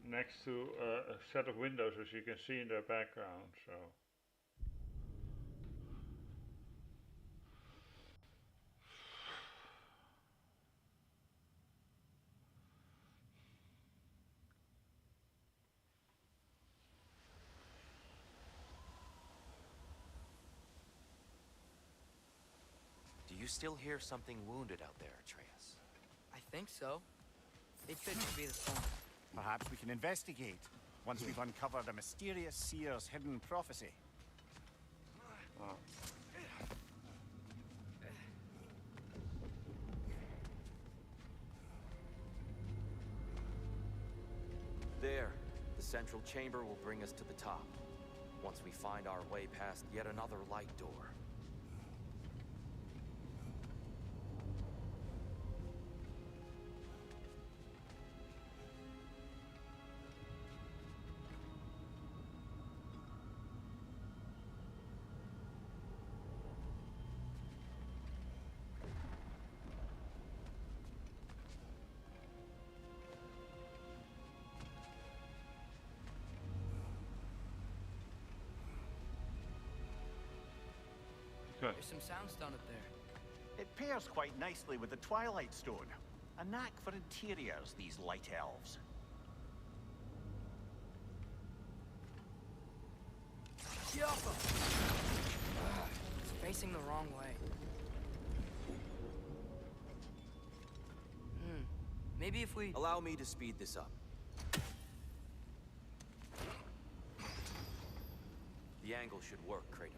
next to a set of windows, as you can see in the background. So. Do you still hear something wounded out there, Atreus? I think so. It couldn't be the storm. Perhaps we can investigate once we've uncovered a mysterious seer's hidden prophecy. There. The central chamber will bring us to the top. Once we find our way past yet another light door. Good. There's some soundstone up there. It pairs quite nicely with the Twilight Stone. A knack for interiors, these light elves. Get off him! It's facing the wrong way. Maybe if we... Allow me to speed this up. The angle should work, Kratos.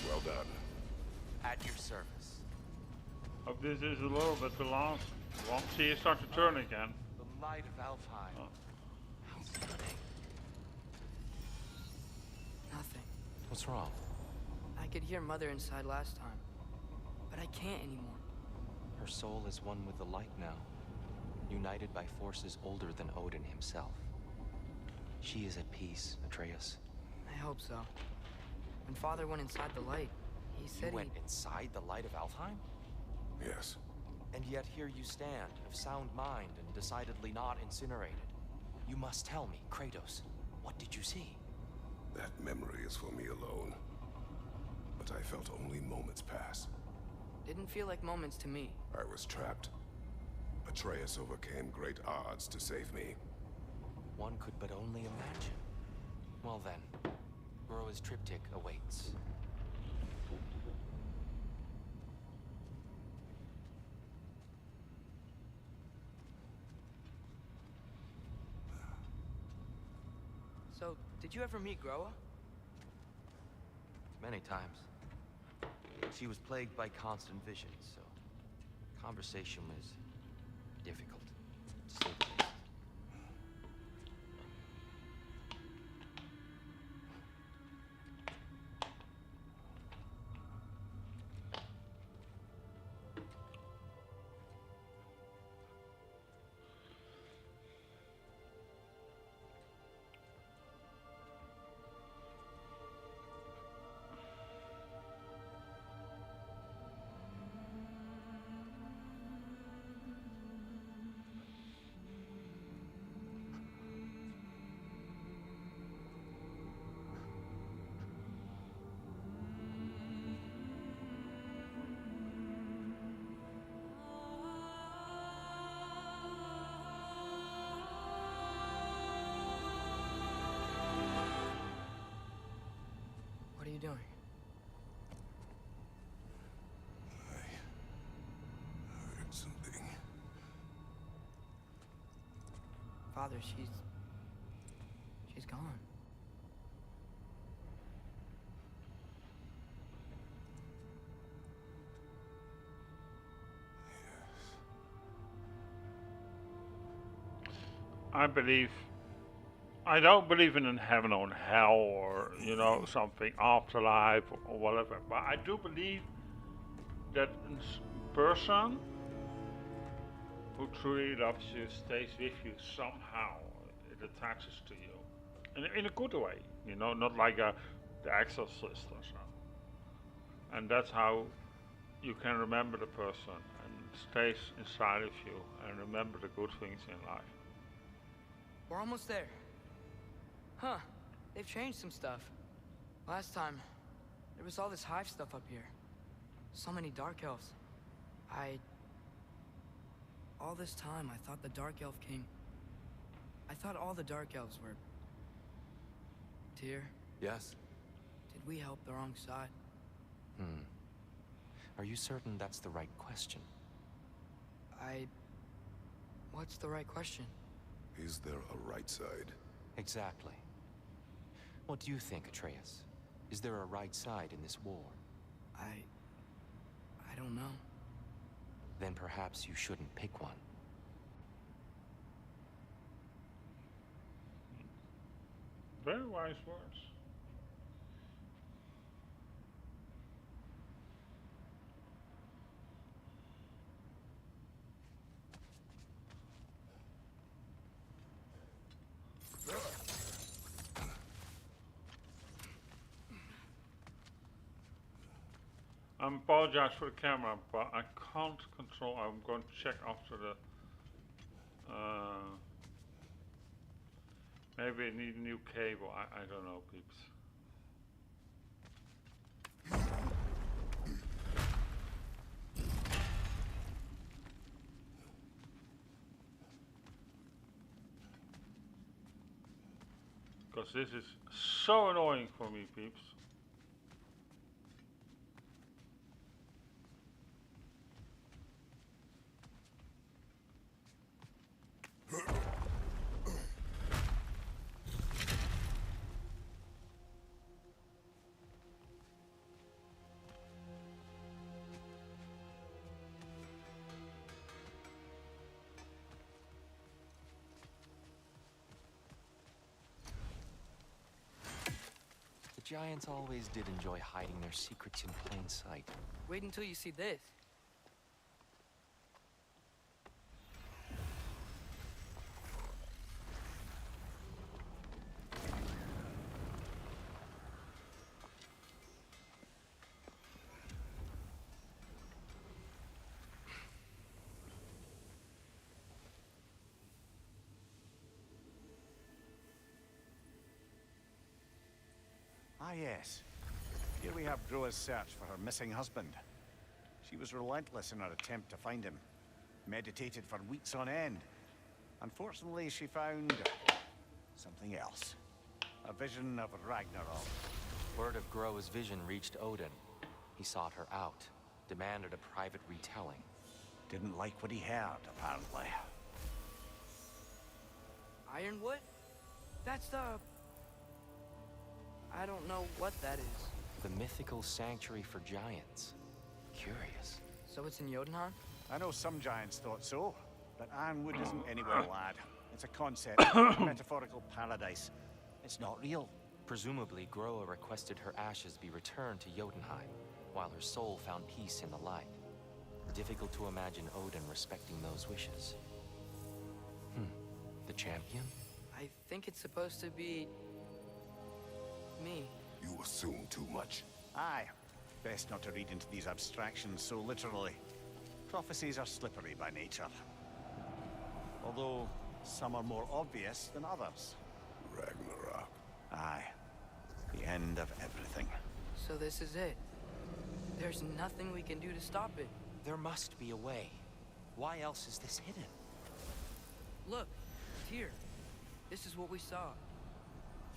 Well done. At your service. Hope this is a little bit too long. Won't see it start to turn again. The light of Alfheim. Oh. How stunning. Nothing. What's wrong? I could hear Mother inside last time, but I can't anymore. Her soul is one with the light now, united by forces older than Odin himself. She is at peace, Atreus. I hope so. When Father went inside the light, he said You went inside the light of Alfheim? Yes. And yet here you stand, of sound mind and decidedly not incinerated. You must tell me, Kratos, what did you see? That memory is for me alone. But I felt only moments pass. Didn't feel like moments to me. I was trapped. Atreus overcame great odds to save me. One could but only imagine. Well then, Groa's triptych awaits. So, did you ever meet Groa? Many times. She was plagued by constant visions, so conversation was difficult, to say the least. What are you doing? I heard something. Father, she's gone. I don't believe in heaven or hell or, something afterlife or whatever. But I do believe that a person who truly loves you stays with you somehow. It attaches to you. In a good way, not like the exorcist or so. And that's how you can remember the person and stays inside of you and remember the good things in life. We're almost there. Huh. They've changed some stuff. Last time, there was all this hive stuff up here. So many dark elves. All this time, I thought the Dark Elf King... I thought all the Dark Elves were... Tyr, Yes? did we help the wrong side? Are you certain that's the right question? What's the right question? Is there a right side? Exactly. What do you think, Atreus? Is there a right side in this war? I don't know. Then perhaps you shouldn't pick one. Very wise words. I apologize for the camera, but I can't control. I'm going to check after the. Maybe I need a new cable. I don't know, peeps. Because this is so annoying for me, peeps. The giants always did enjoy hiding their secrets in plain sight. Wait until you see this. Ah, yes. Here we have Groa's search for her missing husband. She was relentless in her attempt to find him. Meditated for weeks on end. Unfortunately, she found... something else. A vision of Ragnarok. Word of Groa's vision reached Odin. He sought her out, demanded a private retelling. Didn't like what he heard, apparently. Ironwood? That's the... I don't know what that is. The mythical sanctuary for giants. Curious. So it's in Jotunheim? I know some giants thought so, but Ironwood isn't anywhere, lad. It's a concept, a metaphorical paradise. It's not real. Presumably, Groa requested her ashes be returned to Jotunheim, while her soul found peace in the light. Difficult to imagine Odin respecting those wishes. The champion? I think it's supposed to be... me. You assume too much. Aye. Best not to read into these abstractions so literally. Prophecies are slippery by nature. Although, some are more obvious than others. Ragnarok. Aye. The end of everything. So this is it. There's nothing we can do to stop it. There must be a way. Why else is this hidden? Look, here. This is what we saw.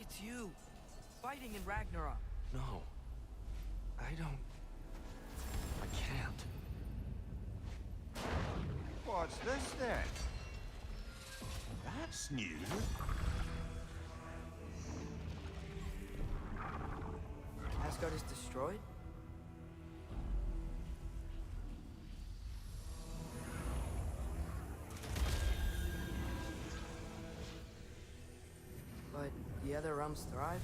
It's you, fighting in Ragnarok. No. I can't. What's this then? That's new. Asgard is destroyed? But the other realms thrive?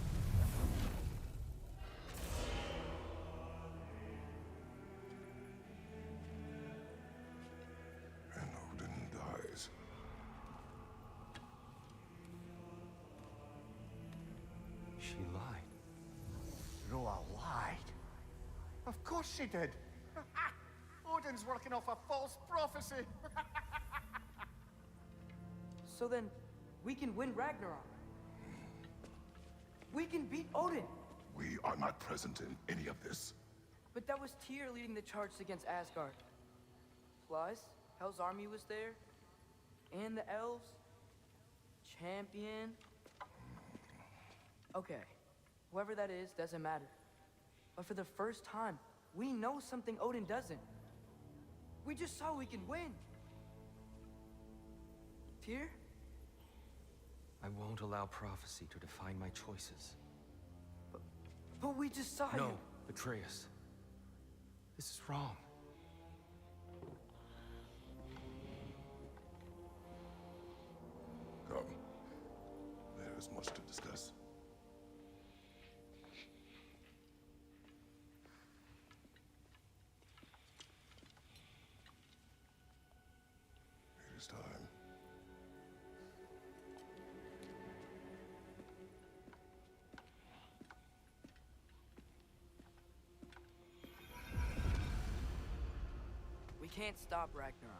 And Odin dies. She lied. Groa lied. Of course she did. Odin's working off a false prophecy. So then, we can win Ragnarok. We can beat Odin. We are not present in any of this. But that was Tyr leading the charge against Asgard. Plus, Hell's army was there, the elves? Champion? Okay, whoever that is doesn't matter. But for the first time, we know something Odin doesn't. We just saw we can win. Tyr? I won't allow prophecy to define my choices. But we just saw you. No, Atreus. This is wrong. Come. There is much to discuss. It is time. We can't stop Ragnarok.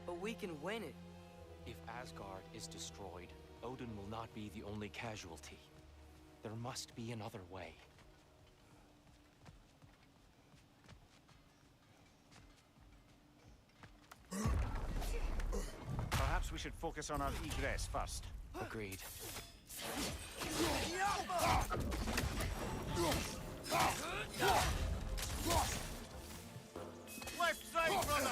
But we can win it. If Asgard is destroyed, Odin will not be the only casualty. There must be another way. Perhaps we should focus on our egress first. Agreed. Left side, brother!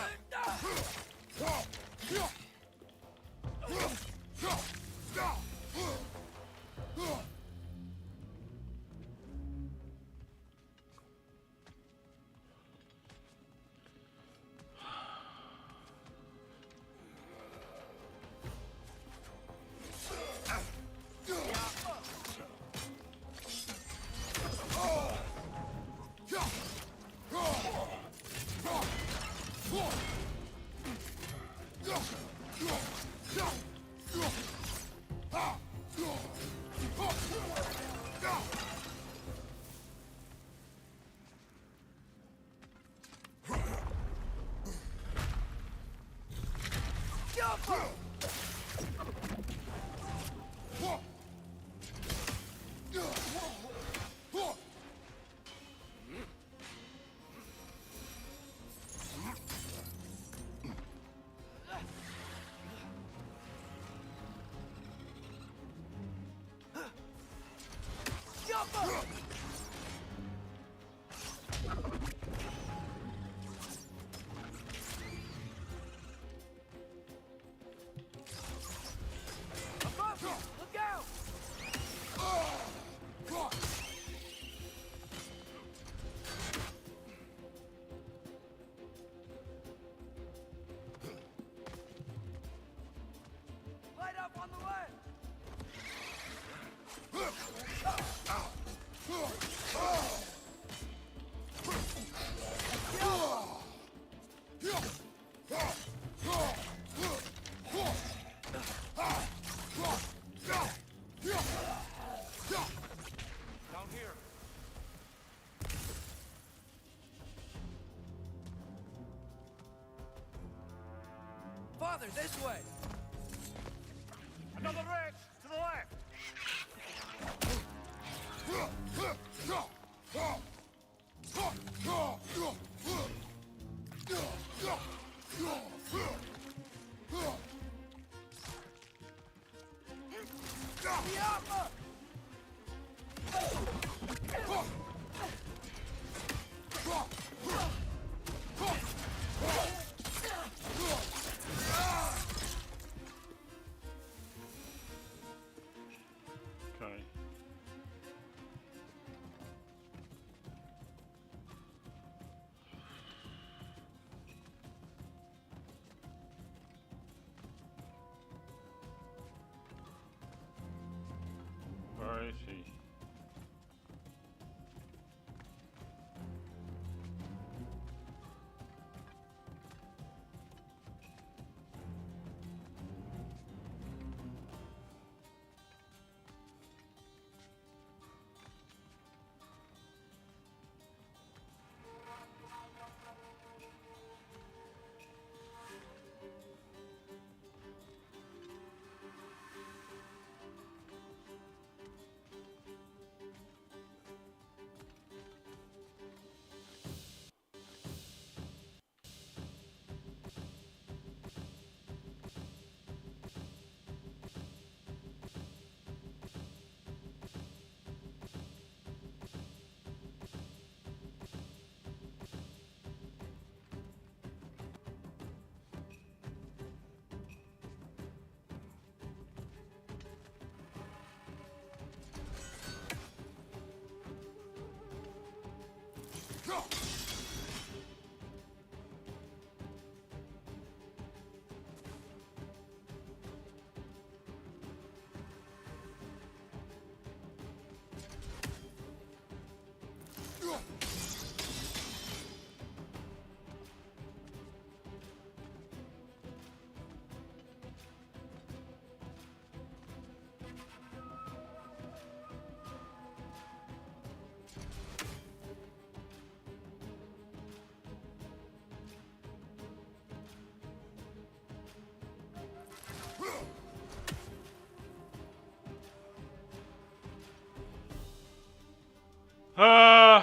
Look out! Light up on the left! Down here. Father, this way! Another wrench to the left. Okay. Where is he? Uh,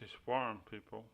it's warm, people.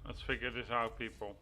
Let's figure this out, people.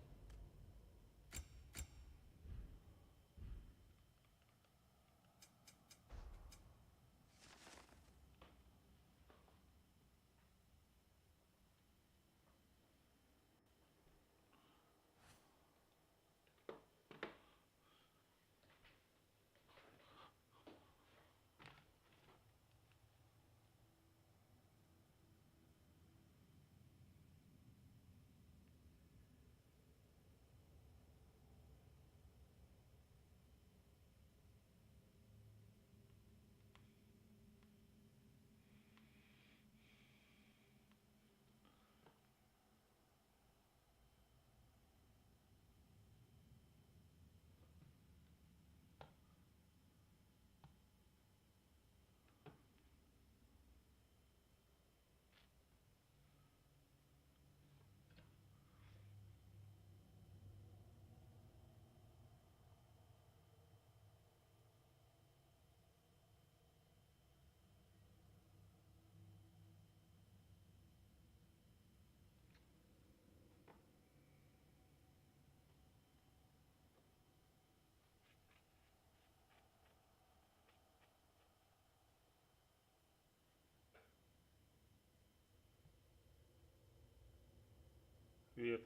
Weird.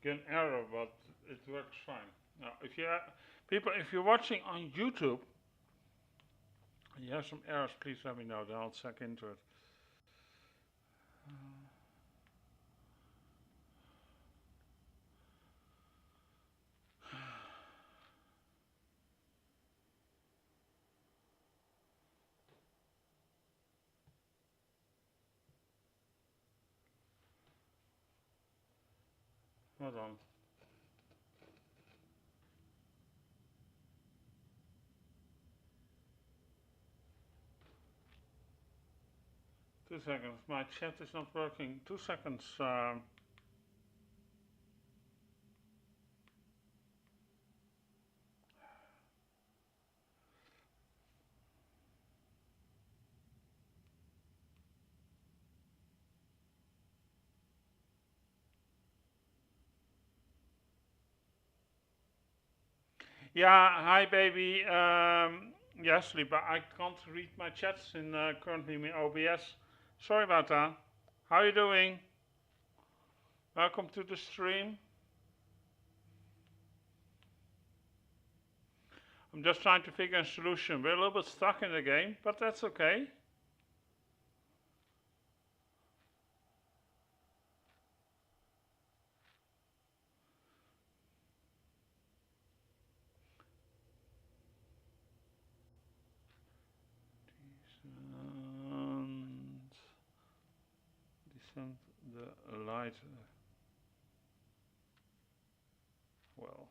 Get an error, but it works fine. Now, if you people, if you're watching on YouTube, and you have some errors, please let me know. Then I'll check into it. Hold on. Two seconds. My chat is not working. 2 seconds. Yeah, hi baby. Yes, but I can't read my chats in currently in OBS. Sorry about that. How are you doing? Welcome to the stream. I'm just trying to figure a solution. We're a little bit stuck in the game, but that's okay. Descend the light. Well.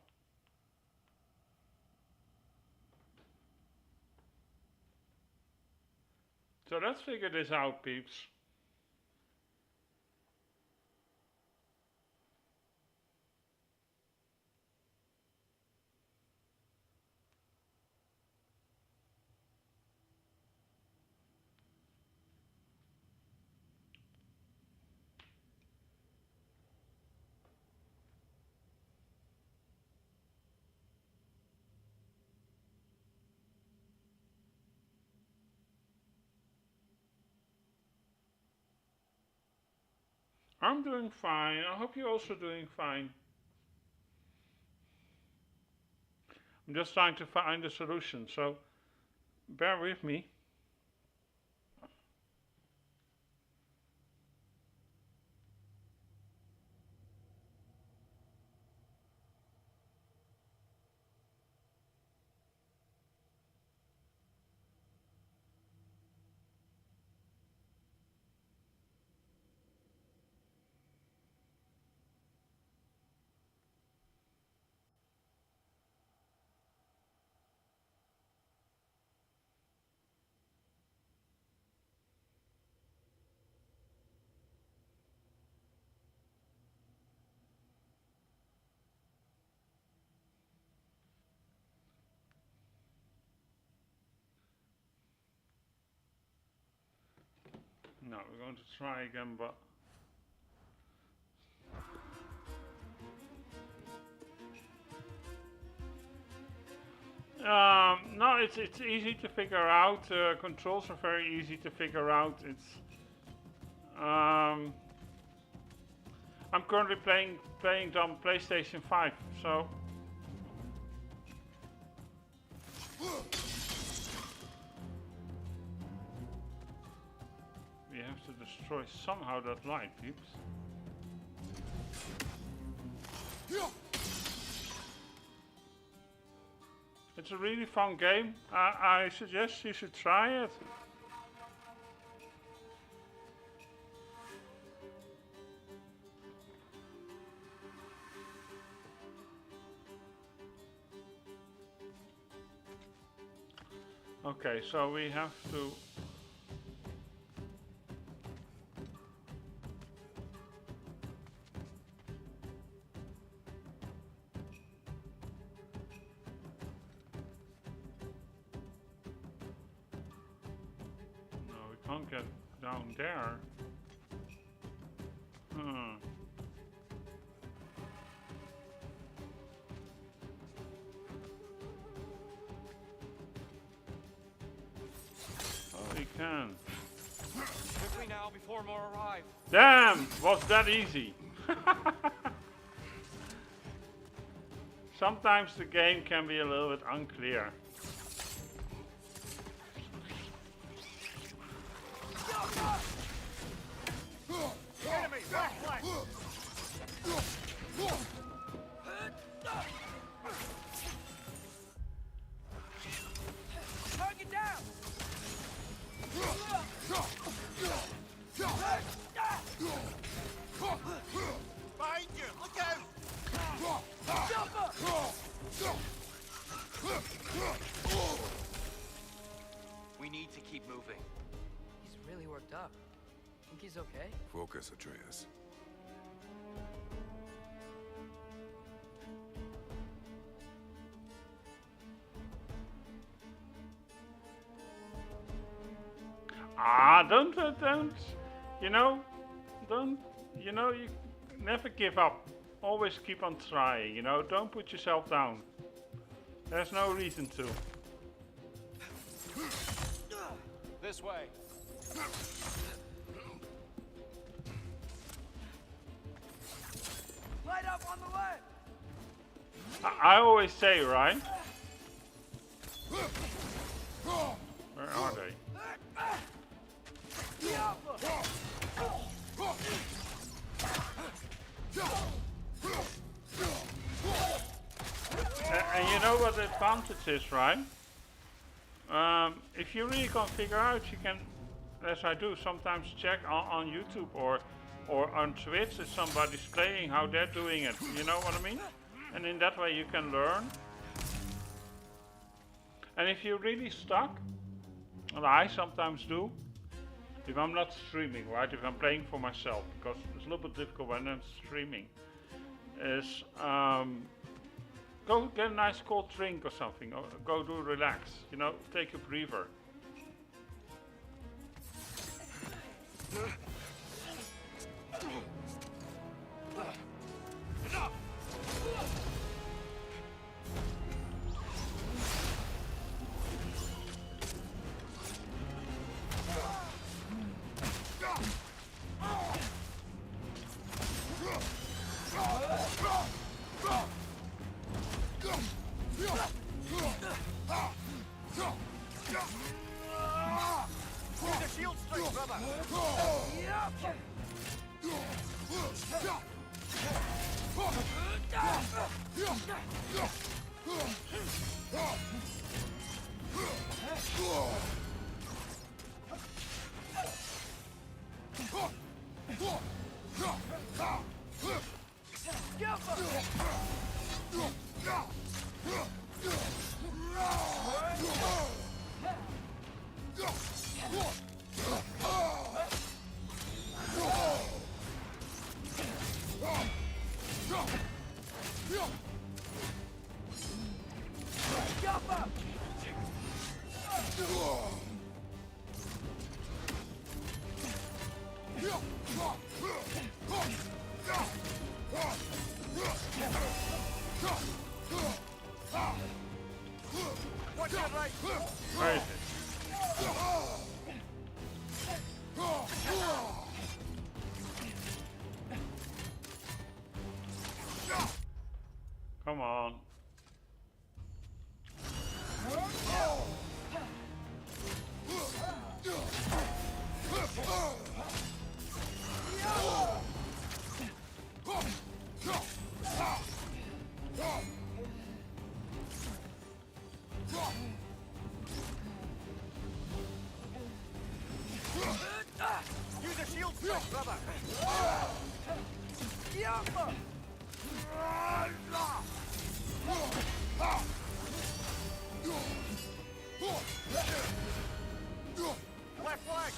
So let's figure this out, peeps. I'm doing fine. I hope you're also doing fine. I'm just trying to find a solution, so bear with me. No, we're going to try again, but no, it's easy to figure out. Controls are very easy to figure out. It's I'm currently playing on PlayStation 5, so we have to destroy somehow that light, peeps. It's a really fun game. I suggest you should try it. Okay, so we have to... No, we can't get down there. Oh, we can. Quickly now, before more arrive. Damn! Was that easy? Sometimes the game can be a little bit unclear. Enemy, left flank! Target down! Behind you, look out! We need to keep moving. He's really worked up. Think he's okay? Focus, Atreus. You never give up. Always keep on trying, don't put yourself down. There's no reason to. This way. Light up on the left! I always say, right? Where are they? And you know what the advantage is, right? If you really can't figure out, you can, as I do, sometimes check on YouTube or on Twitch if somebody's playing how they're doing it. You know what I mean? And in that way you can learn. And if you're really stuck, and I sometimes do, if I'm not streaming, right? If I'm playing for myself, because it's a little bit difficult when I'm streaming, is go get a nice cold drink or something, or go do relax, you know, take a breather. Where is it? Come on. Use a shield strike, brother! Left flank!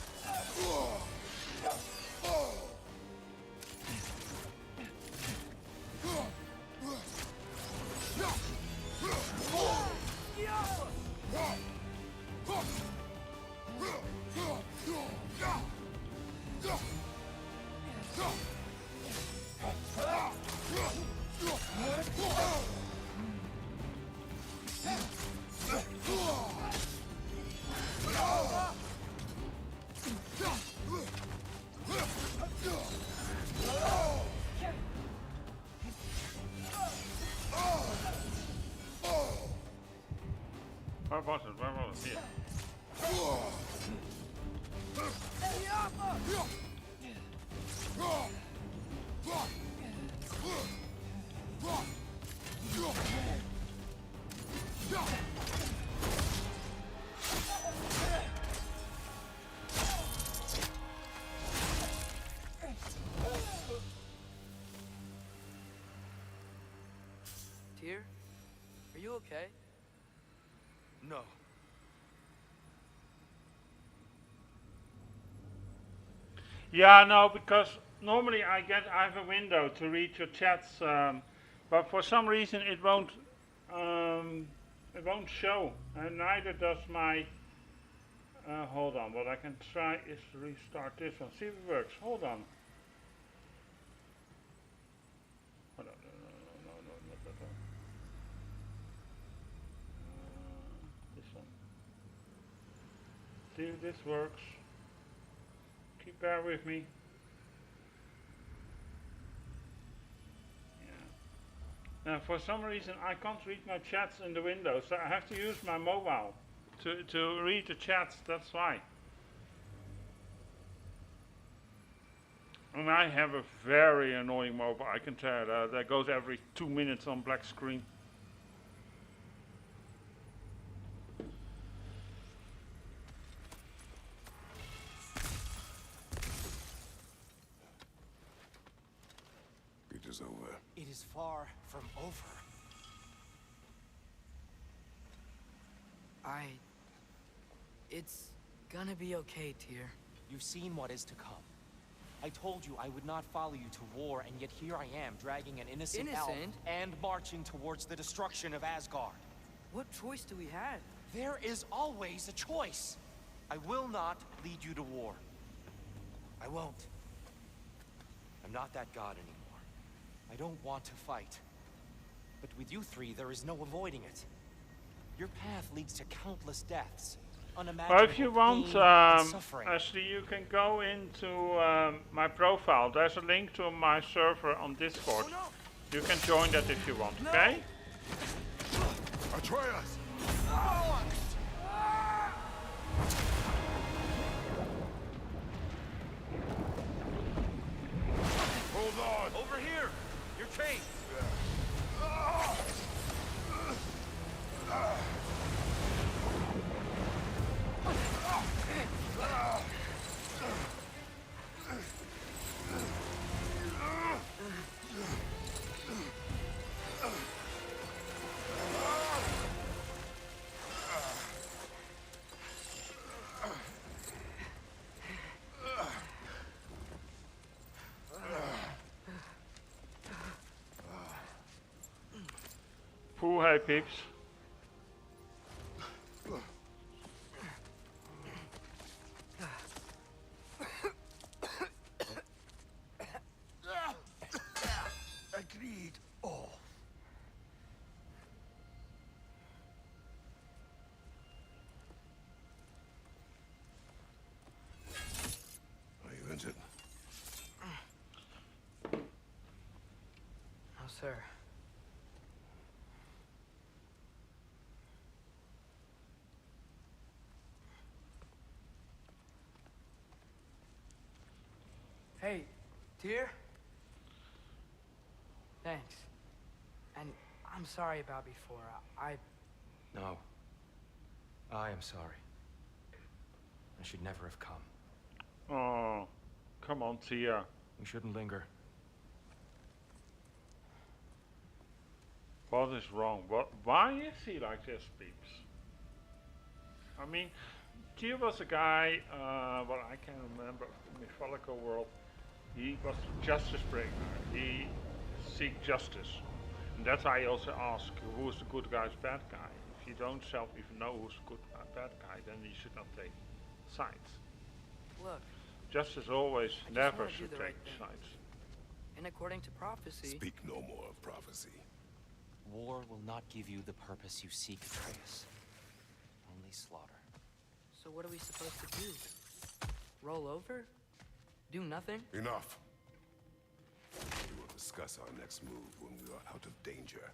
Where was it? Where was it? Here. Tyr, are you okay? No. Yeah, no, because normally I have a window to read your chats, but for some reason it won't show, and neither does my. Hold on, what I can try is to restart this one. See if it works. Hold on. Hold on. No, not that one. This one. See if this works. Keep bear with me. Yeah. Now, for some reason, I can't read my chats in the window, so I have to use my mobile. to read the chats. That's why. And I have a very annoying mobile. I can tell you that goes every 2 minutes on black screen. It is over. It is far from over. It's gonna be okay, Tyr. You've seen what is to come. I told you I would not follow you to war, and yet here I am, dragging an innocent elf and marching towards the destruction of Asgard. What choice do we have? There is always a choice. I will not lead you to war. I won't. I'm not that god anymore. I don't want to fight. But with you three, there is no avoiding it. Your path leads to countless deaths. Well, if you want, suffering. Ashley, you can go into my profile. There's a link to my server on Discord. You can join that if you want, okay? Atreus! Hold on! Over here! You're chained! Pool, hey peeps. Agreed. Oh. Are you injured? No, sir. Hey, Tyr? Thanks. And I'm sorry about before. No. I am sorry. I should never have come. Oh, come on, Tia. We shouldn't linger. What is wrong? Why is he like this, peeps? I mean, Tyr was a guy, what I can remember from the mythological world. He was justice bringer. He seek justice. And that's why I also ask, who is the good guy, bad guy? If you don't self even know who's the good guy, bad guy, then you should not take sides. Look, Justice always I just never wanna do should the take right thing. sides. and according to prophecy... Speak no more of prophecy. War will not give you the purpose you seek, Atreus. Only slaughter. So what are we supposed to do? Roll over? Do nothing? Enough. We will discuss our next move when we are out of danger.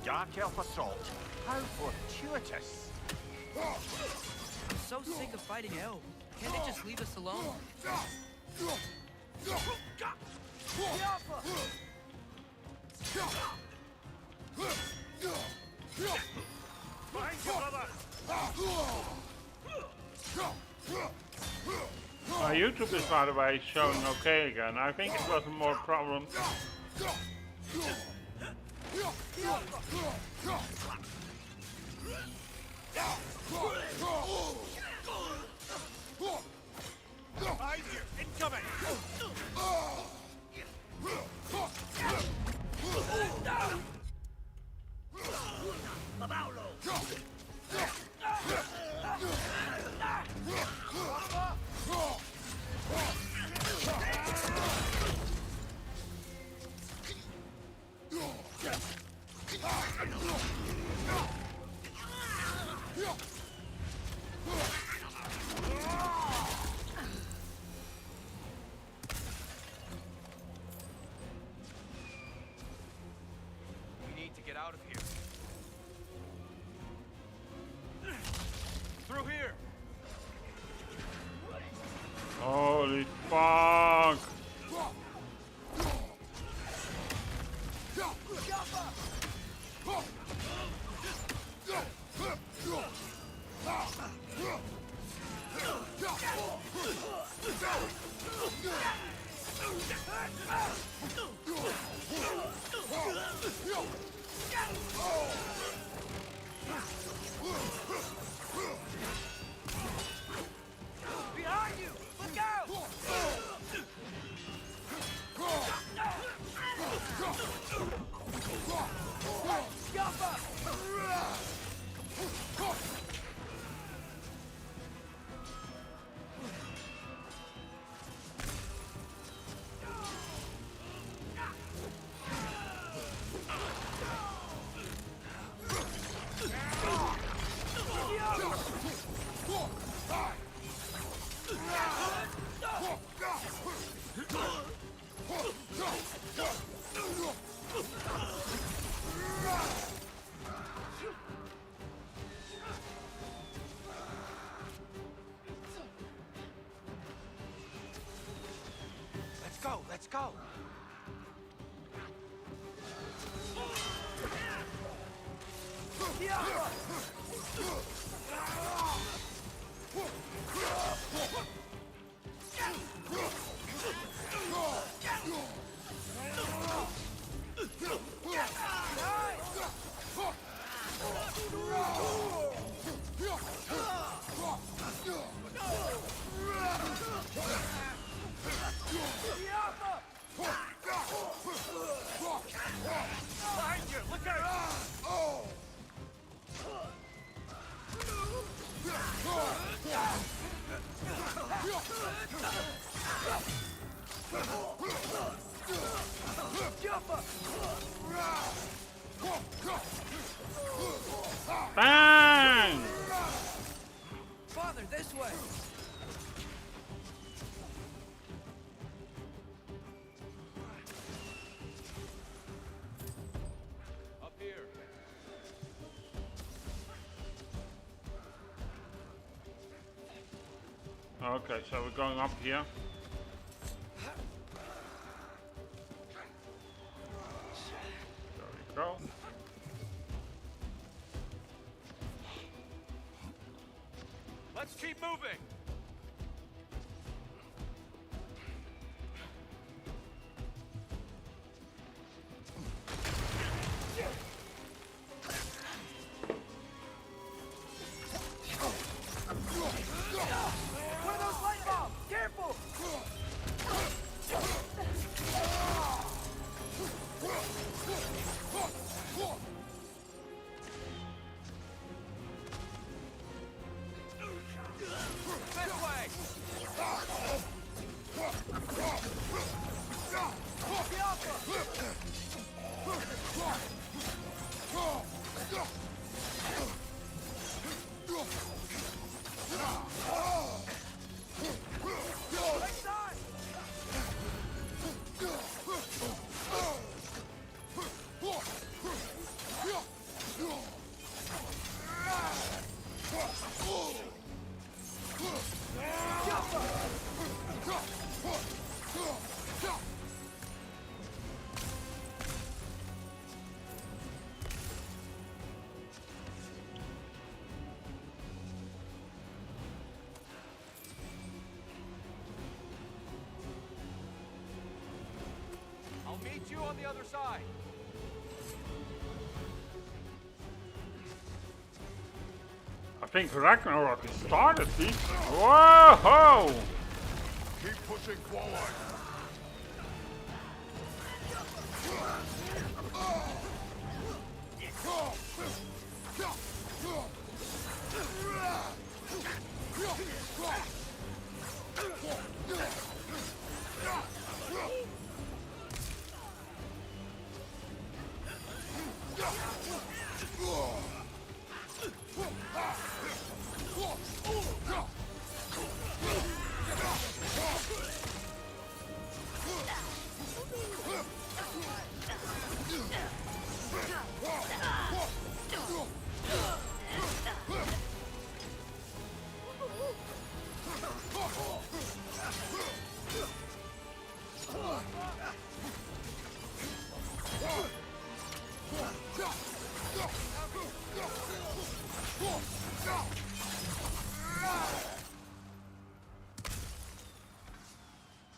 Dark elf assault. How fortuitous. I'm so sick of fighting elves. Can't they just leave us alone? Behind you, brother! My YouTube is, by the way, showing okay again. I think it was a more problem. Behind you! Incoming! Behind you! Look out! Jump up! Let's go, let's go. Behind you! Look out! Bang! Father, this way! Up here. Okay, so we're going up here. There we go. Let's keep moving! One of those light bulbs! Careful! This way! I'll meet you on the other side. I think Ragnarok has started, see? Whoa! Keep pushing forward.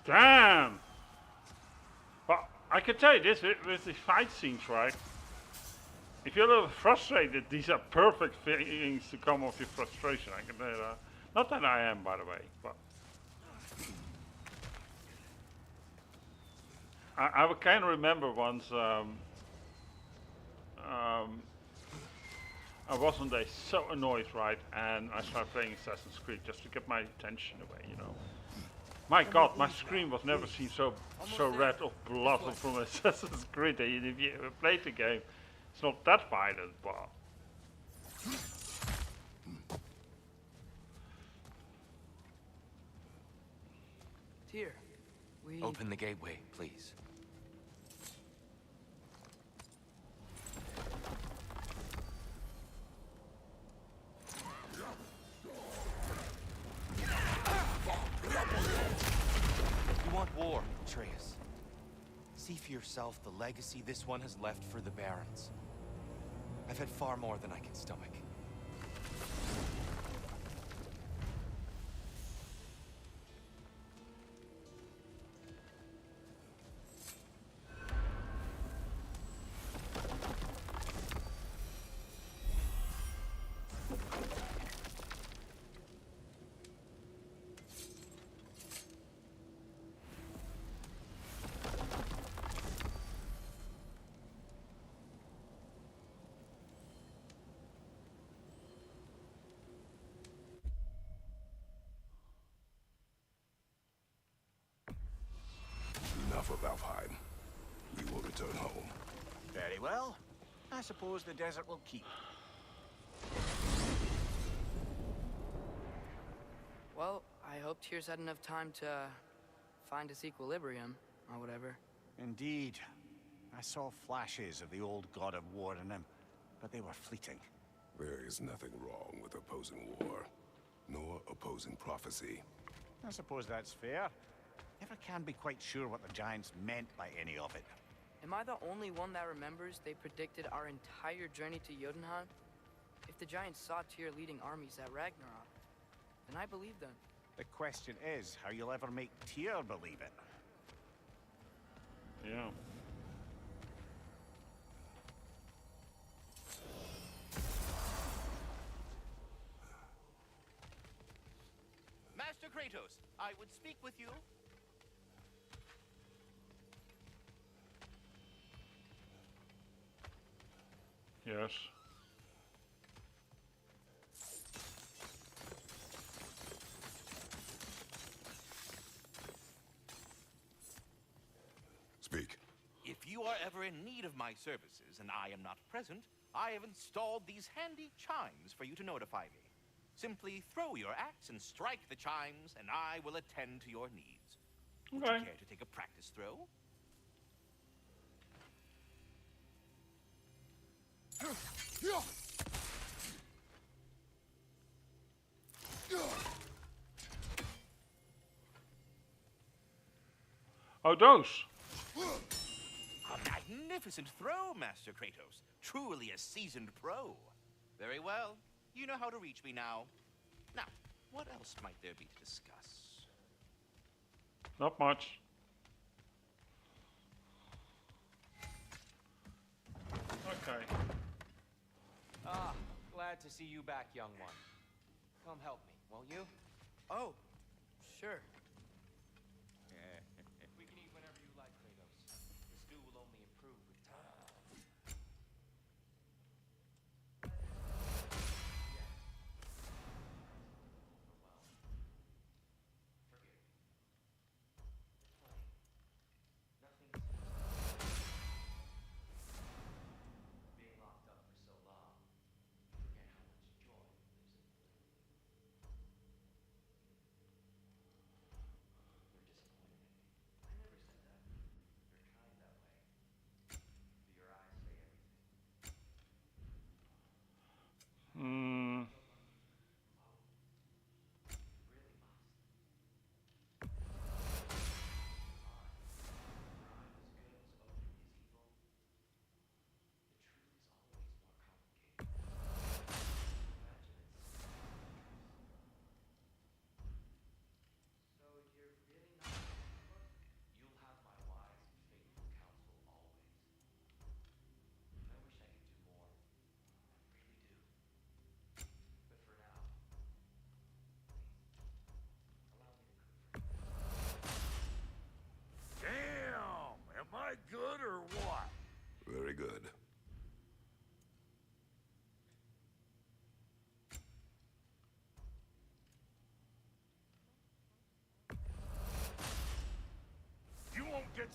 Damn! Well, I can tell you this with the fight scenes, right? If you're a little frustrated, these are perfect things to come off your frustration. I can tell you that. Not that I am, by the way, but I kind of remember once I was one day so annoyed, right, and I started playing Assassin's Creed just to get my attention away, you know. My God, my screen was never seen so red of blood from Assassin's Creed. If you ever played the game, it's not that violent, but Tyr, we... Open the gateway, please. You want war, Atreus. See for yourself the legacy this one has left for the Barons. I've had far more than I can stomach. Enough of Alfheim. We will return home. Very well. I suppose the desert will keep. Well, I hope Tyr's had enough time to find his equilibrium, or whatever. Indeed. I saw flashes of the old god of war in him, but they were fleeting. There is nothing wrong with opposing war, nor opposing prophecy. I suppose that's fair. Never can be quite sure what the Giants meant by any of it. Am I the only one that remembers they predicted our entire journey to Jotunheim? If the Giants saw Tyr leading armies at Ragnarok, then I believe them. The question is how you'll ever make Tyr believe it. yeah. Master Kratos, I would speak with you. Yes. Speak. If you are ever in need of my services and I am not present, I have installed these handy chimes for you to notify me. Simply throw your axe and strike the chimes, and I will attend to your needs. Would you Okay. care to take a practice throw? Oh, those. A magnificent throw, Master Kratos. Truly a seasoned pro. Very well. You know how to reach me now. Now, what else might there be to discuss? Not much. Okay. Ah, glad to see you back, young one. Come help me, won't you? Oh, sure. We can eat whenever you like, Kratos. The stew will only improve with time. Being locked up for so long, you forget how much joy lives in the living.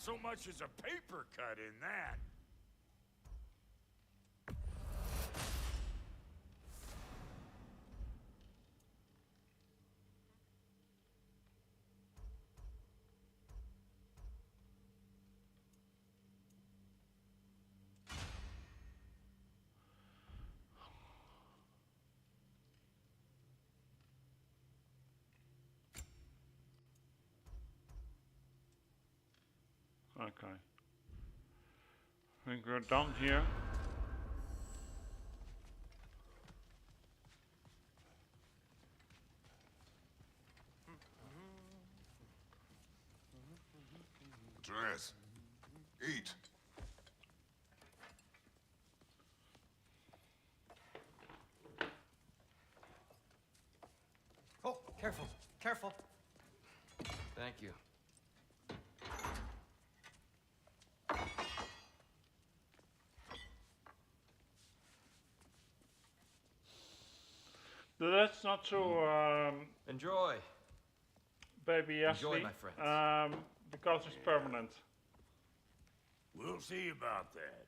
so much as a paper cut in that. Okay. I think we're done here. Atreus, eat. Oh, careful, careful. Thank you. That's not so Enjoy. baby Enjoy, Ashley, my friends. because it's permanent. We'll see about that.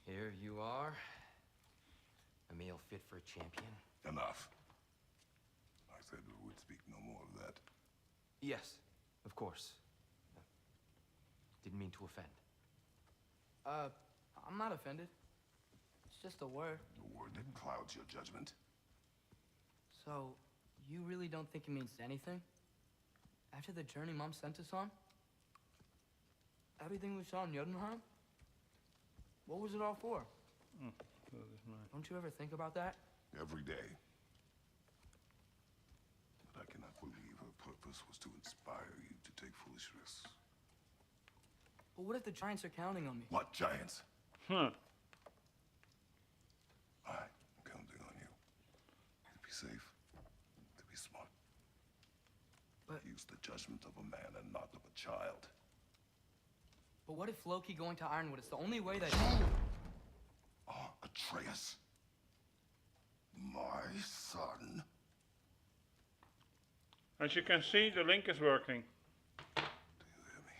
Here you are. A meal fit for a champion. Enough. I said we would speak no more of that. Yes, of course. Didn't mean to offend. I'm not offended. It's just a word. The word that clouds your judgment. So, you really don't think it means anything? After the journey Mom sent us on? Everything we saw in Jotunheim? What was it all for? Don't you ever think about that? Every day. But I cannot believe her purpose was to inspire you to take foolish risks. But what if the giants are counting on me? What giants? Huh. I'm counting on you. To be safe. To be smart. But- Use the judgment of a man and not of a child. But what if Loki going to Ironwood is the only way that... Atreus. My son. As you can see, the link is working. Do you hear me?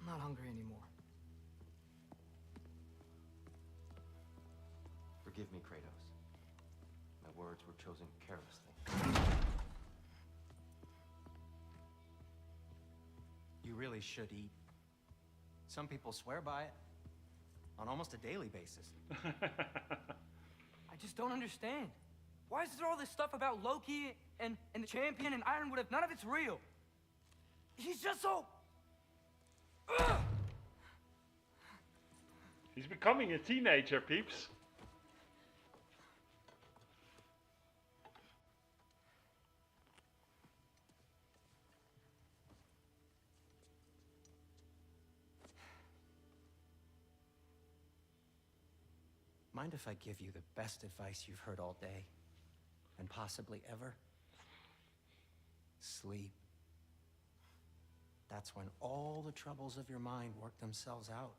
I'm not hungry anymore. Forgive me, Kratos. My words were chosen carelessly. You really should eat. Some people swear by it. On almost a daily basis. I just don't understand. Why is there all this stuff about Loki and the champion and Ironwood if none of it's real? He's just so... Ugh! He's becoming a teenager, peeps. Mind if I give you the best advice you've heard all day? And possibly ever? Sleep. That's when all the troubles of your mind work themselves out.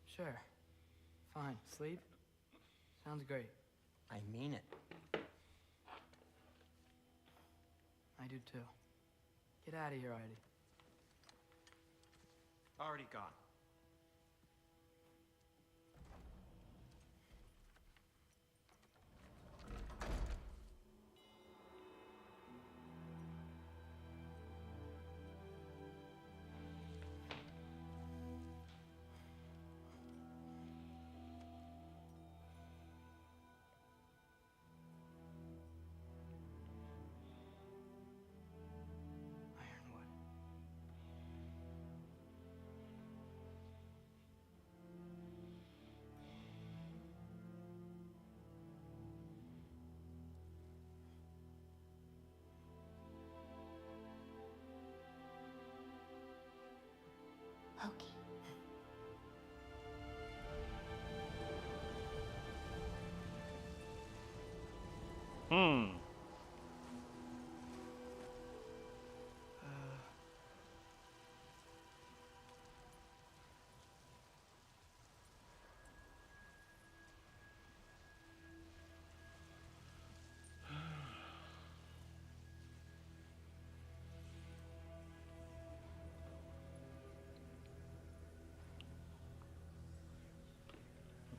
Sure. Fine. Sleep? Sounds great. I mean it. I do too. Get out of here, Heidi. Already gone. Ironwood. Loki.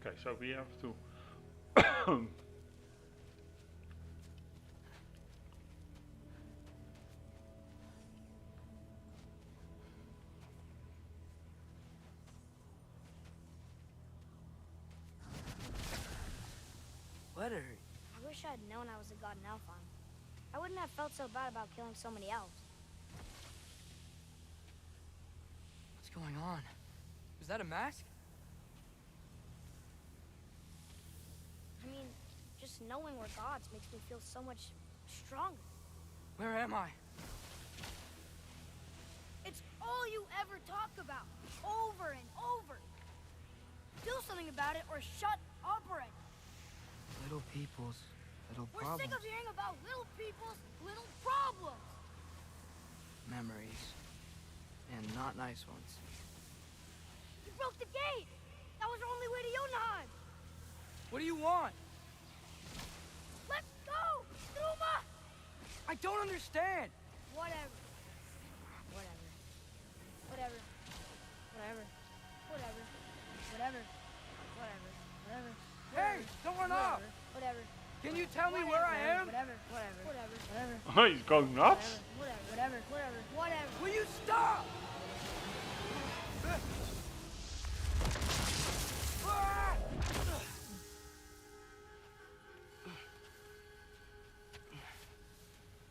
Okay, so we have to. Letter. I wish I'd known I was a god in Alfheim. I wouldn't have felt so bad about killing so many elves. What's going on? Is that a mask? I mean, just knowing we're gods makes me feel so much stronger. Where am I? It's all you ever talk about, over and over. Do something about it or shut up already. Little people's little We're problems. sick of hearing about little people's little problems. Memories. And not nice ones. You broke the gate. That was our only way to Jotunheim. What do you want? Let's go, Numa. I don't understand. Whatever. Whatever. Whatever. Whatever. Whatever. Whatever. Whatever. Whatever. Hey, don't run off. Whatever. Can you tell me where I am? Whatever. Whatever. Whatever. Whatever. Oh, he's going nuts. Whatever. Whatever. Whatever. Whatever. Will you stop?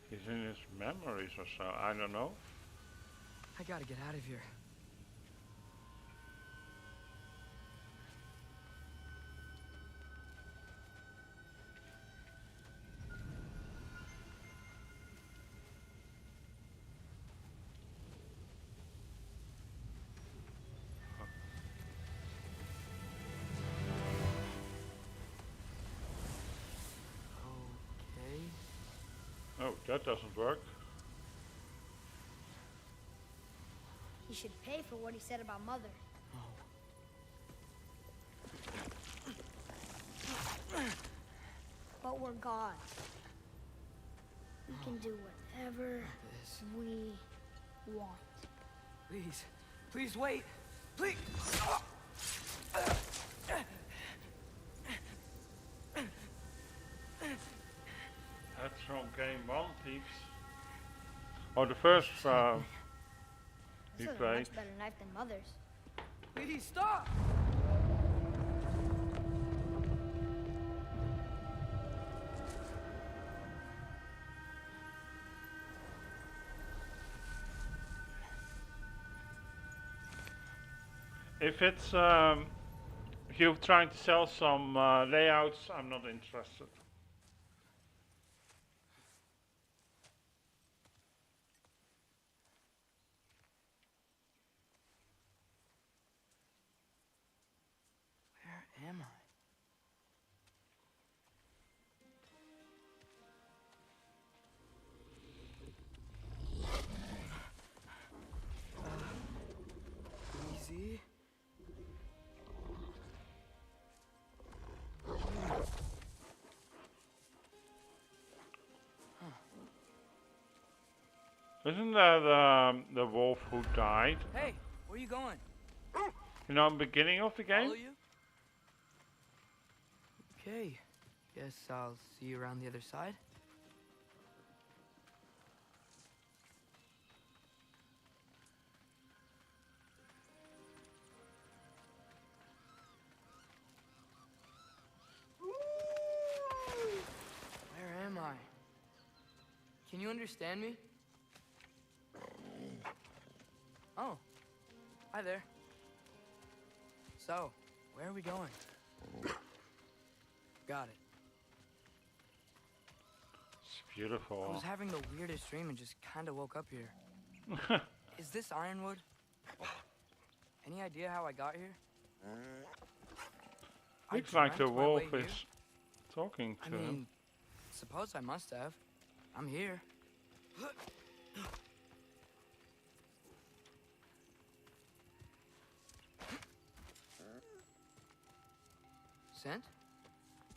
He's in his memories or so. I don't know. I gotta get out of here. Okay. Oh, that doesn't work. He should pay for what he said about Mother. But we're gods. We can do whatever This. we want. Please. Please wait. Please. That's from game 1, peeps. Oh, the first we This is a played. much better knife than Mother's. Please stop. If it's if you're trying to sell some layouts, I'm not interested. Where am I? Easy. Isn't that the wolf who died? Hey, where you going? You know, beginning of the game? Follow you? Okay. Guess I'll see you around the other side. Where am I? Can you understand me? Oh, hi there. So, where are we going? Got it. It's beautiful. I was having the weirdest dream and just kind of woke up here. Is this Ironwood? Any idea how I got here? Looks like the dreamt my wolf way is here. talking I to him. mean, suppose I must have. I'm here. Scent?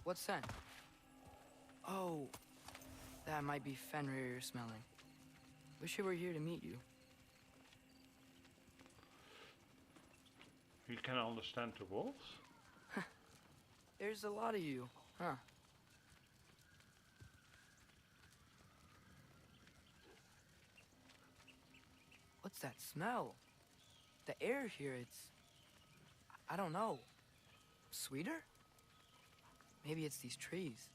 What scent? Oh, that might be Fenrir you're smelling. Wish I were here to meet you. You can understand the wolves? There's a lot of you, huh? What's that smell? The air here, I don't know. Sweeter? Maybe it's these trees.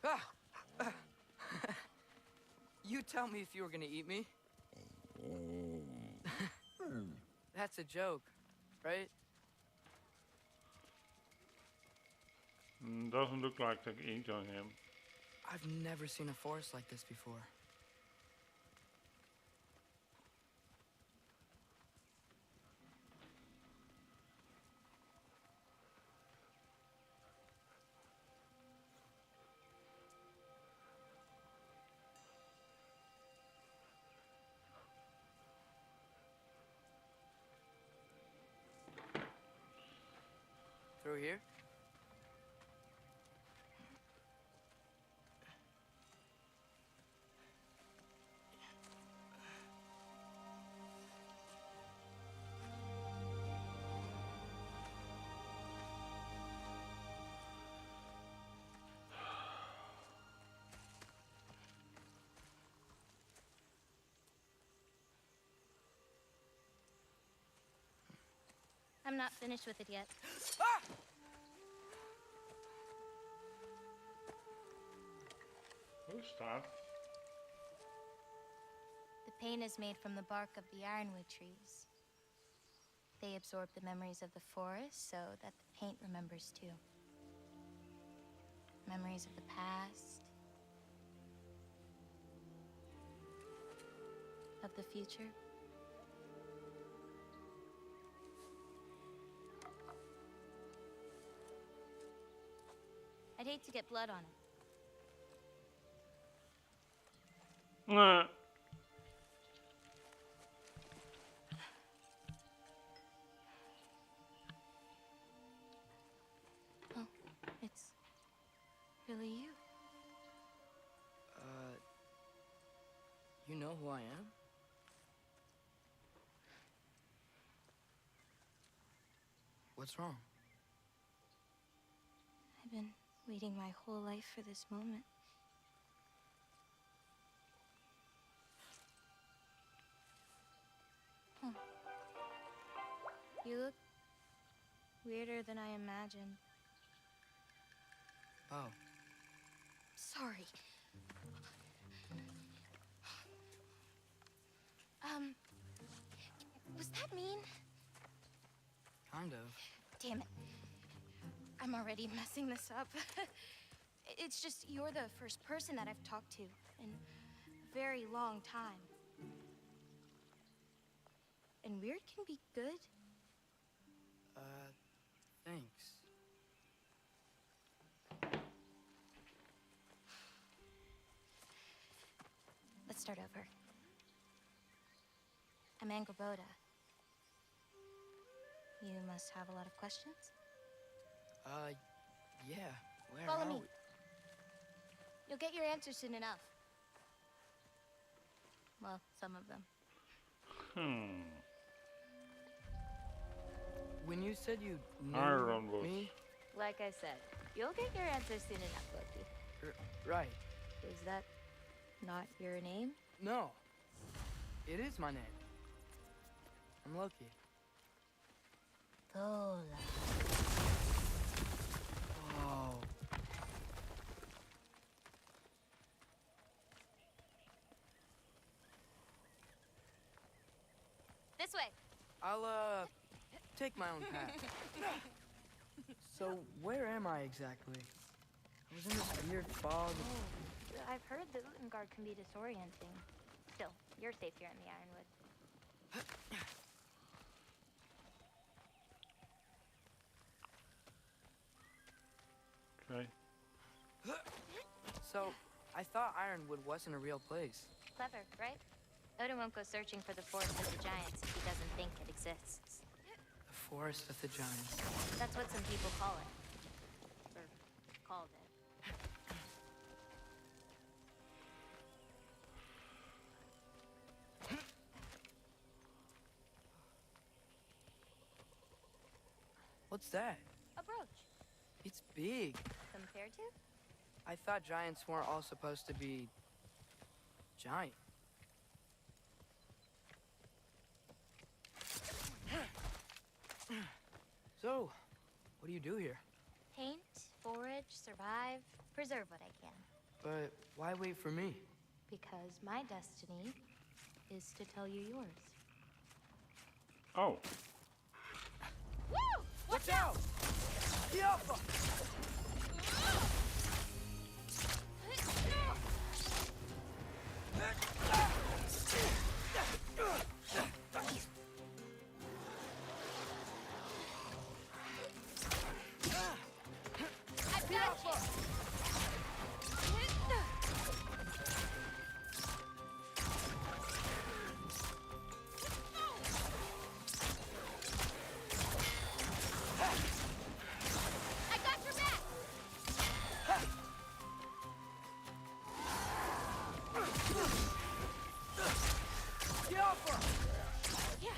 Ah! You tell me if you were gonna eat me. That's a joke, right? Doesn't look like they eat on him. I've never seen a forest like this before. Through here? I'm not finished with it yet. Who's that? The paint is made from the bark of the ironwood trees. They absorb the memories of the forest so that the paint remembers too. Memories of the past, of the future. I'd hate to get blood on it. Oh, it's really you. You know who I am? What's wrong? I've been waiting my whole life for this moment. Huh. You look weirder than I imagined. Oh. Sorry. Was that mean? Kind of. Damn it. I'm already messing this up. It's just you're the first person that I've talked to in a very long time. And weird can be good. Thanks. Let's start over. I'm Angerboda. You must have a lot of questions? Yeah. Where Follow are me. we? You'll get your answers soon enough. Well, some of them. When you said you knew Ironwood. me? Like I said, you'll get your answers soon enough, Loki. Right. Is that not your name? No. It is my name. I'm Loki. Tola. Whoa. This way. I'll, take my own path. So, where am I exactly? I was in this weird fog. Oh, I've heard that Utengard can be disorienting. Still, you're safe here in the Ironwood. Okay. So, I thought Ironwood wasn't a real place. Clever, right? Odin won't go searching for the Forest of the Giants if he doesn't think it exists. The Forest of the Giants. That's what some people call it. Or called it. What's that? A brooch. It's big. Compared to? I thought giants weren't all supposed to be giant. So, what do you do here? Paint, forage, survive, preserve what I can. But why wait for me? Because my destiny is to tell you yours. Oh. Woo! Watch out! Yappa! I've got you! I got your back! Yappa! Yeah.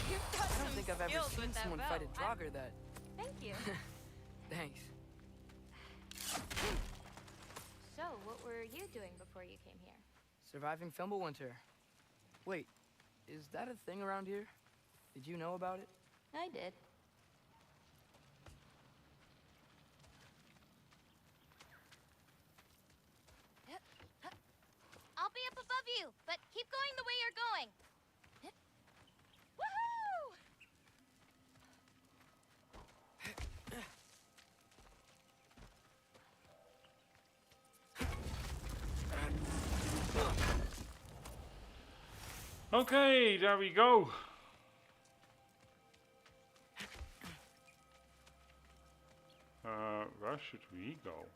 You've got I don't some think I've ever skills seen with that someone bow. fight a jogger that. Thank you. Thanks. So, what were you doing before you came here? Surviving Fimbulwinter. Wait, is that a thing around here? Did you know about it? I did. I'll be up above you, but keep going the way you're going. Woohoo! Okay, there we go. Where should we go?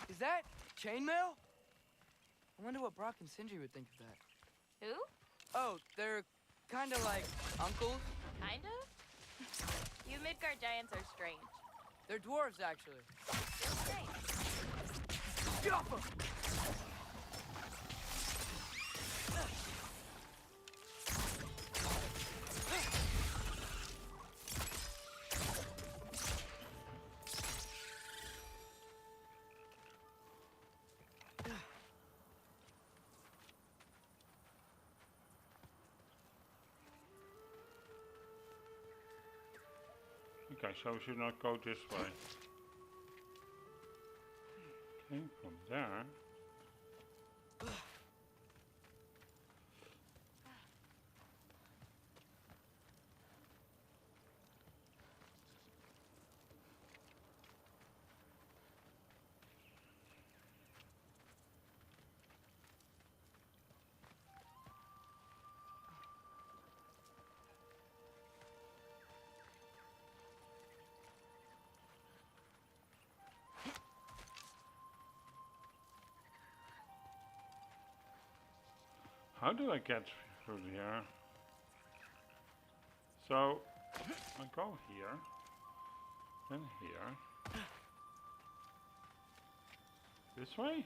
Is that chainmail? I wonder what Brock and Sindri would think of that. Who? Oh, they're kind of like uncles. Kind of? You Midgard giants are strange. They're dwarves, actually. Still strange. Yappa! Okay, so we should not go this way. Okay, from there. How do I get through here? So, I go here, then here. This way?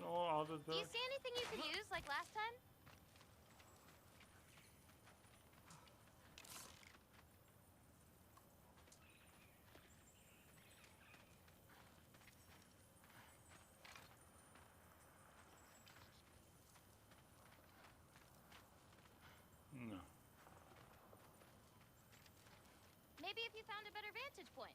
No other Do you see anything you could use like last time? No. Maybe if you found a better vantage point.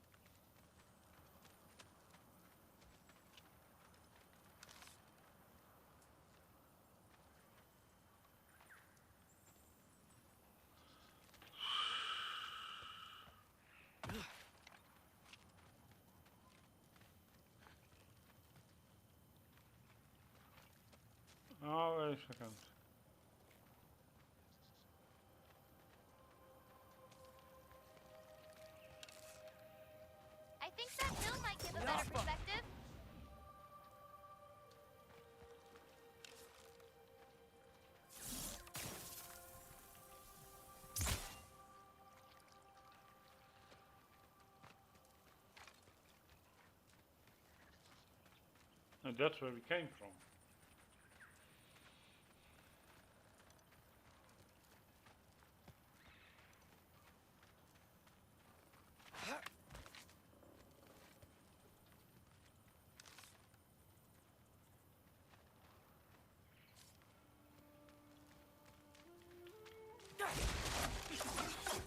Oh, wait a second. I think that hill might give a perspective? And that's where we came from.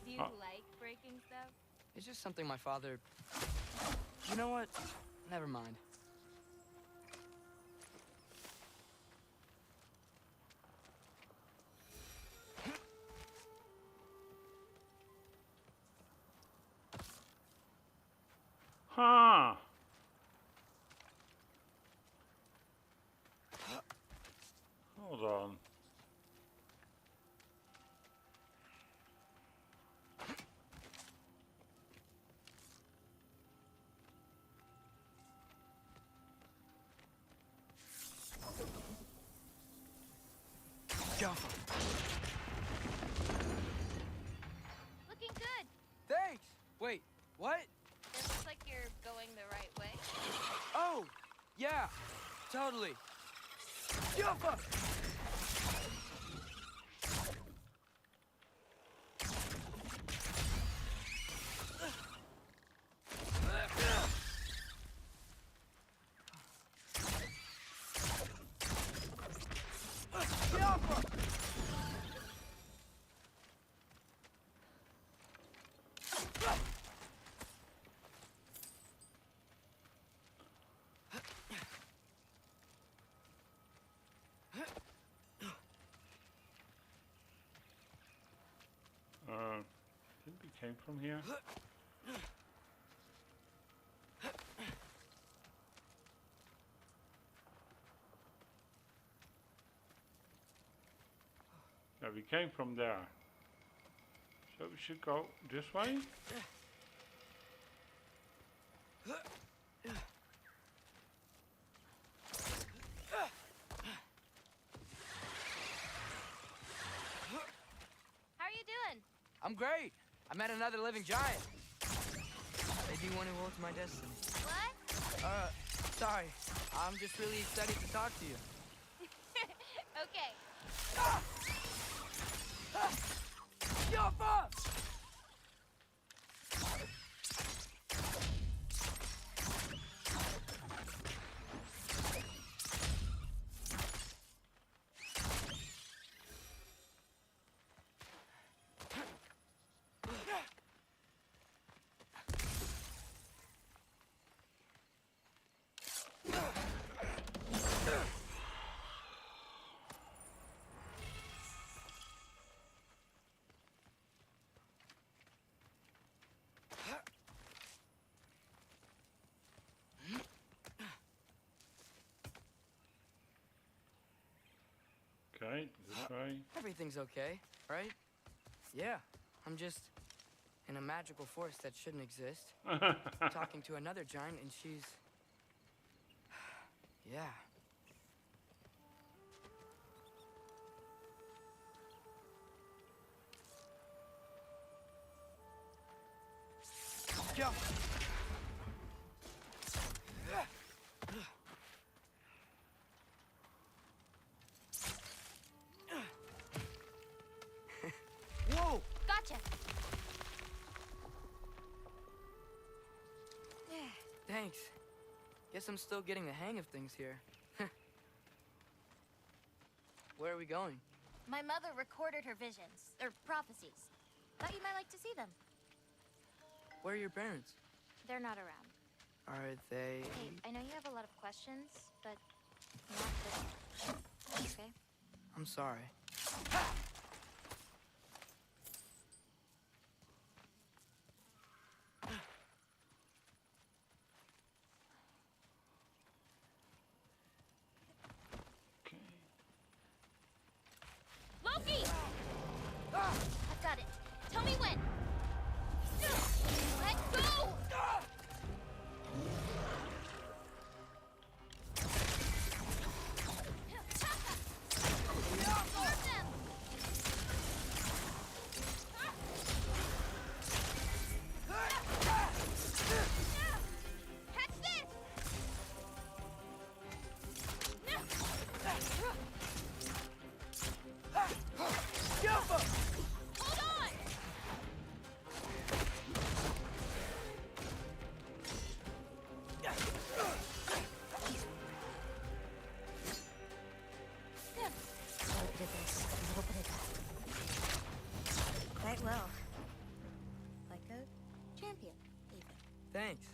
Do you like breaking stuff? It's just something my father... You know what? Never mind. Huh. Hold on. Looking good. Thanks! Wait, what? It looks like you're going the right way. Oh! Yeah! Totally! Jumpa! Think we came from here? Yeah, we came from there. So we should go this way? How are you doing? I'm great. I met another living giant. Maybe one who holds my destiny. What? Sorry. I'm just really excited to talk to you. Okay. Jump up! Okay, this way. Everything's okay, right? Yeah, I'm just in a magical force that shouldn't exist. Talking to another giant and she's... Yeah. Jump! Whoa! Gotcha. Thanks. Guess I'm still getting the hang of things here. Where are we going? My mother recorded her visions, or prophecies. Thought you might like to see them. Where are your parents? They're not around. Are they... Hey, I know you have a lot of questions, but not this one. Okay? I'm sorry. Loki! I've got it. Tell me when. Let go! well. Like a champion, even. Thanks.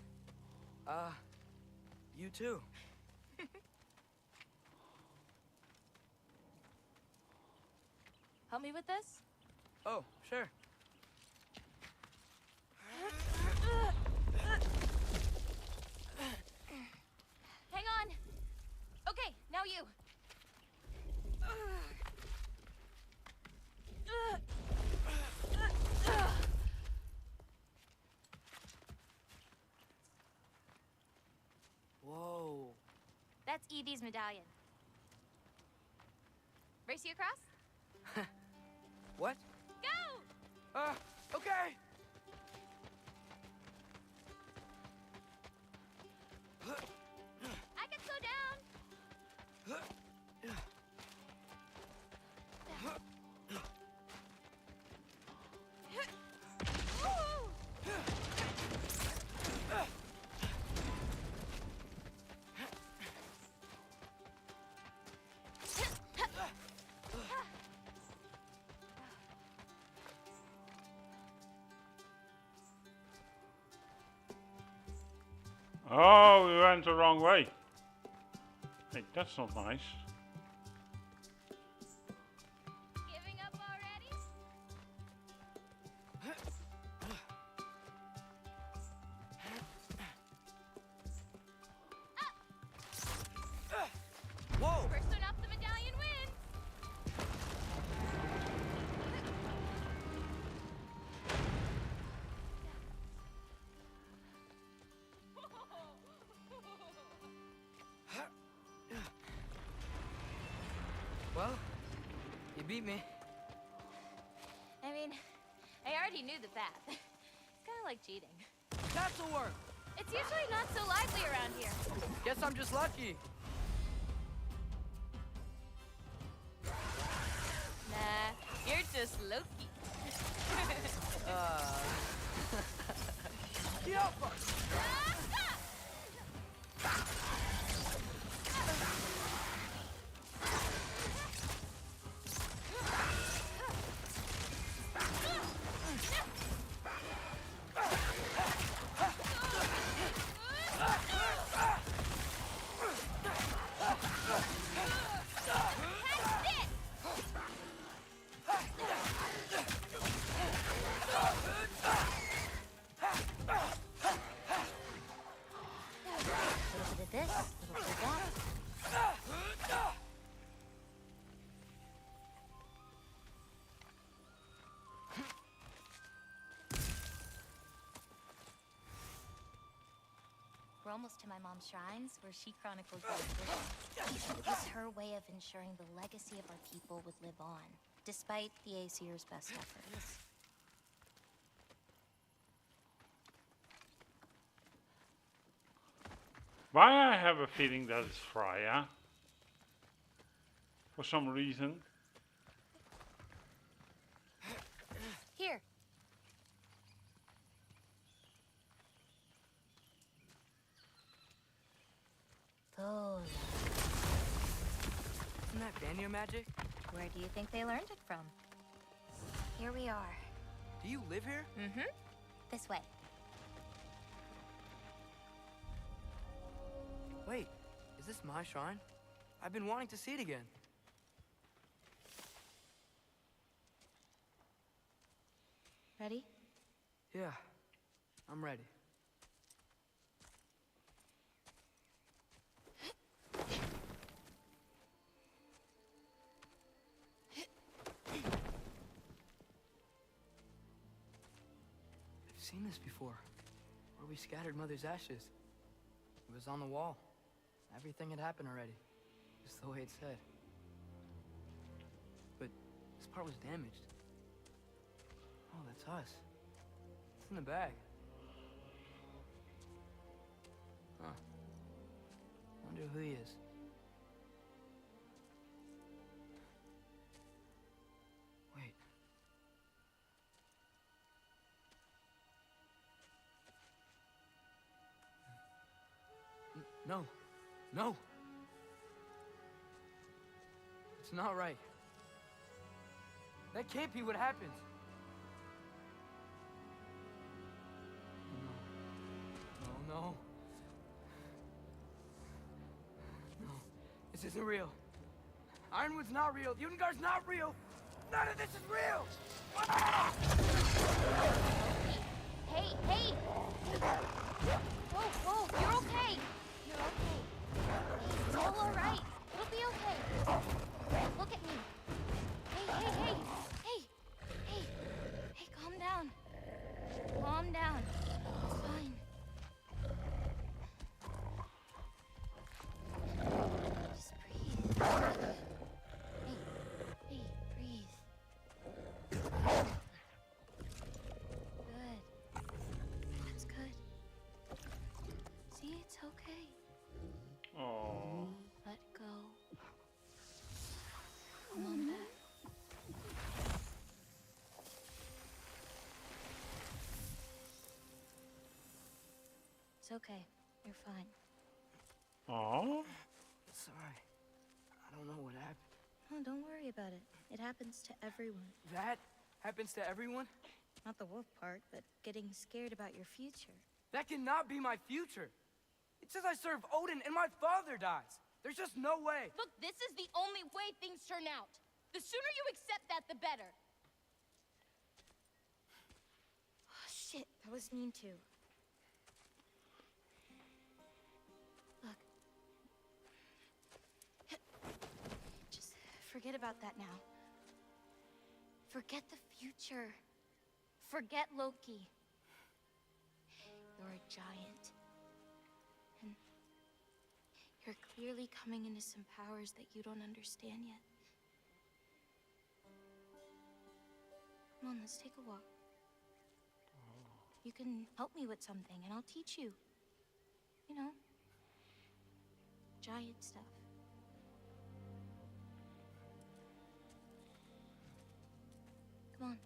You too. Help me with this? Oh, sure. Hang on. Okay, now you. Whoa. That's Evie's medallion. Race you across? What? Go! Okay. I can slow down. Oh, we went the wrong way. Hey, that's not nice. Giving up already? Whoa! First one up the medallion wins. Well, you beat me. I mean, I already knew the path. It's kind of like cheating. That'll work. It's usually not so lively around here. Guess I'm just lucky. Nah, you're just Loki. We're almost to my mom's shrines, where she chronicles the tradition. It was her way of ensuring the legacy of our people would live on, despite the Aesir's best efforts. Why I have a feeling that it's Freya. For some reason. Here. Tola. Isn't that Vanir magic? Where do you think they learned it from? Here we are. Do you live here? Mm-hmm. This way. Wait, is this my shrine? I've been wanting to see it again. Ready? Yeah, I'm ready. I've seen this before, where we scattered Mother's ashes. It was on the wall. Everything had happened already, just the way it said. But this part was damaged. Oh, that's us. It's in the bag. Huh. Wonder who he is. Wait. No. No. It's not right. That can't be what happened. No. No. This isn't real. Ironwood's not real. Ungar's not real. None of this is real! Ah! Hey, hey! Whoa, whoa, you're okay! You're okay. It's all right. It'll be okay. Look at me. Hey, hey, hey! Hey! Hey! Hey, calm down. Calm down. It's fine. Just breathe. Hey, hey, breathe. Good. That's good. See, it's okay. Oh. Let go. Come on back. It's okay. You're fine. Oh. Sorry. I don't know what happened. Oh, don't worry about it. It happens to everyone. That happens to everyone? Not the wolf part, but getting scared about your future. That cannot be my future. It says I serve Odin and my father dies. There's just no way. Look, this is the only way things turn out. The sooner you accept that, the better. Oh, shit. That was mean too. Look. Just forget about that now. Forget the future. Forget Loki. You're a giant. And you're clearly coming into some powers that you don't understand yet. Come on, let's take a walk. You can help me with something, and I'll teach you. You know, giant stuff. Come on.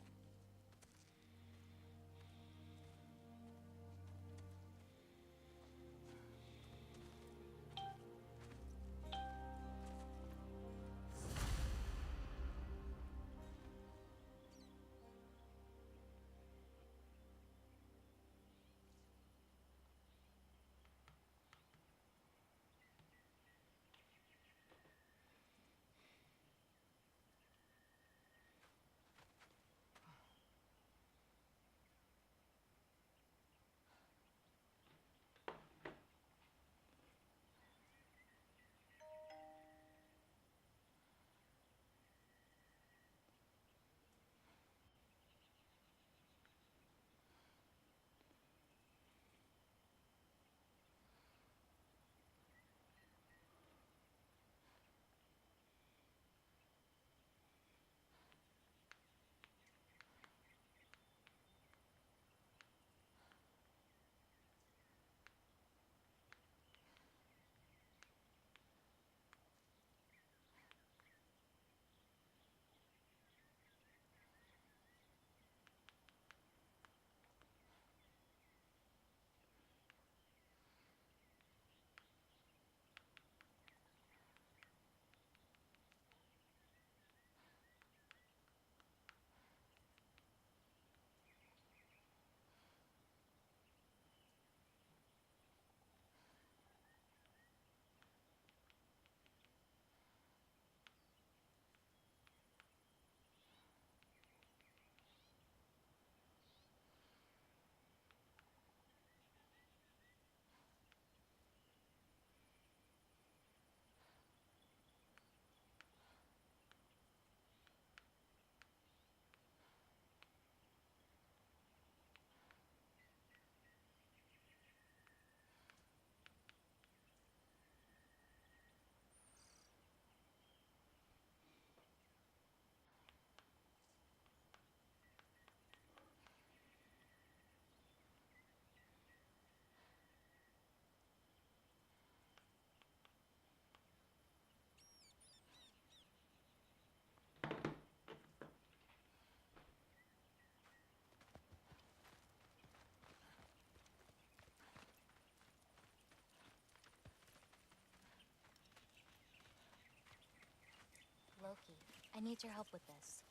Loki, I need your help with this.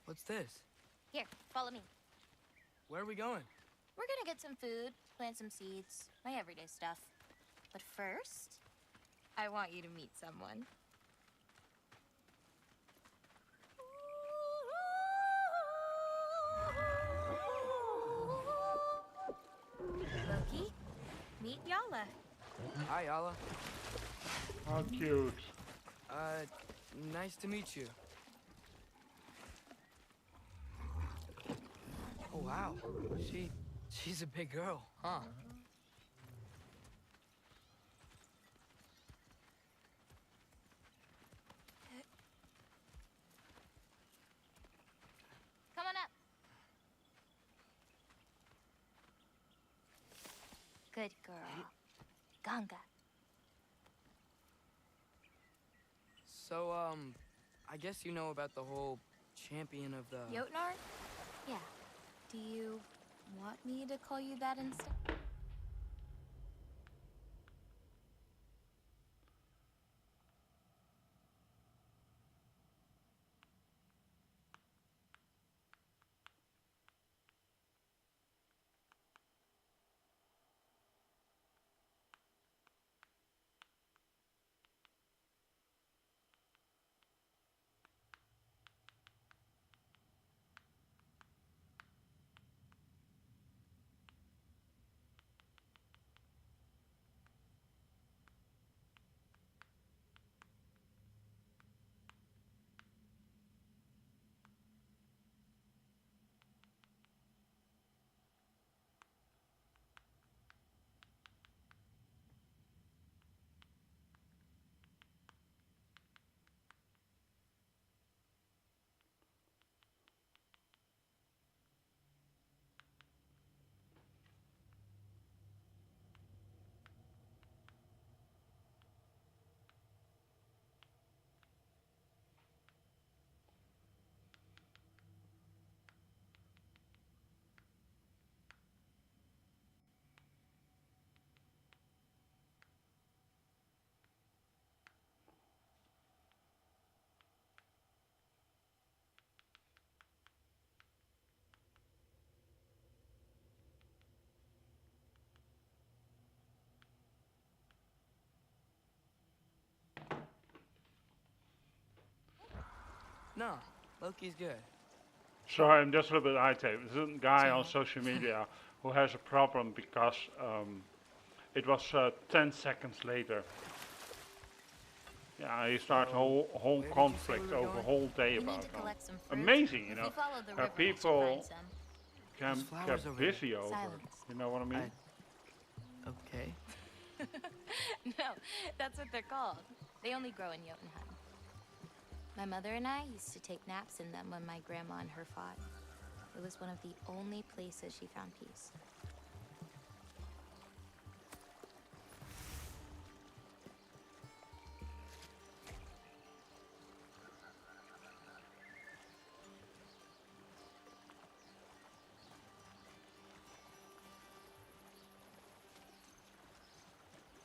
What's this? Here, follow me. Where are we going? We're gonna get some food, plant some seeds, my everyday stuff. But first, I want you to meet someone. Loki, meet Yala. Hi, Yala. How cute. Nice to meet you. Oh, wow. She's a big girl, huh? Come on up. Good girl. Ganga. So, I guess you know about the whole champion of the... Jotnar? Yeah. Do you want me to call you that instead? No, Loki's good. Sorry, I'm just a little bit irritated. There's a guy on social media who has a problem because it was 10 seconds later. Yeah, he started whole conflict over a whole day about it. Amazing, you know. People can get busy over it. You know what I mean? Okay. No, that's what they're called. They only grow in Jotunheim. My mother and I used to take naps in them when my grandma and her fought. It was one of the only places she found peace.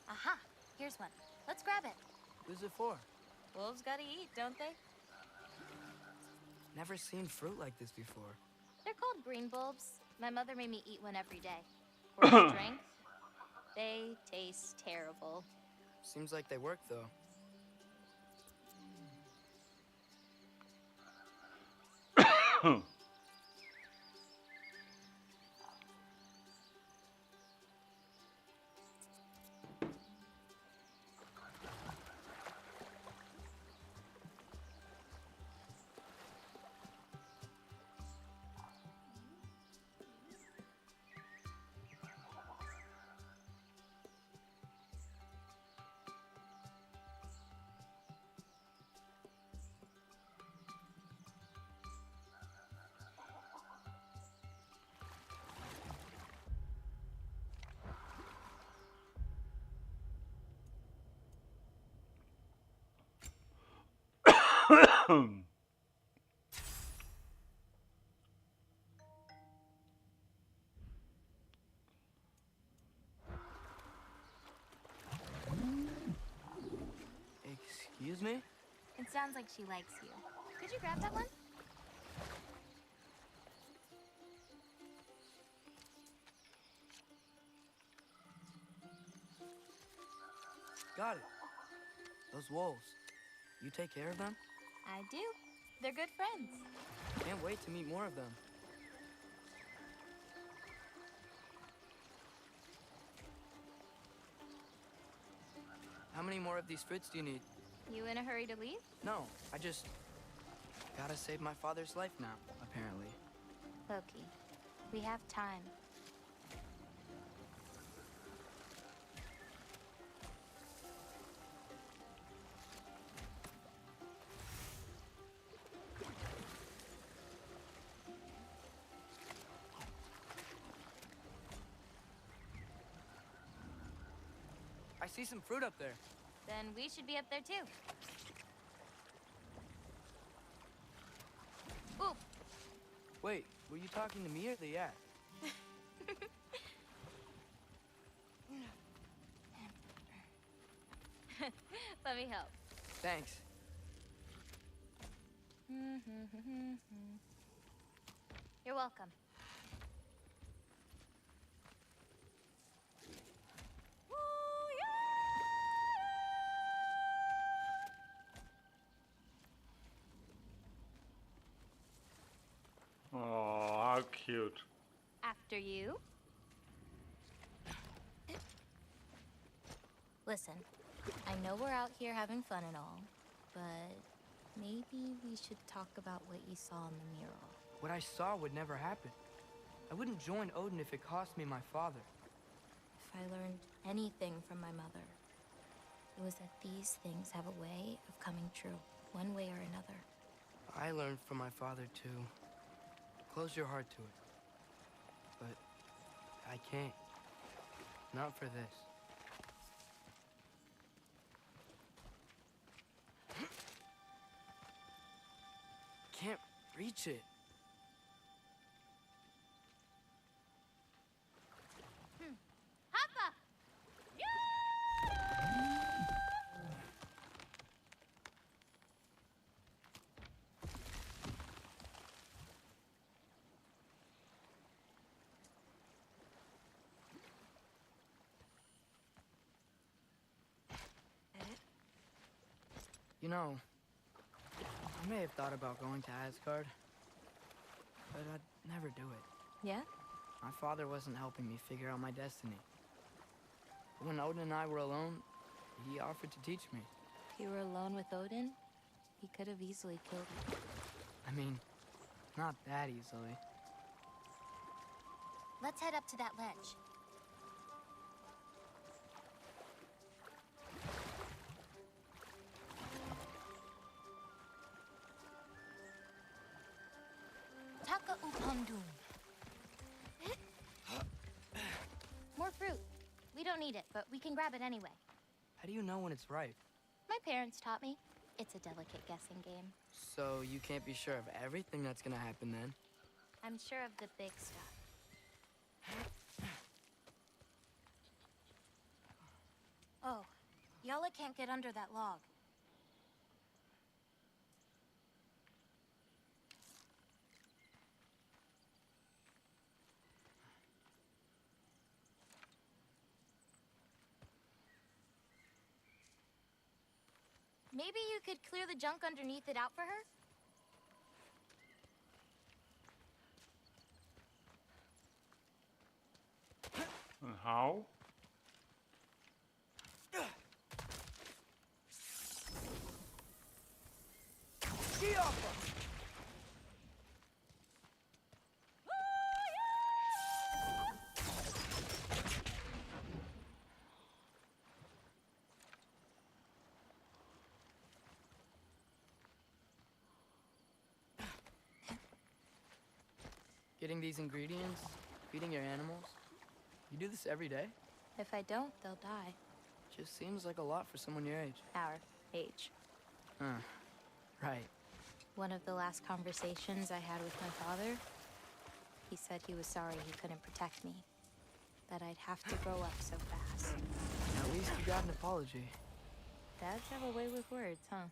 Aha! Here's one. Let's grab it. Who's it for? Wolves gotta eat, don't they? Never seen fruit like this before. They're called green bulbs. My mother made me eat one every day. For strength, they taste terrible. Seems like they work, though. Excuse me? It sounds like she likes you. Could you grab that one? Got it. Those wolves. You take care of them? I do. They're good friends. Can't wait to meet more of them. How many more of these fruits do you need? You in a hurry to leave? No, I just gotta save my father's life now, apparently. Loki, we have time. I see some fruit up there. Then we should be up there too. Ooh, Wait, were you talking to me or the yak? let me help. Thanks. You're welcome. Oh, how cute. After you. Listen, I know we're out here having fun and all, but maybe we should talk about what you saw in the mural. What I saw would never happen. I wouldn't join Odin if it cost me my father. If I learned anything from my mother, it was that these things have a way of coming true, one way or another. I learned from my father too. Close your heart to it. But I can't. Not for this. Can't reach it. Hoppa! You know, I may have thought about going to Asgard, but I'd never do it. Yeah? My father wasn't helping me figure out my destiny. When Odin and I were alone, he offered to teach me. If you were alone with Odin, he could have easily killed you. I mean, not that easily. Let's head up to that ledge. Taka upandun. More fruit. We don't need it, but we can grab it anyway. How do you know when it's ripe? My parents taught me. It's a delicate guessing game. So you can't be sure of everything that's gonna happen then? I'm sure of the big stuff. Oh, Yala can't get under that log. Maybe you could clear the junk underneath it out for her? And how? Ski off her! Getting these ingredients, feeding your animals. You do this every day? If I don't, they'll die. Just seems like a lot for someone your age. Our age. Huh. Right. One of the last conversations I had with my father, he said he was sorry he couldn't protect me. That I'd have to grow up so fast. At least you got an apology. Dads have a way with words, huh?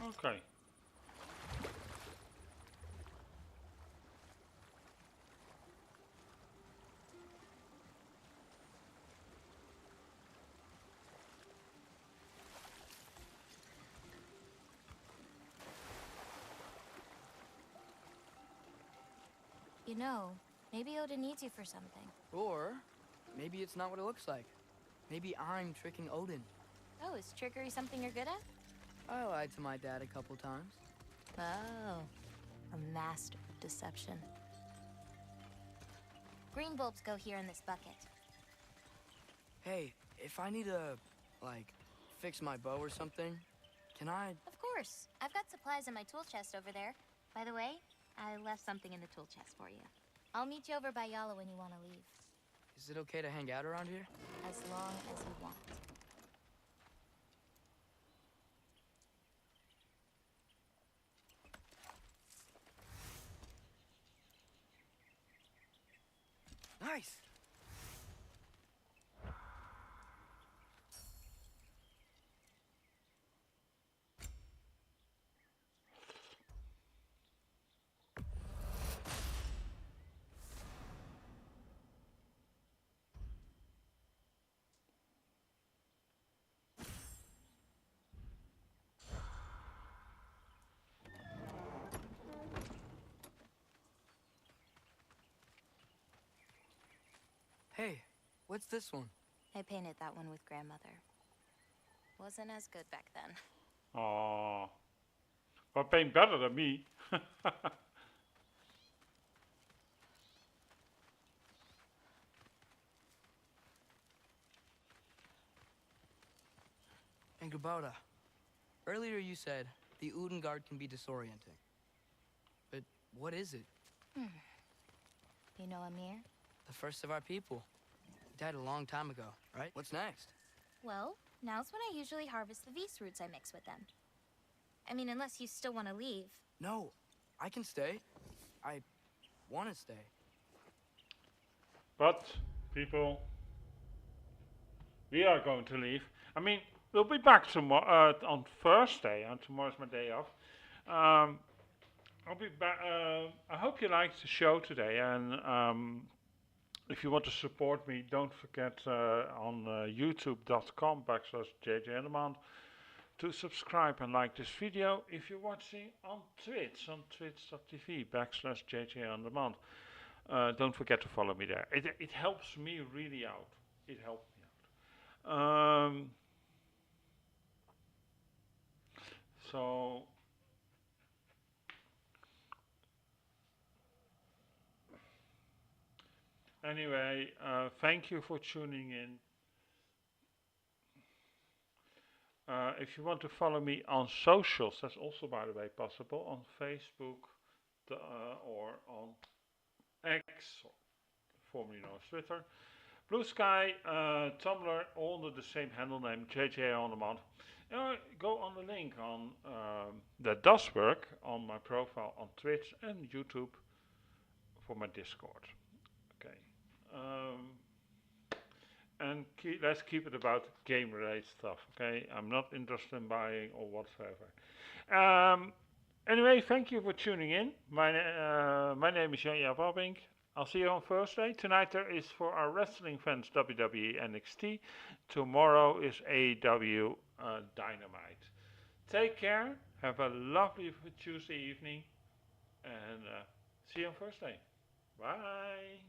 Okay. You know, maybe Odin needs you for something. Or maybe it's not what it looks like. Maybe I'm tricking Odin. Oh, is trickery something you're good at? I lied to my dad a couple times. Oh, a master of deception. Green bulbs go here in this bucket. Hey, if I need to, like, fix my bow or something, can I? Of course. I've got supplies in my tool chest over there. By the way, I left something in the tool chest for you. I'll meet you over by Yala when you want to leave. Is it okay to hang out around here? As long as you want. Nice! Hey, what's this one? I painted that one with grandmother. Wasn't as good back then. Oh, but paint better than me. And Gabota, earlier you said the Udengard can be disorienting. But what is it? You know Amir? The first of our people. He died a long time ago, right? What's next? Well, now's when I usually harvest the Vis roots I mix with them. I mean, unless you still want to leave. No, I can stay. I want to stay. But, people, we are going to leave. I mean, we'll be back tomorrow on Thursday, and tomorrow's my day off. I'll be back. I hope you liked the show today, and if you want to support me, don't forget on youtube.com/JJ to subscribe and like this video. If you're watching on Twitch, on twitch.tv/JJ don't forget to follow me there. It helps me really out. It helps me out. So anyway, thank you for tuning in. If you want to follow me on socials, that's also, by the way, possible on Facebook or on X, formerly known as Twitter, Blue Sky, Tumblr, all under the same handle name, JJ on Demand. Go on the link on that does work on my profile on Twitch and YouTube for my Discord. Okay. And let's keep it about game-related stuff, okay? I'm not interested in buying or whatsoever. Anyway, thank you for tuning in. My name is jan-jaap. I'll see you on Thursday. Tonight there is, for our wrestling fans, WWE NXT. Tomorrow is AEW Dynamite. Take care. Have a lovely Tuesday evening. And see you on Thursday. Bye.